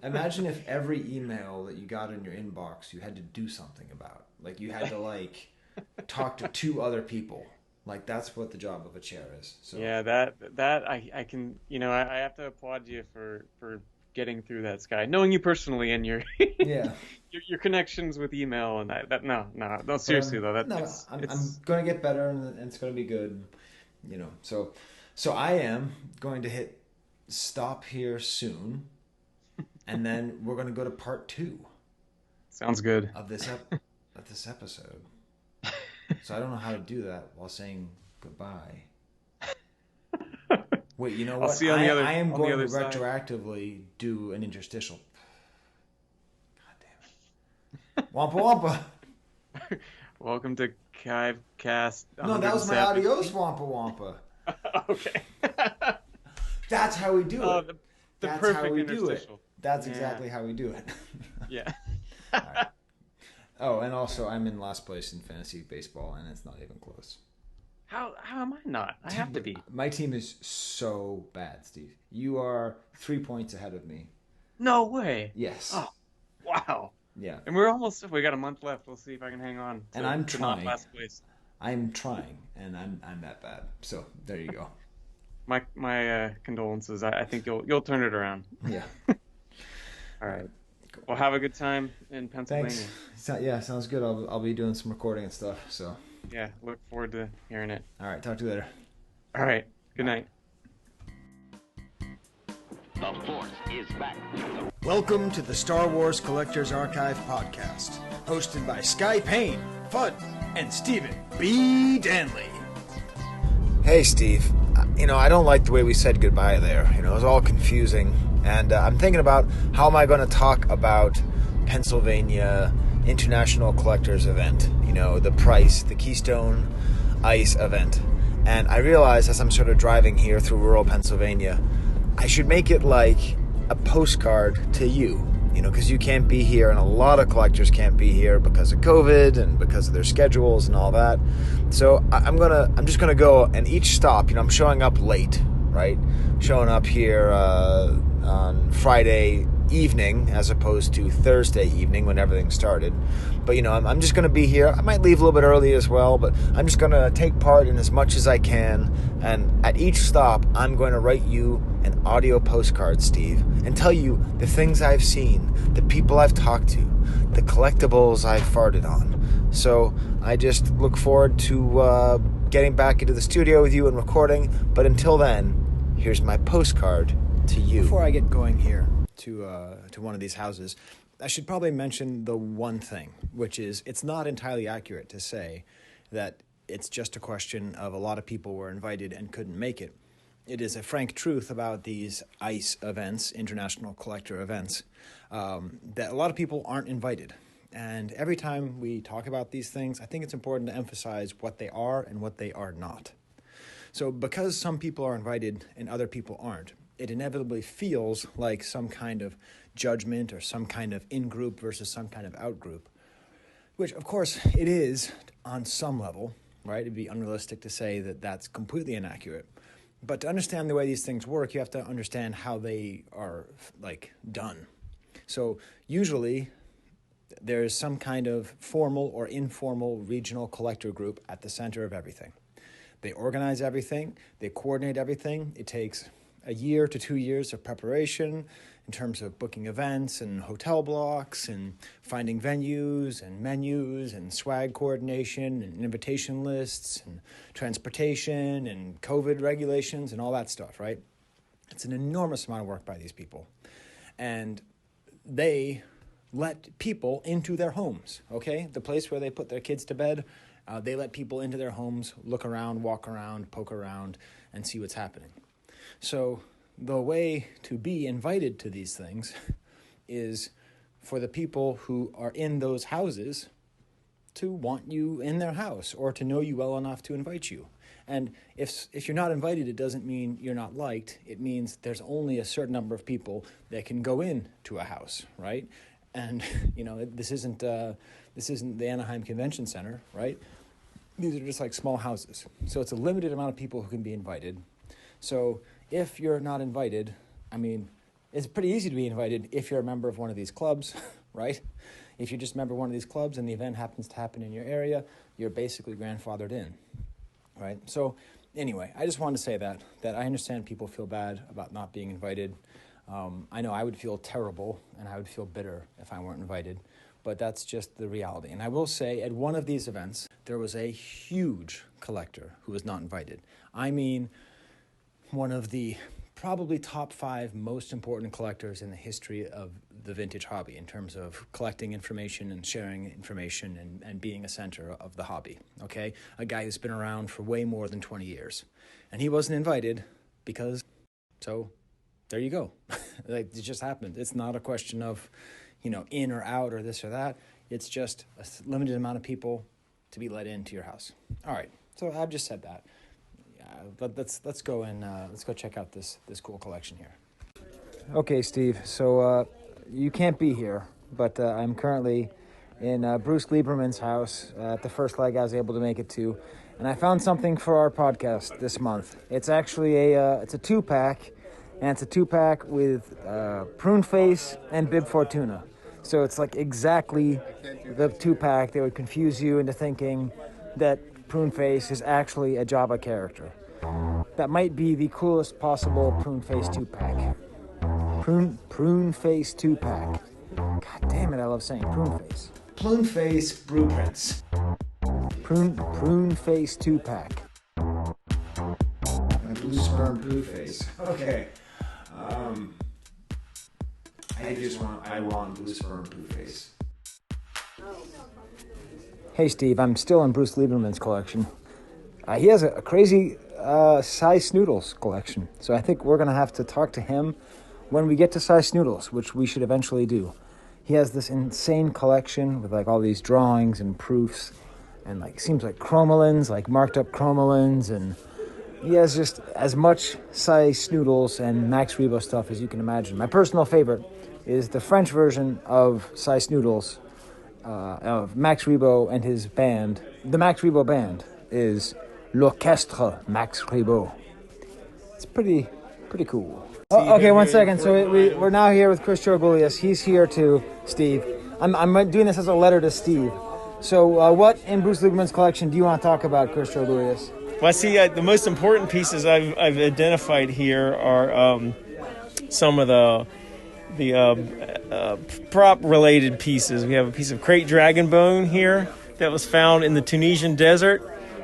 imagine if every email that you got in your inbox you had to do something about. Like you had to like talk to 2 other people. Like that's what the job of a chair is. So yeah, that I can I have to applaud you for getting through that, Skye. Knowing you personally and your your connections with email and that no seriously though I'm going to get better and it's going to be good. So I am going to hit stop here soon, and then we're going to go to part 2. Sounds good. Of this episode. So I don't know how to do that while saying goodbye. Wait, you know what? I am going to retroactively do an interstitial. God damn it. Wampa Wampa. Welcome to Cast. No, that was my adios Wampa Wampa. Okay. That's how we do it. The That's perfect how we do it. interstitial. That's exactly how we do it. Yeah. All right. Oh, and also I'm in last place in fantasy baseball, and it's not even close. How am I not? I have to be. My team is so bad, Steve. You are 3 points ahead of me. No way. Yes. Oh, wow. Yeah. And we got a month left. We'll see if I can hang on. And I'm trying. Not last place. I'm trying, and I'm that bad. So there you go. My condolences. I think you'll turn it around. Yeah. All right. Well, have a good time in Pennsylvania. Thanks. Yeah, sounds good. I'll be doing some recording and stuff. So. Yeah, look forward to hearing it. All right, talk to you later. All right, good night. The Force is back. Welcome to the Star Wars Collectors Archive podcast, hosted by Skye Payne, Fudd, and Stephen B. Danley. Hey, Steve. I don't like the way we said goodbye there. It was all confusing. And I'm thinking about how am I going to talk about Pennsylvania International Collectors event, the price, the Keystone Ice event. And I realized as I'm sort of driving here through rural Pennsylvania, I should make it like a postcard to you, because you can't be here and a lot of collectors can't be here because of COVID and because of their schedules and all that. So I'm just gonna go, and each stop, I'm showing up late, right? Showing up here on Friday evening as opposed to Thursday evening when everything started. But I'm just going to be here. I might leave a little bit early as well, but I'm just going to take part in as much as I can. And at each stop, I'm going to write you an audio postcard, Steve, and tell you the things I've seen, the people I've talked to, the collectibles I've farted on. So I just look forward to getting back into the studio with you and recording. But until then, here's my postcard to you. Before I get going here to one of these houses, I should probably mention the one thing, which is it's not entirely accurate to say that it's just a question of a lot of people were invited and couldn't make it. It is a frank truth about these ICE events, international collector events, that a lot of people aren't invited. And every time we talk about these things, I think it's important to emphasize what they are and what they are not. So because some people are invited and other people aren't, it inevitably feels like some kind of judgment or some kind of in-group versus some kind of out-group, which, of course, it is on some level, right? It'd be unrealistic to say that that's completely inaccurate. But to understand the way these things work, you have to understand how they are, done. So usually there's some kind of formal or informal regional collector group at the center of everything. They organize everything. They coordinate everything. It takes a year to 2 years of preparation in terms of booking events and hotel blocks and finding venues and menus and swag coordination and invitation lists and transportation and COVID regulations and all that stuff, right? It's an enormous amount of work by these people. And they let people into their homes, okay? The place where they put their kids to bed, they let people into their homes, look around, walk around, poke around, and see what's happening. So the way to be invited to these things is for the people who are in those houses to want you in their house or to know you well enough to invite you. And if you're not invited, it doesn't mean you're not liked. It means there's only a certain number of people that can go into a house, right? And this isn't the Anaheim Convention Center, right? These are just like small houses. So it's a limited amount of people who can be invited. So if you're not invited, it's pretty easy to be invited if you're a member of one of these clubs, right? If you're just a member of one of these clubs and the event happens to happen in your area, you're basically grandfathered in, right? So anyway, I just wanted to say that I understand people feel bad about not being invited. I know I would feel terrible and I would feel bitter if I weren't invited, but that's just the reality. And I will say at one of these events, there was a huge collector who was not invited. One of the probably top 5 most important collectors in the history of the vintage hobby in terms of collecting information and sharing information and being a center of the hobby, okay? A guy who's been around for way more than 20 years. And he wasn't invited because, so there you go. Like, it just happened. It's not a question of, in or out or this or that. It's just a limited amount of people to be let into your house. All right, so I've just said that. But let's go check out this cool collection here. Okay, Steve. So you can't be here, but I'm currently in Bruce Lieberman's house at the first leg I was able to make it to, and I found something for our podcast this month. It's actually it's a 2-pack, and it's a 2-pack with Prune Face and Bib Fortuna. So it's like exactly the 2-pack that would confuse you into thinking that Prune Face is actually a Jabba character. That might be the coolest possible Prune Face 2-pack. Prune Face 2-pack. God damn it, I love saying Prune Face. Prune Face Blueprints. Prune Face 2-pack. Blue Sperm Prune Face. Okay. I want Blue Sperm Prune Face. Hey Steve, I'm still in Bruce Lieberman's collection. He has a crazy size Snoodles collection. So I think we're going to have to talk to him when we get to size Snoodles, which we should eventually do. He has this insane collection with like all these drawings and proofs and like seems like chromolins, like marked up chromolins, and he has just as much size Snoodles and Max Rebo stuff as you can imagine. My personal favorite is the French version of size Snoodles of Max Rebo and his band. The Max Rebo band is L'Orchestre Max Rebo. It's pretty cool. Oh, okay, 1 second. So we're now here with Chris Jorgulius. He's here too, Steve. I'm doing this as a letter to Steve. So what in Bruce Lieberman's collection do you want to talk about, Chris Jorgulius? Well, I see the most important pieces I've identified here are some of the prop-related pieces. We have a piece of crate dragon bone here that was found in the Tunisian desert.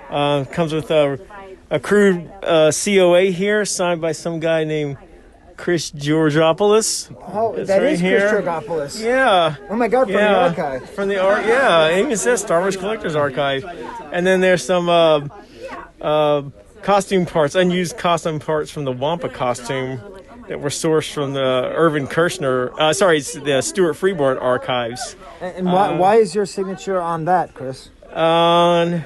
Comes with a crude COA here, signed by some guy named Chris Georgopoulos. Oh, that is Chris Georgopoulos. Yeah. Oh my God, from the archive. From the yeah, it even says Star Wars Collectors Archive. And then there's some costume parts, unused costume parts from the Wampa costume that were sourced from the Irvin Kershner, it's the Stuart Freeborn archives. And why is your signature on that, Chris? I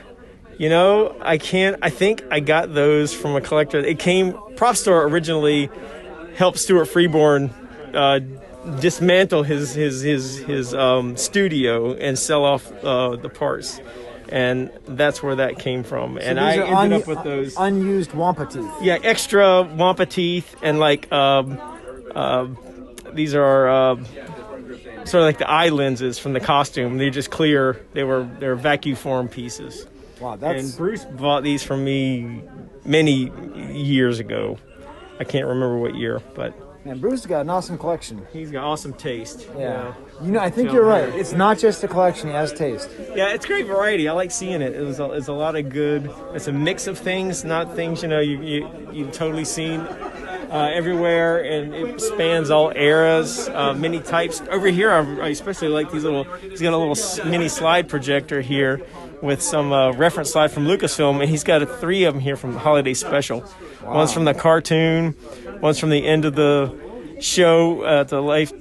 think I got those from a collector. It came, Prop Store originally helped Stuart Freeborn dismantle his studio and sell off the parts. And that's where that came from. So and I ended up with those unused Wampa teeth. Yeah, extra Wampa teeth, and like these are sort of like the eye lenses from the costume. They're just clear. They're vacuum form pieces. Wow, and Bruce bought these from me many years ago. I can't remember what year, but. Man, Bruce has got an awesome collection. He's got awesome taste. Yeah. I think you're right. It's not just a collection, he has taste. Yeah, it's great variety. I like seeing it. It's a lot of good. It's a mix of things, not things, you've totally seen everywhere, and it spans all eras, many types. Over here, I especially like these little, he's got a little mini slide projector here with some reference slide from Lucasfilm, and he's got 3 of them here from the Holiday Special. Wow. One's from the cartoon, one's from the end of the show at the Life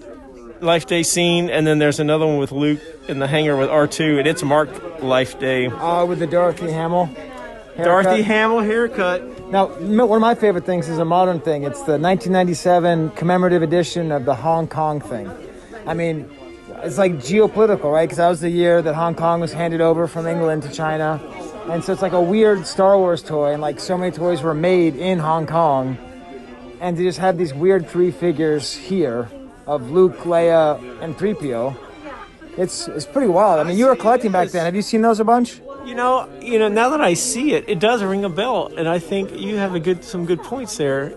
Day scene, and then there's another one with Luke in the hangar with R2, and it's marked Life Day. With the Dorothy Hamill haircut. Dorothy Hamill haircut. Now, one of my favorite things is a modern thing. It's the 1997 commemorative edition of the Hong Kong thing. I mean, it's like geopolitical, right? Because that was the year that Hong Kong was handed over from England to China. And so it's like a weird Star Wars toy, and like so many toys were made in Hong Kong. And they just had these weird 3 figures here of Luke, Leia, and 3PO. It's pretty wild. I mean, you were collecting back then. Have you seen those a bunch? Now that I see it, it does ring a bell, and I think you have some good points there.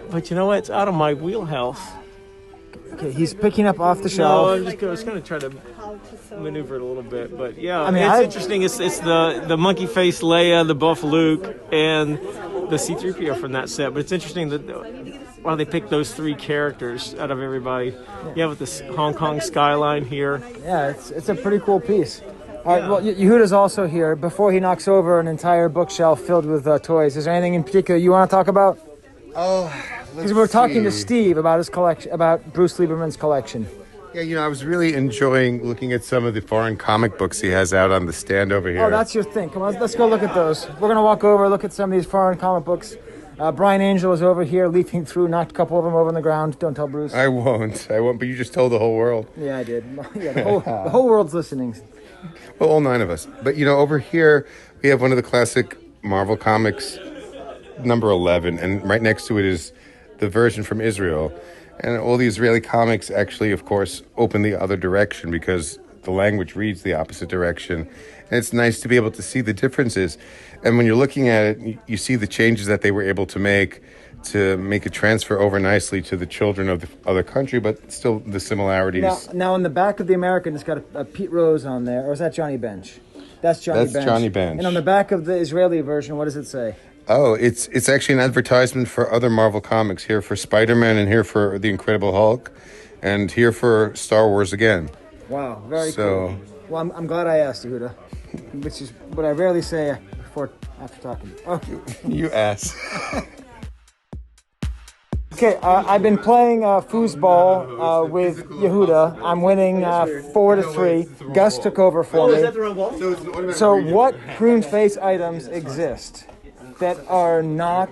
But you know what? It's out of my wheelhouse. Okay, he's picking up off the shelf. No, I'm just going to try to maneuver it a little bit, but yeah, it's interesting. It's the monkey face Leia, the buff Luke, and the C-3PO from that set, but it's interesting that why they picked those 3 characters out of everybody. You have this Hong Kong skyline here. Yeah, it's a pretty cool piece. All right, well, Yehuda's also here. Before he knocks over an entire bookshelf filled with toys, is there anything in particular you want to talk about? Oh, because we're talking to Steve about his collection, about Bruce Lieberman's collection. Yeah, I was really enjoying looking at some of the foreign comic books he has out on the stand over here. Oh, that's your thing. Come on, let's go look at those. We're going to walk over, look at some of these foreign comic books. Brian Angel is over here leafing through, knocked a couple of them over on the ground. Don't tell Bruce. I won't, but you just told the whole world. Yeah, I did. Yeah, the whole world's listening. Well, all 9 of us. But, over here we have one of the classic Marvel Comics, number 11, and right next to it is the version from Israel. And all the Israeli comics actually, of course, open the other direction because the language reads the opposite direction. And it's nice to be able to see the differences. And when you're looking at it, you see the changes that they were able to make it transfer over nicely to the children of the other country, but still the similarities. Now on the back of the American, it's got a Pete Rose on there. Or is that Johnny Bench? That's Johnny Bench. That's Johnny Bench. And on the back of the Israeli version, what does it say? Oh, it's actually an advertisement for other Marvel comics. Here for Spider-Man, and here for the Incredible Hulk, and here for Star Wars again. Wow, very cool. Well, I'm glad I asked, Yehuda, which is what I rarely say after talking. Okay. You ass. Okay, I've been playing foosball with Yehuda. I'm winning 4-3. Gus took over for me. Is that the wrong ball? So what prune face items exist that are not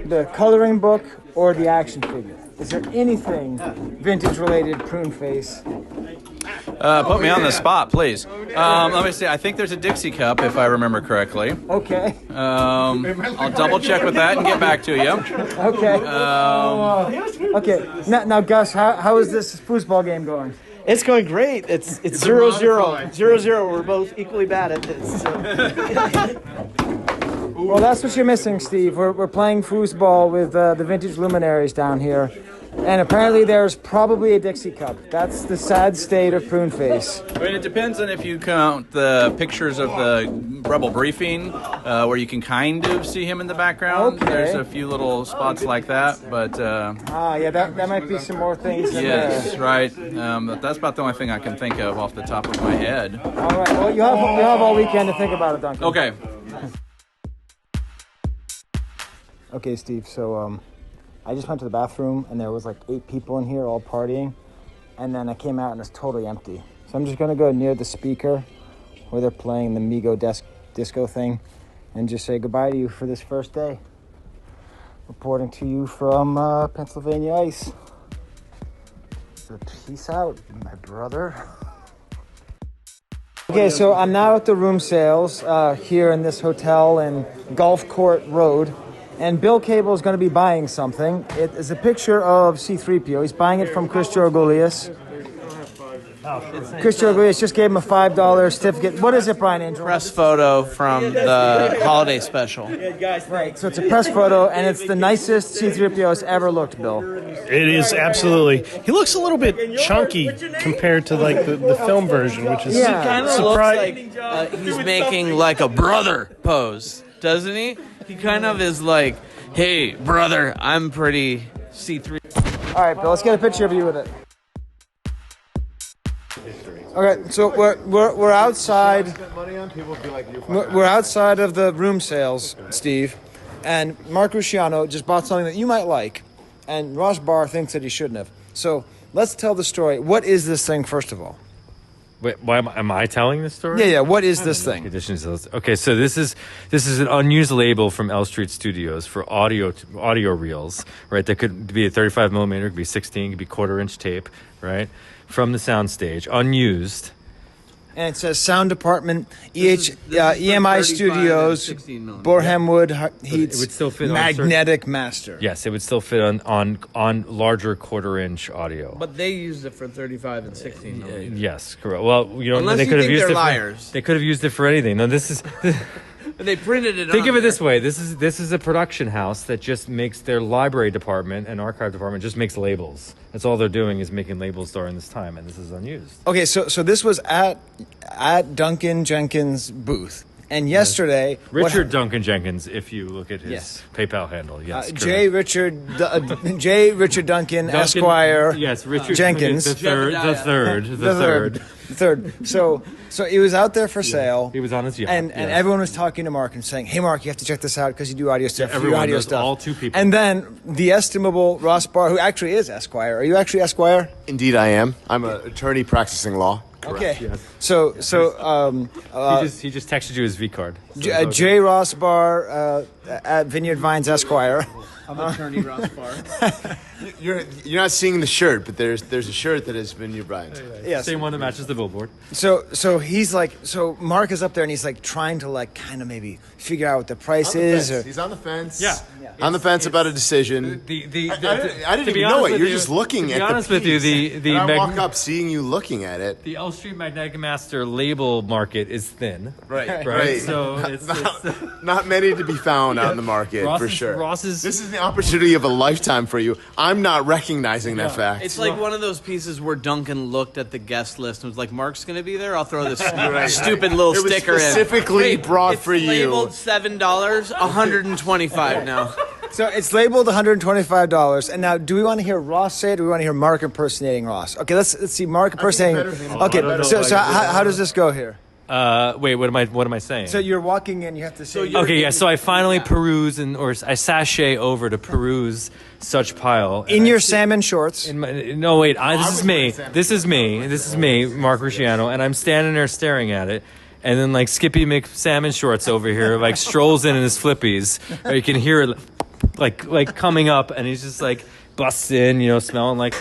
the coloring book or the action figure? Is there anything vintage-related prune face? Put me on the spot, please. Let me see. I think there's a Dixie cup, if I remember correctly. Okay. I'll double check with that and get back to you. Okay. Okay. Now, Gus, how is this foosball game going? It's going great. It's 0-0. 0-0. We're both equally bad at this. Well, that's what you're missing, Steve. We're playing foosball with the vintage luminaries down here. And apparently there's probably a Dixie cup. That's the sad state of prune face. I mean, it depends on if you count the pictures of the Rebel briefing, where you can kind of see him in the background. Okay. There's a few little spots like that, but... yeah, that might be some more things in yes, there. right. But that's about the only thing I can think of off the top of my head. All right, well, you have all weekend to think about it, Duncan. Okay. Okay, Steve, so... I just went to the bathroom, and there was like 8 people in here all partying, and then I came out, and it's totally empty. So I'm just going to go near the speaker where they're playing the Migo disco thing and just say goodbye to you for this first day. Reporting to you from Pennsylvania Ice. So peace out, my brother. Okay, so I'm now at the room sales here in this hotel in Golf Court Road. And Bill Cable is going to be buying something. It is a picture of C-3PO. He's buying it from Chris Georgoulias. Chris Georgoulias just gave him a $5 certificate. What is it, Brian Angel? Press photo from the holiday special. Right, so it's a press photo, and it's the nicest C-3PO has ever looked, Bill. It is, absolutely. He looks a little bit chunky compared to like the film version, which is He kind of looks like he's making like a brother pose, doesn't he? He kind of is like, hey, brother, I'm pretty C3. All right, Bill, let's get a picture of you with it. Okay, so we're outside. We're outside of the room sales, Steve, and Mark Rusciano just bought something that you might like, and Ross Barr thinks that he shouldn't have. So let's tell the story. What is this thing, first of all? Wait, why am I telling this story? Yeah. What is this thing? Okay, so this is an unused label from Elstree Studios for audio reels, right? That could be a 35 millimeter, could be 16, could be 1/4-inch tape, right? From the soundstage, unused. And it says Sound Department, EMI Studios, Boreham-Wood Heats, it would still fit Magnetic Master. Yes, it would still fit on larger 1/4-inch audio. But they used it for 35 and 16 millimeters. Yes, correct. Well, Unless they could have used they're it. liars. They could have used it for anything. No, this is. They printed it. Think of it this way: this is a production house that just makes their library department and archive department just makes labels. That's all they're doing is making labels during this time, and this is unused. Okay, so this was at Duncan Jenkins' booth, And yesterday, Richard Duncan Jenkins, if you look at his Yes. PayPal handle, yes, J. Richard Duncan Esquire. Yes, Richard Jenkins, the third. So he was out there for sale. He was on his yacht, and yes. everyone was talking to Mark and saying, "Hey, Mark, you have to check this out because you do audio stuff. Yeah, you do everyone, audio there's stuff." all two people. And then the estimable Ross Barr, who actually is Esquire. Are you actually Esquire? Indeed, I am. I'm an attorney practicing law. Correct. Okay. Yes. So he just texted you his V card. J. Ross Barr at Vineyard Vines Esquire. I'm attorney Ross Barr. You're not seeing the shirt, but there's a shirt that has been your bride. Yes. Same one that matches the billboard. So he's like, so Mark is up there and he's like trying to like kind of maybe figure out what the price is. Or, He's on the fence. Yeah. On the fence about a decision. I didn't even know it. You're just looking at the piece. To be honest with you, the and I walk up seeing you looking at it. The Elstree Magnetic Master label market is thin. Right. So not many to be found out in the market, for sure. This is the opportunity of a lifetime for you. I'm not recognizing that fact. It's like one of those pieces where Duncan looked at the guest list and was like, Mark's going to be there? I'll throw this stupid little sticker in. Specifically brought for you. It's labeled $7, $125 now. So it's labeled $125. And now, do we want to hear Ross say it, or do we want to hear Mark impersonating Ross? Okay, let's see Mark impersonating. Okay, so how does this go here? Wait, what am I saying? So you're walking in, you have to say. So I finally peruse I sashay over to peruse such pile in your salmon shorts. This is me, Mark Rusciano, and I'm standing there staring at it. And then like Skippy McSalmon shorts over here, like strolls in his flippies. Or you can hear it like coming up, and he's just like busts in, smelling like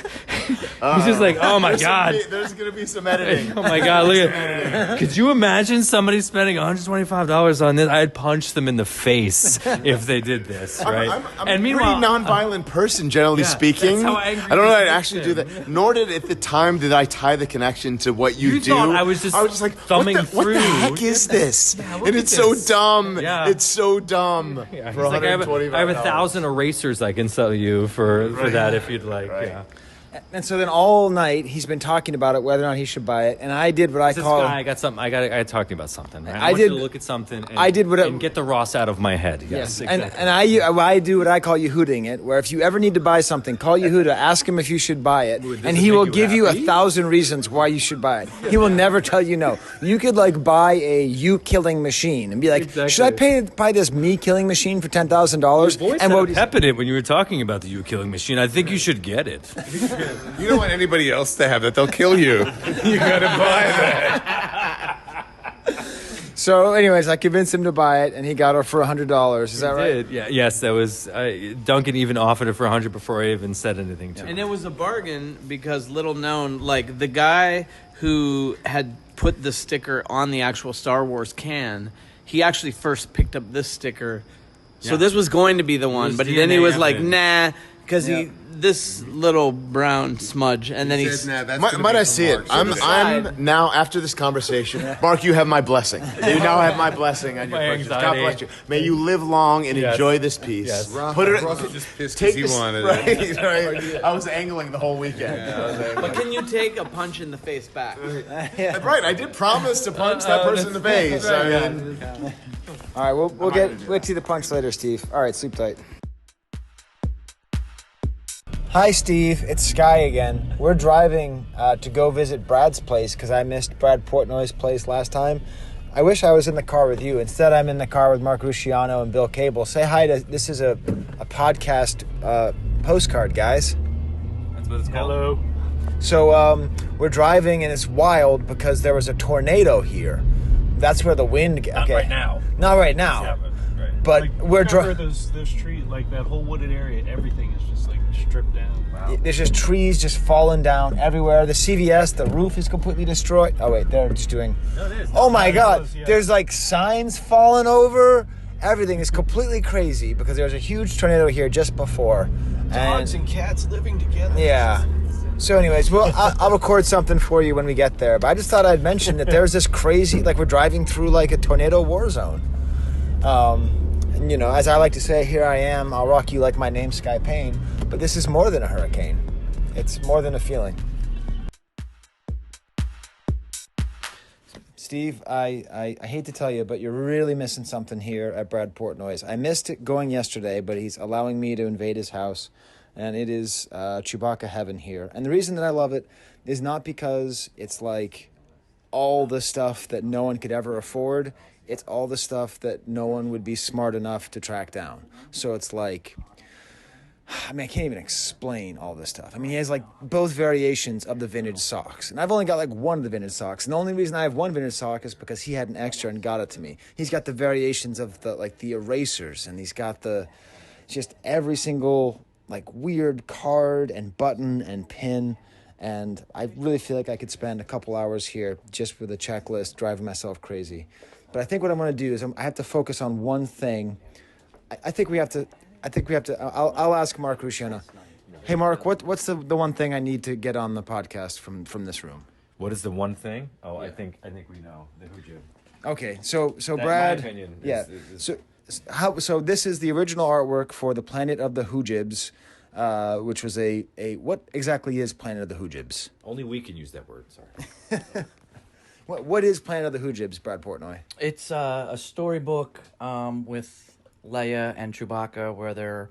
he's just like, oh my god. There's gonna be some editing. Oh my god, look at. Could you imagine somebody spending $125 on this? I'd punch them in the face if they did this, right? I'm a pretty non-violent person, generally speaking. That's how angry I don't know you I'd actually do that. Nor did at the time did I tie the connection to what you do. Thought I was just like thumbing what the heck is this? And it's so dumb. Yeah. It's so dumb. Yeah, for like, I have 1,000 erasers I can sell you for that if you'd like. Right. Yeah. And so then all night he's been talking about it, whether or not he should buy it. And I did what I call. I got something. I got to talk to you about something. Right? I want did you to look at something. And, I did what and get the Ross out of my head. Yes, exactly. And I do what I call Yehuding it, where if you ever need to buy something, call Yehuda, ask him if you should buy it, and he will give you 1,000 reasons why you should buy it. He will never tell you no. You could like buy a you killing machine and be like, should I buy this me killing machine for $10,000? And what happened it when you were talking about the you killing machine? I think you should get it. You don't want anybody else to have that. They'll kill you. You gotta buy that. So, anyways, I convinced him to buy it, and he got it for $100. Is that right? Yeah. Yes, that was. Duncan even offered it for $100 before I even said anything to him. And it was a bargain because little known, like the guy who had put the sticker on the actual Star Wars can, he actually first picked up this sticker. So this was going to be the one, but then he was like, nah, because this little brown smudge, and then he's. Might I see it? I'm now after this conversation. Mark, you have my blessing. You now have my blessing on your purchase. God bless you. May you live long and enjoy this piece. Yes. Put it. Ross was just pissed because he wanted it. Right. I was angling the whole weekend. But can you take a punch in the face back? Right. I did promise to punch that person in the face. All right. We'll get to the punch later, Steve. All right. Sleep tight. Hi, Steve. It's Skye again. We're driving to go visit Brad's place because I missed Brad Portnoy's place last time. I wish I was in the car with you. Instead, I'm in the car with Mark Rusciano and Bill Cable. Say hi to... This is a podcast postcard, guys. That's what it's called. Hello. So we're driving, and it's wild because there was a tornado here. That's where the wind... Not right now. Not right now. Yeah, but like, we're driving... those trees, like that whole wooded area, everything is just like stripped down. Wow. There's just trees just falling down everywhere. The CVS, the roof is completely destroyed. Oh wait, they're just doing. No, it is. Oh my God! There's like signs falling over. Everything is completely crazy because there was a huge tornado here just before. Dogs and cats living together. Yeah. So anyways, I'll record something for you when we get there. But I just thought I'd mention that there's this crazy, like we're driving through like a tornado war zone. And, you know, as I like to say, here I am, I'll rock you like my name's Skye Payne. But this is more than a hurricane. It's more than a feeling. Steve, I hate to tell you, but you're really missing something here at Brad Portnoy's. I missed it going yesterday, but he's allowing me to invade his house, and it is Chewbacca heaven here. And the reason that I love it is not because it's like all the stuff that no one could ever afford. It's all the stuff that no one would be smart enough to track down. So it's like, I mean, I can't even explain all this stuff. I mean, he has like both variations of the vintage socks. And I've only got like one of the vintage socks. And the only reason I have one vintage sock is because he had an extra and got it to me. He's got the variations of the erasers, and he's got just every single like weird card and button and pin. And I really feel like I could spend a couple hours here just with a checklist driving myself crazy. But I think what I'm going to do is I have to focus on one thing. I think we have to. I'll ask Mark Rusciano. Hey, Mark, what's the one thing I need to get on the podcast from this room? What is the one thing? Oh, yeah. I think we know the Hoojib. Okay, so Brad. In my opinion, so this is the original artwork for the Planet of the Hoojibs, which was a what exactly is Planet of the Hoojibs? Only we can use that word. Sorry. What is Planet of the Hoojibs, Brad Portnoy? It's a storybook with Leia and Chewbacca where they're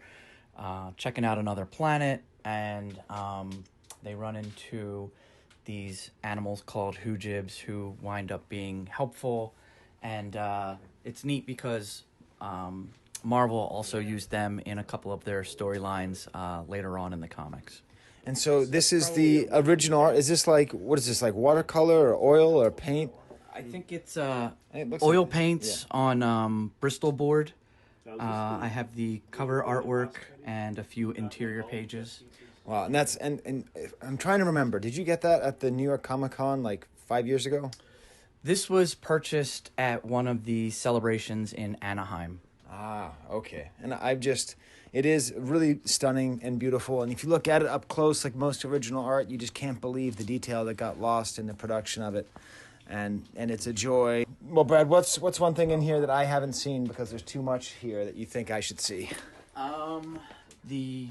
checking out another planet, and they run into these animals called Hoojibs who wind up being helpful. And it's neat because Marvel also used them in a couple of their storylines later on in the comics. And so this is the original art. Is this like, what is this, like watercolor or oil or paint? I think it's oil paints on Bristol board. I have the cover artwork and a few interior pages. Wow, and that's and I'm trying to remember. Did you get that at the New York Comic Con like 5 years ago? This was purchased at one of the celebrations in Anaheim. Ah, okay. And it is really stunning and beautiful. And if you look at it up close, like most original art, you just can't believe the detail that got lost in the production of it. And it's a joy. Well, Brad, what's one thing in here that I haven't seen because there's too much here that you think I should see? The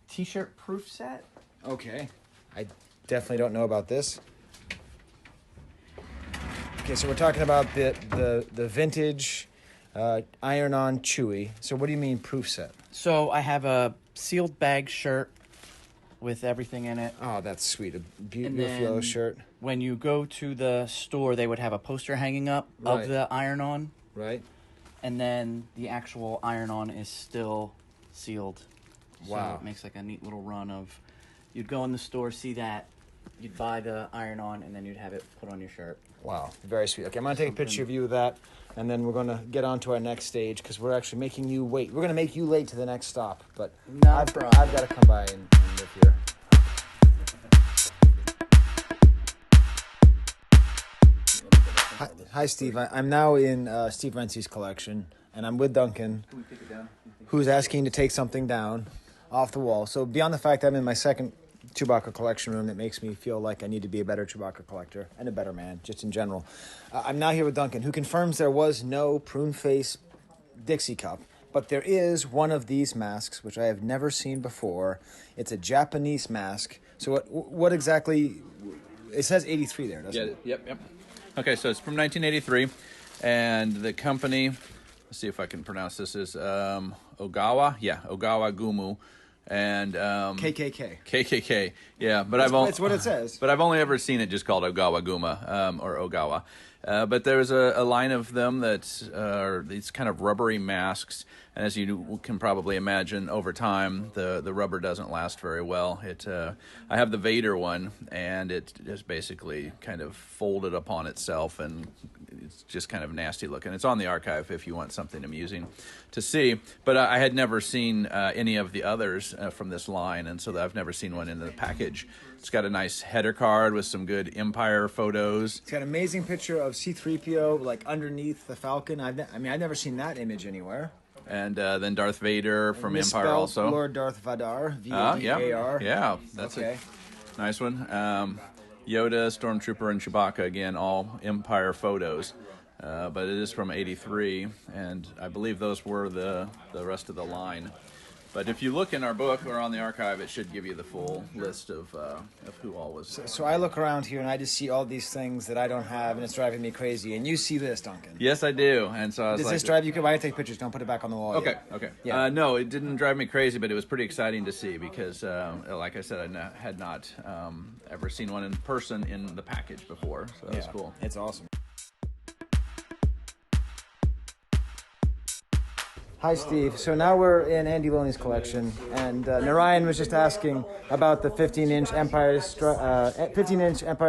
T-shirt proof set. Okay. I definitely don't know about this. Okay, so we're talking about the vintage iron-on Chewy. So what do you mean proof set? So I have a sealed bag shirt with everything in it. Oh, that's sweet. A beautiful yellow shirt. When you go to the store, they would have a poster hanging up of the iron-on. Right. And then the actual iron-on is still sealed. Wow. So it makes like a neat little run of, you'd go in the store, see that, you'd buy the iron-on, and then you'd have it put on your shirt. Wow, very sweet. Okay, I'm going to take a picture of you with that, and then we're going to get on to our next stage because we're actually making you wait. We're going to make you late to the next stop, but I've got to come by and live here. Hi, Steve. I'm now in Steve Rensi's collection, and I'm with Duncan, who's asking to take something down off the wall. So beyond the fact that I'm in my second Chewbacca collection room, that makes me feel like I need to be a better Chewbacca collector and a better man, just in general. I'm now here with Duncan, who confirms there was no prune face Dixie cup, but there is one of these masks, which I have never seen before. It's a Japanese mask. So what exactly? It says 83 there, doesn't it? Yep. Okay, so it's from 1983, and the company, let's see if I can pronounce this, is Ogawa Gumu. And KKK, yeah, but that's what it says. But I've only ever seen it just called Ogawa Guma or Ogawa. But there's a line of them that are these kind of rubbery masks, and as you can probably imagine, over time the rubber doesn't last very well. I have the Vader one, and it just basically kind of folded upon itself, and it's just kind of nasty looking. It's on the archive if you want something amusing to see. But I had never seen any of the others from this line, and so I've never seen one in the package. It's got a nice header card with some good Empire photos. It's got an amazing picture of C-3PO like underneath the Falcon. I've never seen that image anywhere. And then Darth Vader from Empire also. Lord Darth Vadar, V-A-D-A-R. Yeah, that's a nice one. Yoda, Stormtrooper, and Chewbacca, again, all Empire photos. But it is from '83, and I believe those were the rest of the line. But if you look in our book or on the archive, it should give you the full list of who all was. So I look around here and I just see all these things that I don't have, and it's driving me crazy. And you see this, Duncan? Yes, I do. And so I was Does like, this drive you? Why take pictures? Don't put it back on the wall. Okay, yet. okay. Yeah. No, it didn't drive me crazy, but it was pretty exciting to see because, like I said, I had not ever seen one in person in the package before. So that was cool. It's awesome. Hi, Steve. So now we're in Andy Loney's collection, and Narayan was just asking about the 15-inch Empire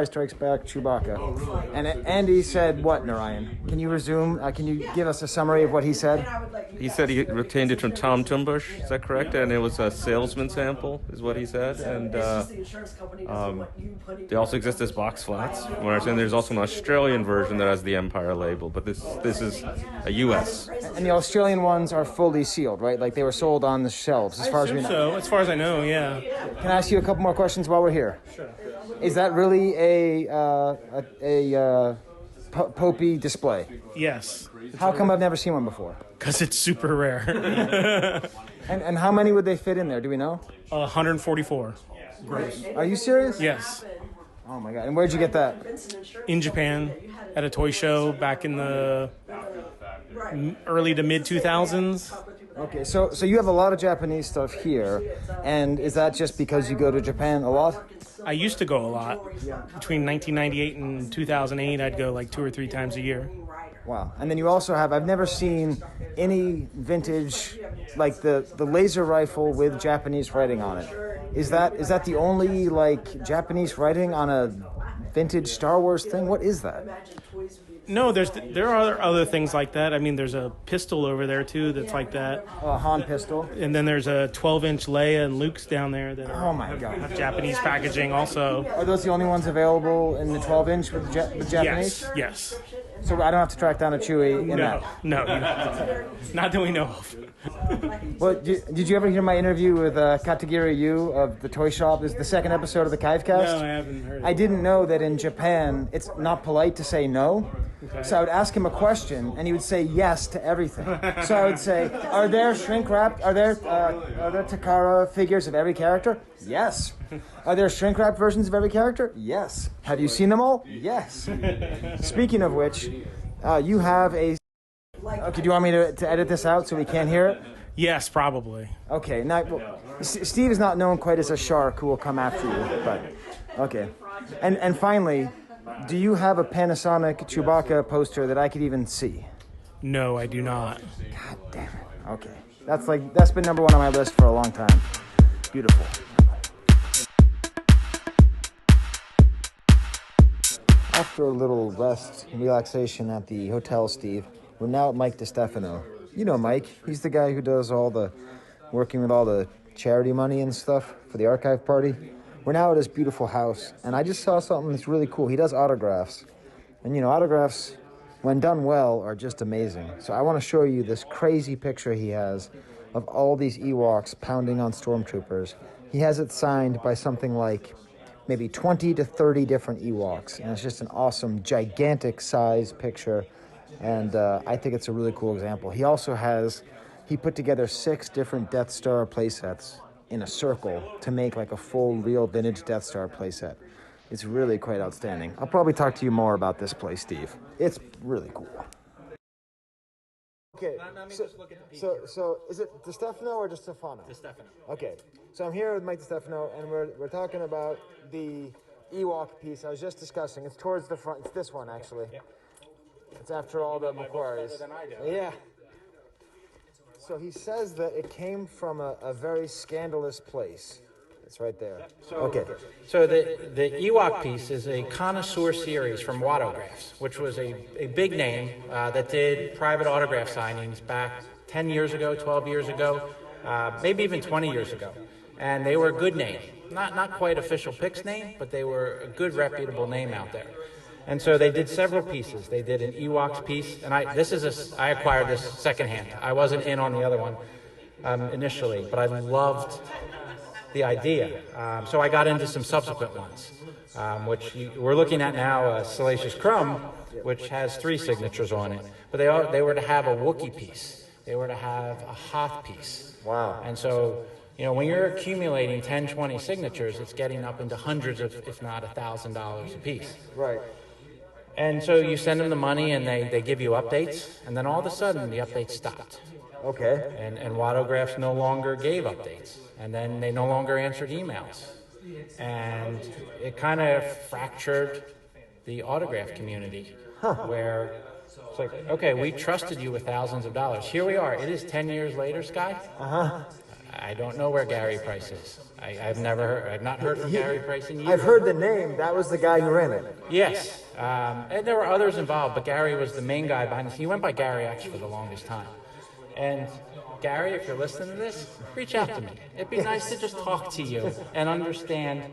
Strikes Back Chewbacca. And Andy said what, Narayan? Can you resume? Can you give us a summary of what he said? He said he retained it from Tom Tumbush, is that correct? And it was a salesman sample, is what he said. And they also exist as box flats. And there's also an Australian version that has the Empire label, but this is a U.S. And the Australian ones are fully sealed, right? Like they were sold on the shelves, as far as we know. So, as far as I know, yeah. Can I ask you a couple more questions while we're here? Sure. Is that really a Popey display? Yes. How come I've never seen one before? Because it's super rare. And how many would they fit in there? Do we know? 144. Gross. Are you serious? Yes. Oh my god! And where'd you get that? In Japan, at a toy show back in the early to mid 2000s. Okay, so you have a lot of Japanese stuff here, and is that just because you go to Japan a lot? I used to go a lot. Between 1998 and 2008, I'd go like 2 or 3 times a year. Wow. And then you also have, I've never seen any vintage, like the laser rifle with Japanese writing on it. Is that the only like Japanese writing on a vintage Star Wars thing? What is that? No, there are other things like that. I mean, there's a pistol over there too that's like that. A Han pistol. And then there's a 12-inch Leia and Luke's down there that have Japanese packaging also. Are those the only ones available in the 12-inch with Japanese? Yes. So I don't have to track down a Chewie in that? No, not that we know of. Well, did you ever hear my interview with Katagiri Yu of the Toy Shop? This is the second episode of the Kivecast. No, I haven't heard of it. I didn't know that in Japan, it's not polite to say no. Okay. So I would ask him a question, and he would say yes to everything. So I would say, are there shrink-wrapped, are there Takara figures of every character? Yes. Are there shrink-wrapped versions of every character? Yes. Have you seen them all? Yes. Speaking of which, you have a... Okay, do you want me to edit this out so we can't hear it? Yes, probably. Okay. Now, Steve is not known quite as a shark who will come after you, but... Okay. And finally... Do you have a Panasonic Chewbacca poster that I could even see? No, I do not. God damn it. Okay. That's been number 1 on my list for a long time. Beautiful. After a little rest and relaxation at the hotel, Steve, we're now at Mike DeStefano. You know Mike. He's the guy who does all the working with all the charity money and stuff for the archive party. We're now at his beautiful house, and I just saw something that's really cool. He does autographs. And, autographs, when done well, are just amazing. So I want to show you this crazy picture he has of all these Ewoks pounding on stormtroopers. He has it signed by something like maybe 20 to 30 different Ewoks. And it's just an awesome, gigantic size picture. And I think it's a really cool example. He put together 6 different Death Star playsets in a circle to make like a full real vintage Death Star playset. It's really quite outstanding. I'll probably talk to you more about this place, Steve. It's really cool. Okay, so is it DeStefano or DeStefano? DeStefano. Okay, so I'm here with Mike DeStefano, and we're talking about the Ewok piece I was just discussing. It's towards the front. It's this one, actually. Yeah. It's after all the Macquaries. Yeah. So he says that it came from a very scandalous place. It's right there. Okay. So the Ewok piece is a connoisseur series from Wattographs, which was a big name that did private autograph signings back 10 years ago, 12 years ago, maybe even 20 years ago. And they were a good name. Not quite official Pick's name, but they were a good, reputable name out there. And so they did several pieces. They did an Ewoks piece, and I acquired this secondhand. I wasn't in on the other one initially, but I loved the idea. So I got into some subsequent ones, which we're looking at now, Salacious Crumb, which has 3 signatures on it. But they were to have a Wookiee piece, they were to have a Hoth piece. Wow. And so, when you're accumulating 10, 20 signatures, it's getting up into hundreds of, if not $1,000 a piece. Right. And so you send them the money and they give you updates, and then all of a sudden the updates stopped. Okay. And Wattographs no longer gave updates, and then they no longer answered emails. And it kind of fractured the autograph community, where it's like, okay, we trusted you with thousands of dollars. Here we are. It is 10 years later, Skye. I don't know where Gary Price is. I've not heard from Gary Price in years. I've heard the name. That was the guy who ran it. Yes. And there were others involved, but Gary was the main guy behind this. He went by Gary X for the longest time. And Gary, if you're listening to this, reach out to me. It'd be nice to just talk to you and understand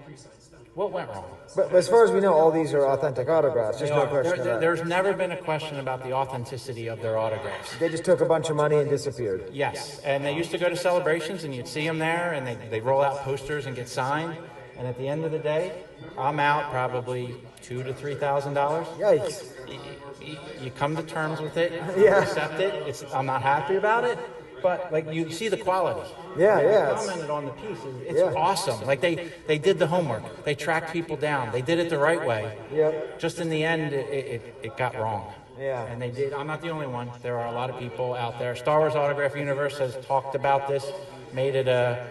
what went wrong. But as far as we know, all these are authentic autographs. There's no question of that. There's never been a question about the authenticity of their autographs. They just took a bunch of money and disappeared. Yes, and they used to go to celebrations, and you'd see them there, and they roll out posters and get signed. And at the end of the day, I'm out probably $2,000 to $3,000. Yikes! You come to terms with it. Yeah. You accept it. I'm not happy about it. But like you see the quality. Yeah. Commented on the piece. It's awesome. Like they did the homework. They tracked people down. They did it the right way. Yep. Just in the end, it got wrong. Yeah. And they did. I'm not the only one. There are a lot of people out there. Star Wars Autograph Universe has talked about this, made it a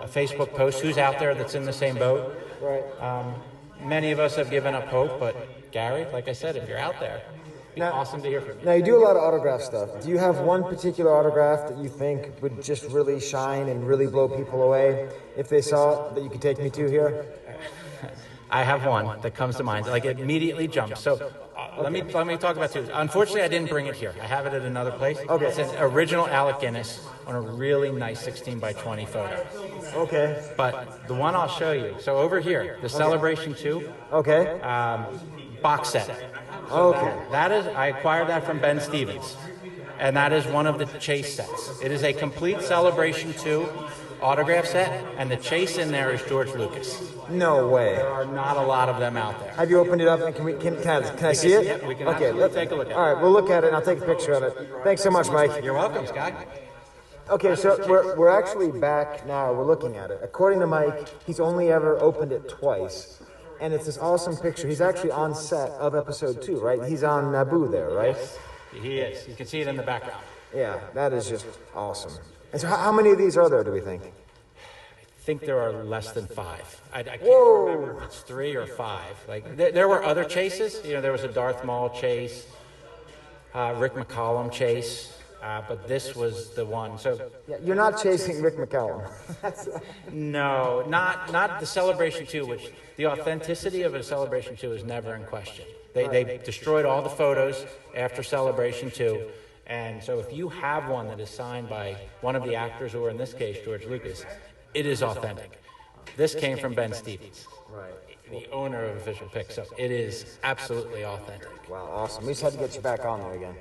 Facebook post. Who's out there that's in the same boat? Right. Many of us have given up hope, but Gary, like I said, if you're out there, it'd be awesome to hear from you. Now, you do a lot of autograph stuff. Do you have one particular autograph that you think would just really shine and really blow people away if they saw it that you could take me to here? I have one that comes to mind. Like, it immediately jumps. So let me talk about two. Unfortunately, I didn't bring it here. I have it at another place. Okay. It's an original Alec Guinness on a really nice 16 by 20 photo. Okay. But the one I'll show you. So over here, the Celebration 2. Okay. Box set. Okay. That is, I acquired that from Ben Stevens, and that is one of the chase sets. It is a complete Celebration 2 autograph set, and the chase in there is George Lucas. No way. There are not a lot of them out there. Have you opened it up and can I see it? Yep, we can okay, let's take a look at it. All right, we'll look at it and I'll take a picture of it. Thanks so much, Mike. You're welcome, Skye. Okay, so we're actually back now. We're looking at it. According to Mike, he's only ever opened it twice. And it's this awesome picture. He's actually on set of episode 2, right? He's on Naboo there, right? Yes, he is. You can see it in the background. Yeah, that is just awesome. And so how many of these are there, do we think? I think there are less than 5. I can't remember if it's 3 or 5. Like there were other chases. There was a Darth Maul chase, Rick McCallum chase. But this was the one. So you're not chasing Rick McCallum. No, not the Celebration 2, which the authenticity of a Celebration 2 is never in question. They destroyed all the photos after Celebration 2. And so if you have one that is signed by one of the actors, or in this case, George Lucas, it is authentic. This came from Ben Stevens, the owner of Official Pick. So it is absolutely authentic. Wow, awesome. We just had to get you back on there again.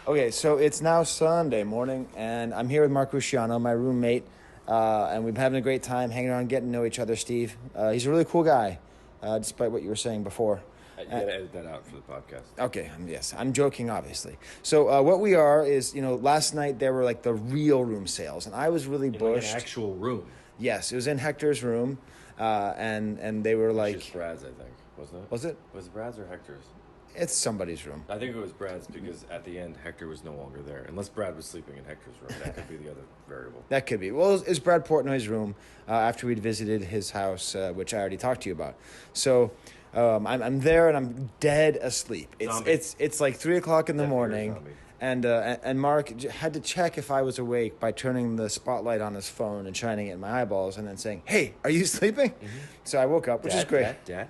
Okay, so it's now Sunday morning, and I'm here with Mark Rusciano, my roommate, and we've been having a great time hanging around, getting to know each other, Steve. He's a really cool guy, despite what you were saying before. You gotta edit that out for the podcast. Okay, yes, I'm joking, obviously. So what we are is, last night there were like the real room sales, and I was really bushed. Like an actual room. Yes, it was in Hector's room, and they were like... Which is Brad's, I think, wasn't it? Was it? Was it Brad's or Hector's? It's somebody's room. I think it was Brad's because at the end, Hector was no longer there. Unless Brad was sleeping in Hector's room. That could be the other variable. That could be. Well, it's Brad Portnoy's room after we'd visited his house, which I already talked to you about. So I'm there and I'm dead asleep. It's like 3 o'clock in the morning. And Mark had to check if I was awake by turning the spotlight on his phone and shining it in my eyeballs and then saying, "Hey, are you sleeping?" Mm-hmm. So I woke up, which is great. Dad.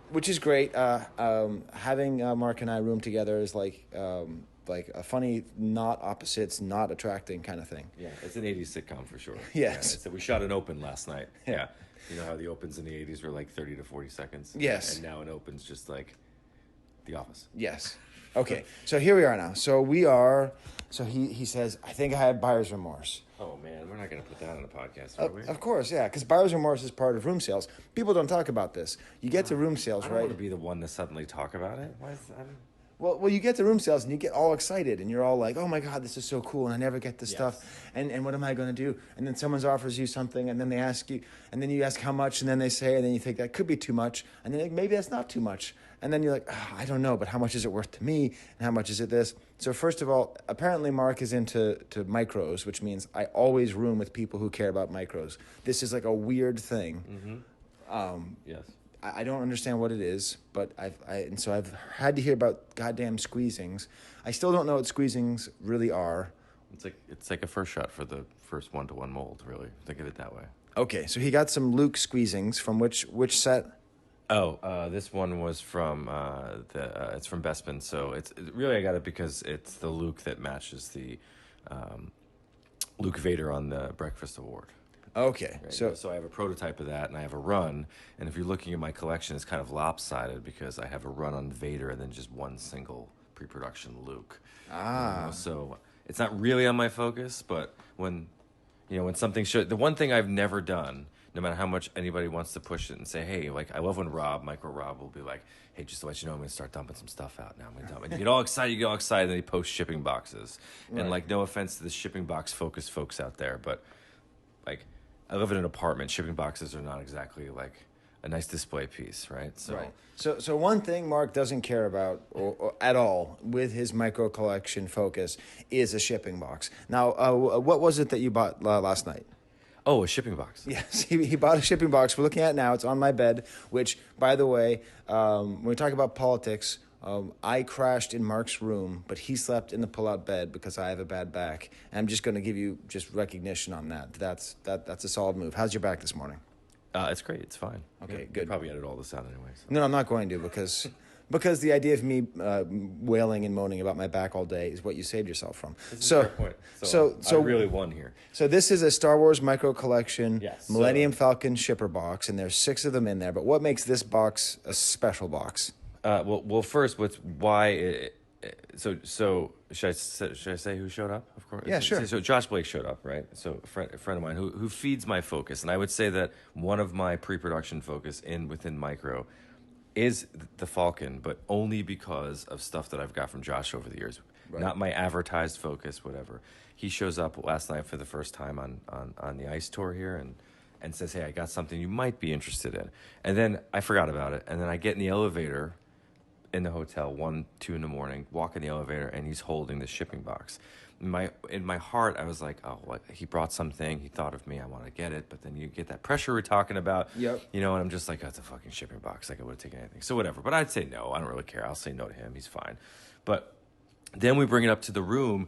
Which is great. Having Mark and I room together is like a funny, not opposites, not attracting kind of thing. Yeah, it's an 80s sitcom for sure. Yes. Yeah, we shot an open last night. Yeah. You know how the opens in the 80s were like 30 to 40 seconds? Yes. And now an open's just like The Office. Yes. Okay, so here we are now. So we are, so he says, "I think I have buyer's remorse." Oh man, we're not going to put that on the podcast, are we? Of course, yeah, because buyer's remorse is part of room sales. People don't talk about this. You get to room sales, I don't right? want to be the one to suddenly talk about it. Why is that? Well, you get to room sales and you get all excited and you're all like, oh my God, this is so cool and I never get this stuff and what am I going to do? And then someone offers you something and then they ask you and then you ask how much and then they say and then you think that could be too much and then maybe that's not too much. And then you're like, oh, I don't know, but how much is it worth to me and how much is it this? So first of all, apparently Mark is into micros, which means I always room with people who care about micros. This is like a weird thing. Yes. I don't understand what it is, but I've had to hear about goddamn squeezings. I still don't know what squeezings really are. It's like a first shot for the first 1-to-1 mold, really. Think of it that way. Okay, so he got some Luke squeezings from which set? Oh, this one was from it's from Bespin. So really I got it because it's the Luke that matches the Luke Vader on the Breakfast Award. Okay, right? So I have a prototype of that, and I have a run. And if you're looking at my collection, it's kind of lopsided because I have a run on Vader and then just one single pre-production Luke. So it's not really on my focus, but when something the one thing I've never done, no matter how much anybody wants to push it and say, hey, like I love when Micro Rob will be like, hey, just to let you know, I'm going to start dumping some stuff out now. I'm going to dump. And you get all excited, and then he posts shipping boxes. Right. And like, no offense to the shipping box focus folks out there, but like, I live in an apartment. Shipping boxes are not exactly like a nice display piece, right? So one thing Mark doesn't care about or at all with his micro collection focus is a shipping box. Now, what was it that you bought last night? Oh, a shipping box. Yes, he bought a shipping box. We're looking at it now. It's on my bed, which, by the way, when we talk about politics, I crashed in Mark's room, but he slept in the pull-out bed because I have a bad back. And I'm just going to give you just recognition on that. That's a solid move. How's your back this morning? It's great. It's fine. Okay, good. Probably edit all this out anyway. So. No, I'm not going to because the idea of me wailing and moaning about my back all day is what you saved yourself from. This is a fair point. So I really won here. So this is a Star Wars micro collection, yes, Millennium Falcon shipper box, and there's 6 of them in there. But what makes this box a special box? Well, first, why? So should I say who showed up? Of course. Yeah, sure. So Josh Blake showed up, right? So a friend of mine who feeds my focus, and I would say that one of my pre-production focus within micro is the Falcon, but only because of stuff that I've got from Josh over the years. Right. Not my advertised focus, whatever. He shows up last night for the first time on the ice tour here, and says, hey, I got something you might be interested in. And then I forgot about it, and then I get in the elevator in the hotel 1-2 in the morning, walk in the elevator, and he's holding the shipping box. In my heart, I was like, oh, what? He brought something, he thought of me, I want to get it. But then you get that pressure we're talking about, Yep. And I'm just like, oh, it's a fucking shipping box, like I would have taken anything. So whatever, but I'd say no, I don't really care. I'll say no to him, he's fine. But then we bring it up to the room,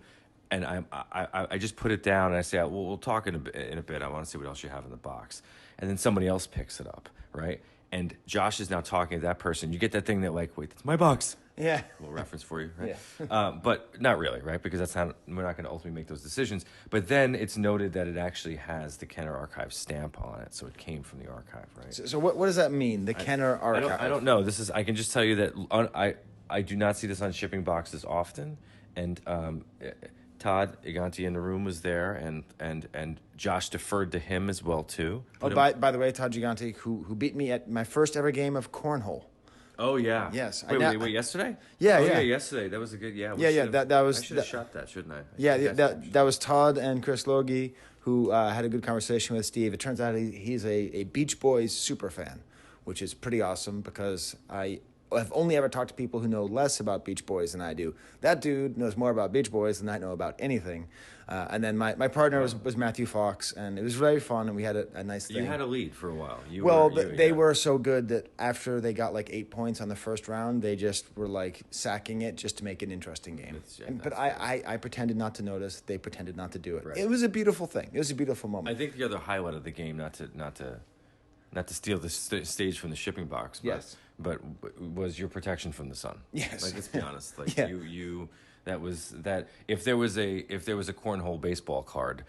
and I just put it down, and I say, well, we'll talk in a bit. I want to see what else you have in the box. And then somebody else picks it up, right? And Josh is now talking to that person. You get that thing that like, wait, that's my box. Yeah. A little reference for you, right? Yeah. But not really, right? Because we're not going to ultimately make those decisions. But then it's noted that it actually has the Kenner Archive stamp on it, so it came from the archive, right? So what does that mean? The Kenner Archive. I don't know. I can just tell you that I do not see this on shipping boxes often, and Todd Iganti in the room was there, and Josh deferred to him as well too. Oh, by the way, Todd Giganti, who beat me at my first ever game of cornhole. Oh yeah. Yes. Wait, yesterday? Yeah, oh, yeah. Yesterday. That was a good. Yeah. That was. I should have shot that, shouldn't I? That was Todd and Chris Logie who had a good conversation with Steve. It turns out he's a Beach Boys super fan, which is pretty awesome because I've only ever talked to people who know less about Beach Boys than I do. That dude knows more about Beach Boys than I know about anything. And then my partner was Matthew Fox, and it was very fun, and we had a nice thing. You had a lead for a while. They were so good that after they got like 8 points on the first round, they just were like sacking it just to make an interesting game. But I pretended not to notice. They pretended not to do it. Right. It was a beautiful thing. It was a beautiful moment. I think the other highlight of the game, not to steal the stage from the shipping box, but was your protection from the sun. Yes. Like, let's be honest. Like yeah. that if there was a cornhole baseball card,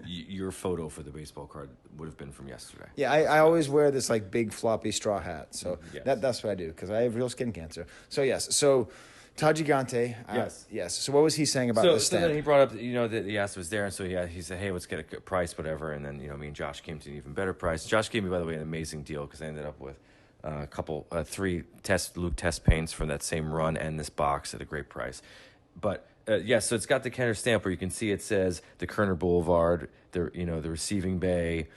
your photo for the baseball card would have been from yesterday. Yeah, I always wear this like big floppy straw hat, so that's what I do because I have real skin cancer. So yes, so Gigante. Yes. So what was he saying about this stamp? So then he brought up, that he asked if it was there, and so he said, hey, let's get a price, whatever. And then, me and Josh came to an even better price. Josh gave me, by the way, an amazing deal because I ended up with three Luke test paints from that same run and this box at a great price. But so it's got the Kenner stamp where you can see it says the Kerner Boulevard, the receiving bay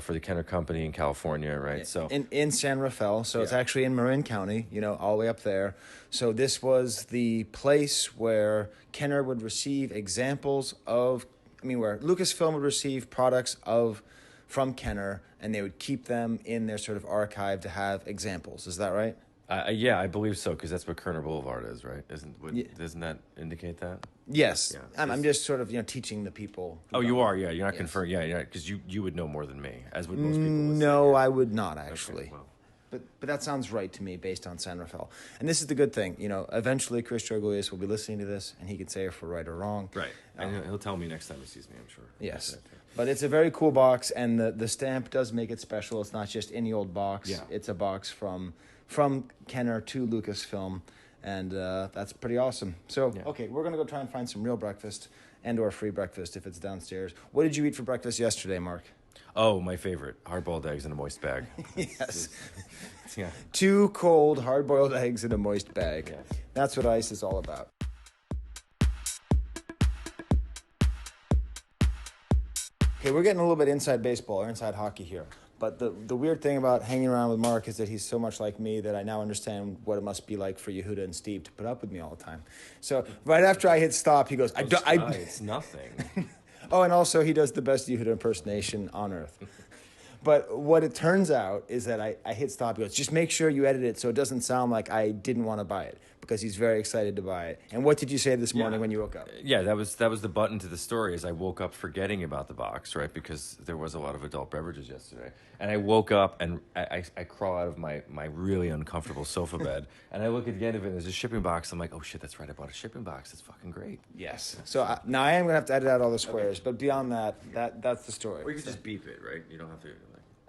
for the Kenner Company in California, right? So in San Rafael, so it's actually in Marin County, all the way up there. So this was the place where Kenner would receive examples of, where Lucasfilm would receive products from Kenner, and they would keep them in their sort of archive to have examples. Is that right? Yeah, I believe so, because that's what Kerner Boulevard is, right? Doesn't that indicate that? Yes. Yeah. I'm just sort of teaching the people. Oh, you are? Yeah, you're not confirmed. Yeah, because you would know more than me, as would most people. No, I would not, actually. Okay, well. But that sounds right to me based on San Rafael. And this is the good thing. Eventually Chris Jorgulius will be listening to this, and he can say if we're right or wrong. Right. And he'll tell me next time he sees me, I'm sure. Yes. But it's a very cool box, and the stamp does make it special. It's not just any old box. Yeah. It's a box from Kenner to Lucasfilm, and that's pretty awesome. So, okay, we're going to go try and find some real breakfast and/or free breakfast if it's downstairs. What did you eat for breakfast yesterday, Mark? Oh, my favorite, hard-boiled eggs in a moist bag. Yes. Yeah. 2 cold hard-boiled eggs in a moist bag. Yes. That's what ice is all about. Okay, we're getting a little bit inside baseball or inside hockey here. But the weird thing about hanging around with Mark is that he's so much like me that I now understand what it must be like for Yehuda and Steve to put up with me all the time. So right after I hit stop, he goes, it's nothing. Oh, and also he does the best Yehuda impersonation on earth. But what it turns out is that I hit stop. He goes, just make sure you edit it so it doesn't sound like I didn't want to buy it, because he's very excited to buy it. And what did you say this morning when you woke up? Yeah, that was the button to the story. Is I woke up forgetting about the box, right? Because there was a lot of adult beverages yesterday. And I woke up and I crawl out of my really uncomfortable sofa bed, and I look at the end of it and there's a shipping box. I'm like, oh shit, that's right, I bought a shipping box. That's fucking great. Yes. So now I am going to have to edit out all the squares, but beyond that's the story. Or you can just beep it, right? You don't have to...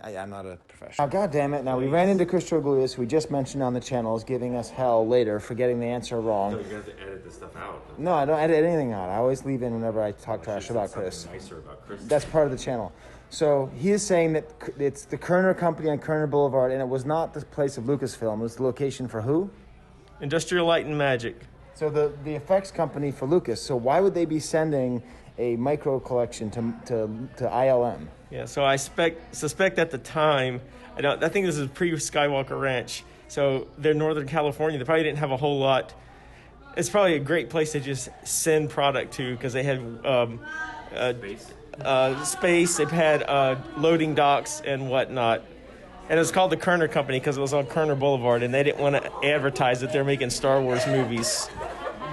I'm not a professional. Oh, God damn it. Now, we ran into Chris Jorgulius, who we just mentioned on the channel, is giving us hell later for getting the answer wrong. So you have to edit this stuff out. No, I don't edit anything out. I always leave in whenever I talk trash about Chris. Nicer about Chris. That's part of the channel. So he is saying that it's the Kerner Company on Kerner Boulevard, and it was not the place of Lucasfilm. It was the location for who? Industrial Light and Magic. So the effects company for Lucas. So why would they be sending a micro collection to ILM? Yeah, so I suspect at the time, I think this is pre-Skywalker Ranch, so they're Northern California. They probably didn't have a whole lot. It's probably a great place to just send product to, because they had space, they've had loading docks and whatnot. And it was called the Kerner Company because it was on Kerner Boulevard, and they didn't want to advertise that they're making Star Wars movies.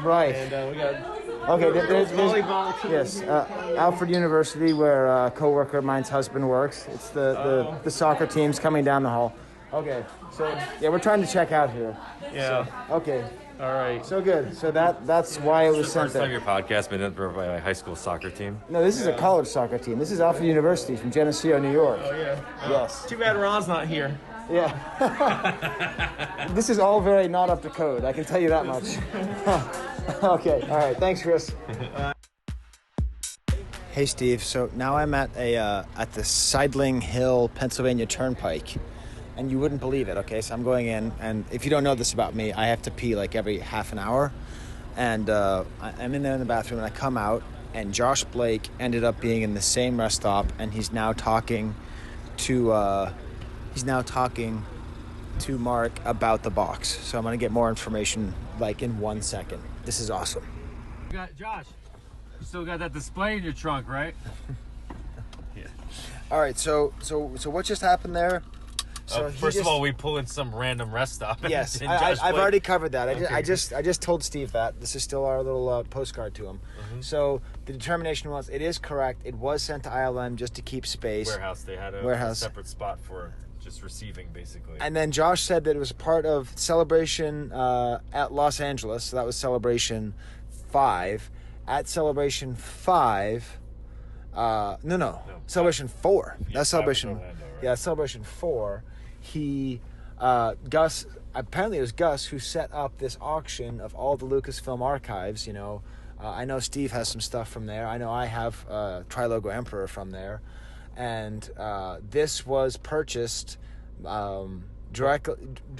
Right. And we got... Okay, there's Alfred University, where a co-worker of mine's husband works. It's the soccer team's coming down the hall. Okay, so yeah, we're trying to check out here. Yeah. So, okay. All right. So good. So that's why it was sent there. First time your podcast been done by my high school soccer team? No, this is a college soccer team. This is Alfred University from Geneseo, New York. Oh yeah. Yes. Too bad Ron's not here. Yeah. This is all very not up to code, I can tell you that much. Okay, all right. Thanks, Chris. Hey, Steve. So now I'm at the Sidling Hill, Pennsylvania Turnpike, and you wouldn't believe it. Okay, so I'm going in, and if you don't know this about me, I have to pee like every half an hour, and I'm in there in the bathroom, and I come out, and Josh Blake ended up being in the same rest stop, and he's now talking to Mark about the box. So I'm gonna get more information like in 1 second. This is awesome. Josh, you still got that display in your trunk, right? Yeah. All right. So what just happened there? So first of all, we pull in some random rest stop. Yes, I've already covered that. Okay. I just told Steve that. This is still our little postcard to him. Mm-hmm. So the determination was, it is correct. It was sent to ILM just to keep space. Warehouse. They had a separate spot for just receiving, basically. And then Josh said that it was part of Celebration at Los Angeles. So that was Celebration 5. At Celebration 5, Celebration 4. That's Celebration. Orlando, right? Yeah, Celebration 4. Gus apparently it was Gus who set up this auction of all the Lucasfilm archives. I know Steve has some stuff from there. I know I have Trilogo Emperor from there. And this was purchased directly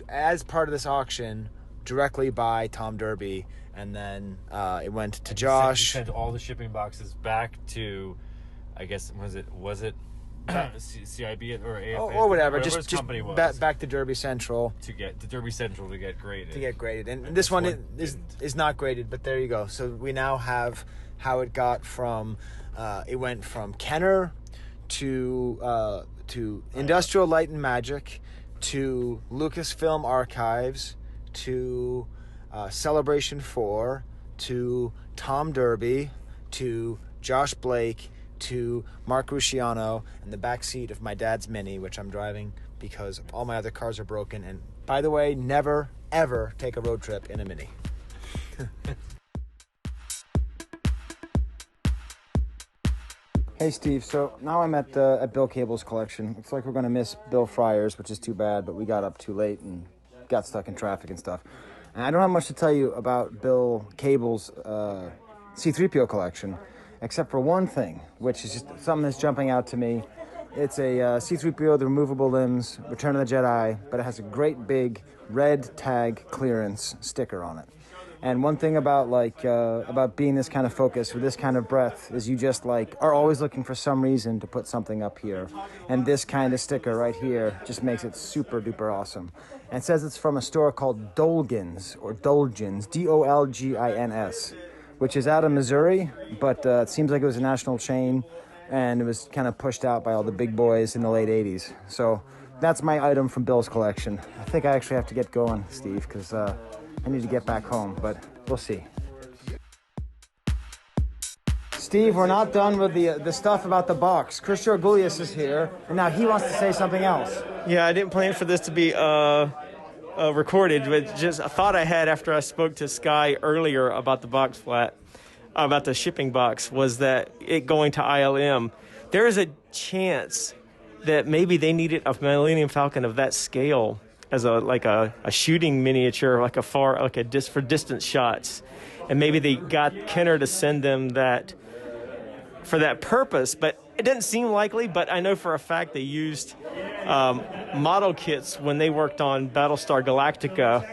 as part of this auction directly by Tom Derby, and then it went to Josh. He sent all the shipping boxes back to, I guess, was it CIB or AFA or whatever, just company was. back to Derby Central to get graded. And this one is not graded, but there you go. So we now have how it got from it went from Kenner to Industrial Light and Magic to Lucasfilm Archives to Celebration 4 to Tom Derby to Josh Blake to Mark Rusciano in the back seat of my dad's Mini, which I'm driving because all my other cars are broken. And by the way, never, ever take a road trip in a Mini. Hey, Steve. So now I'm at Bill Cable's collection. Looks like we're going to miss Bill Fryers, which is too bad, but we got up too late and got stuck in traffic and stuff. And I don't have much to tell you about Bill Cable's C-3PO collection, except for one thing, which is just something that's jumping out to me. It's a C-3PO, the removable limbs, Return of the Jedi, but it has a great big red tag clearance sticker on it. And one thing about being this kind of focus with this kind of breadth is you just are always looking for some reason to put something up here. And this kind of sticker right here just makes it super duper awesome. And it says it's from a store called Dolgins, or Dolgins, Dolgins, which is out of Missouri, but it seems like it was a national chain, and it was kind of pushed out by all the big boys in the late 80s. So that's my item from Bill's collection. I think I actually have to get going, Steve, because I need to get back home, but we'll see. Steve, we're not done with the stuff about the box. Chris Jorgulius is here, and now he wants to say something else. Yeah, I didn't plan for this to be recorded, but just a thought I had after I spoke to Skye earlier about the box flat, about the shipping box, was that it going to ILM, there is a chance that maybe they needed a Millennium Falcon of that scale as a shooting miniature, for distance shots, and maybe they got Kenner to send them that for that purpose, but it didn't seem likely. But I know for a fact they used model kits when they worked on Battlestar Galactica,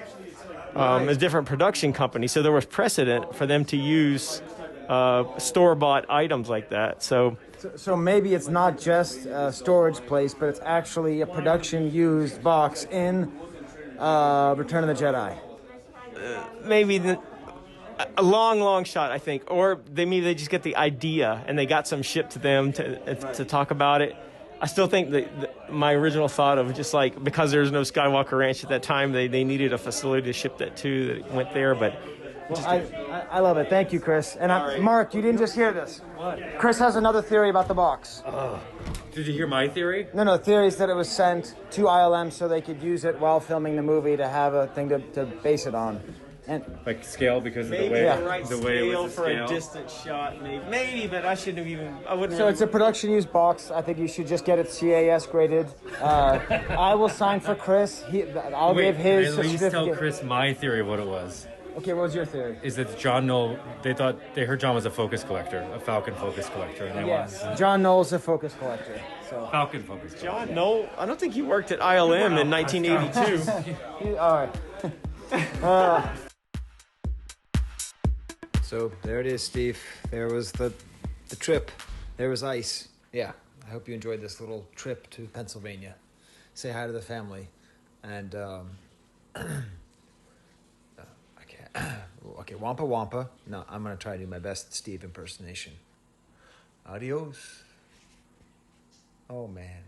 a different production company, so there was precedent for them to use store-bought items like that. So maybe it's not just a storage place, but it's actually a production-used box in Return of the Jedi. Maybe a long shot, I think. Or maybe they just get the idea and they got some shipped to them to talk about it. I still think that my original thought of just because there's no Skywalker Ranch at that time, they needed a facility to ship that to, that it went there, but... Well, I love it. Thank you, Chris. And Mark, you didn't just hear this. What? Chris has another theory about the box. Did you hear my theory? No, theory is that it was sent to ILM so they could use it while filming the movie to have a thing to base it on. And scale because of maybe the way the right the way scale it was for a distant shot, maybe, but I wouldn't. So it's a production used box. I think you should just get it CAS graded. I will sign for Chris. I'll give his At least certificate. tell Chris my theory of what it was. Okay, what was your theory? Is that John Knoll? They heard John was a focus collector, a Falcon focus collector, and John Knoll's a focus collector. So Falcon focus collector. John Knoll. I don't think he worked at ILM in 1982. All right. So there it is, Steve. There was the trip. There was ice. Yeah, I hope you enjoyed this little trip to Pennsylvania. Say hi to the family. And, okay, Wampa Wampa. No, I'm going to try to do my best Steve impersonation. Adios. Oh, man.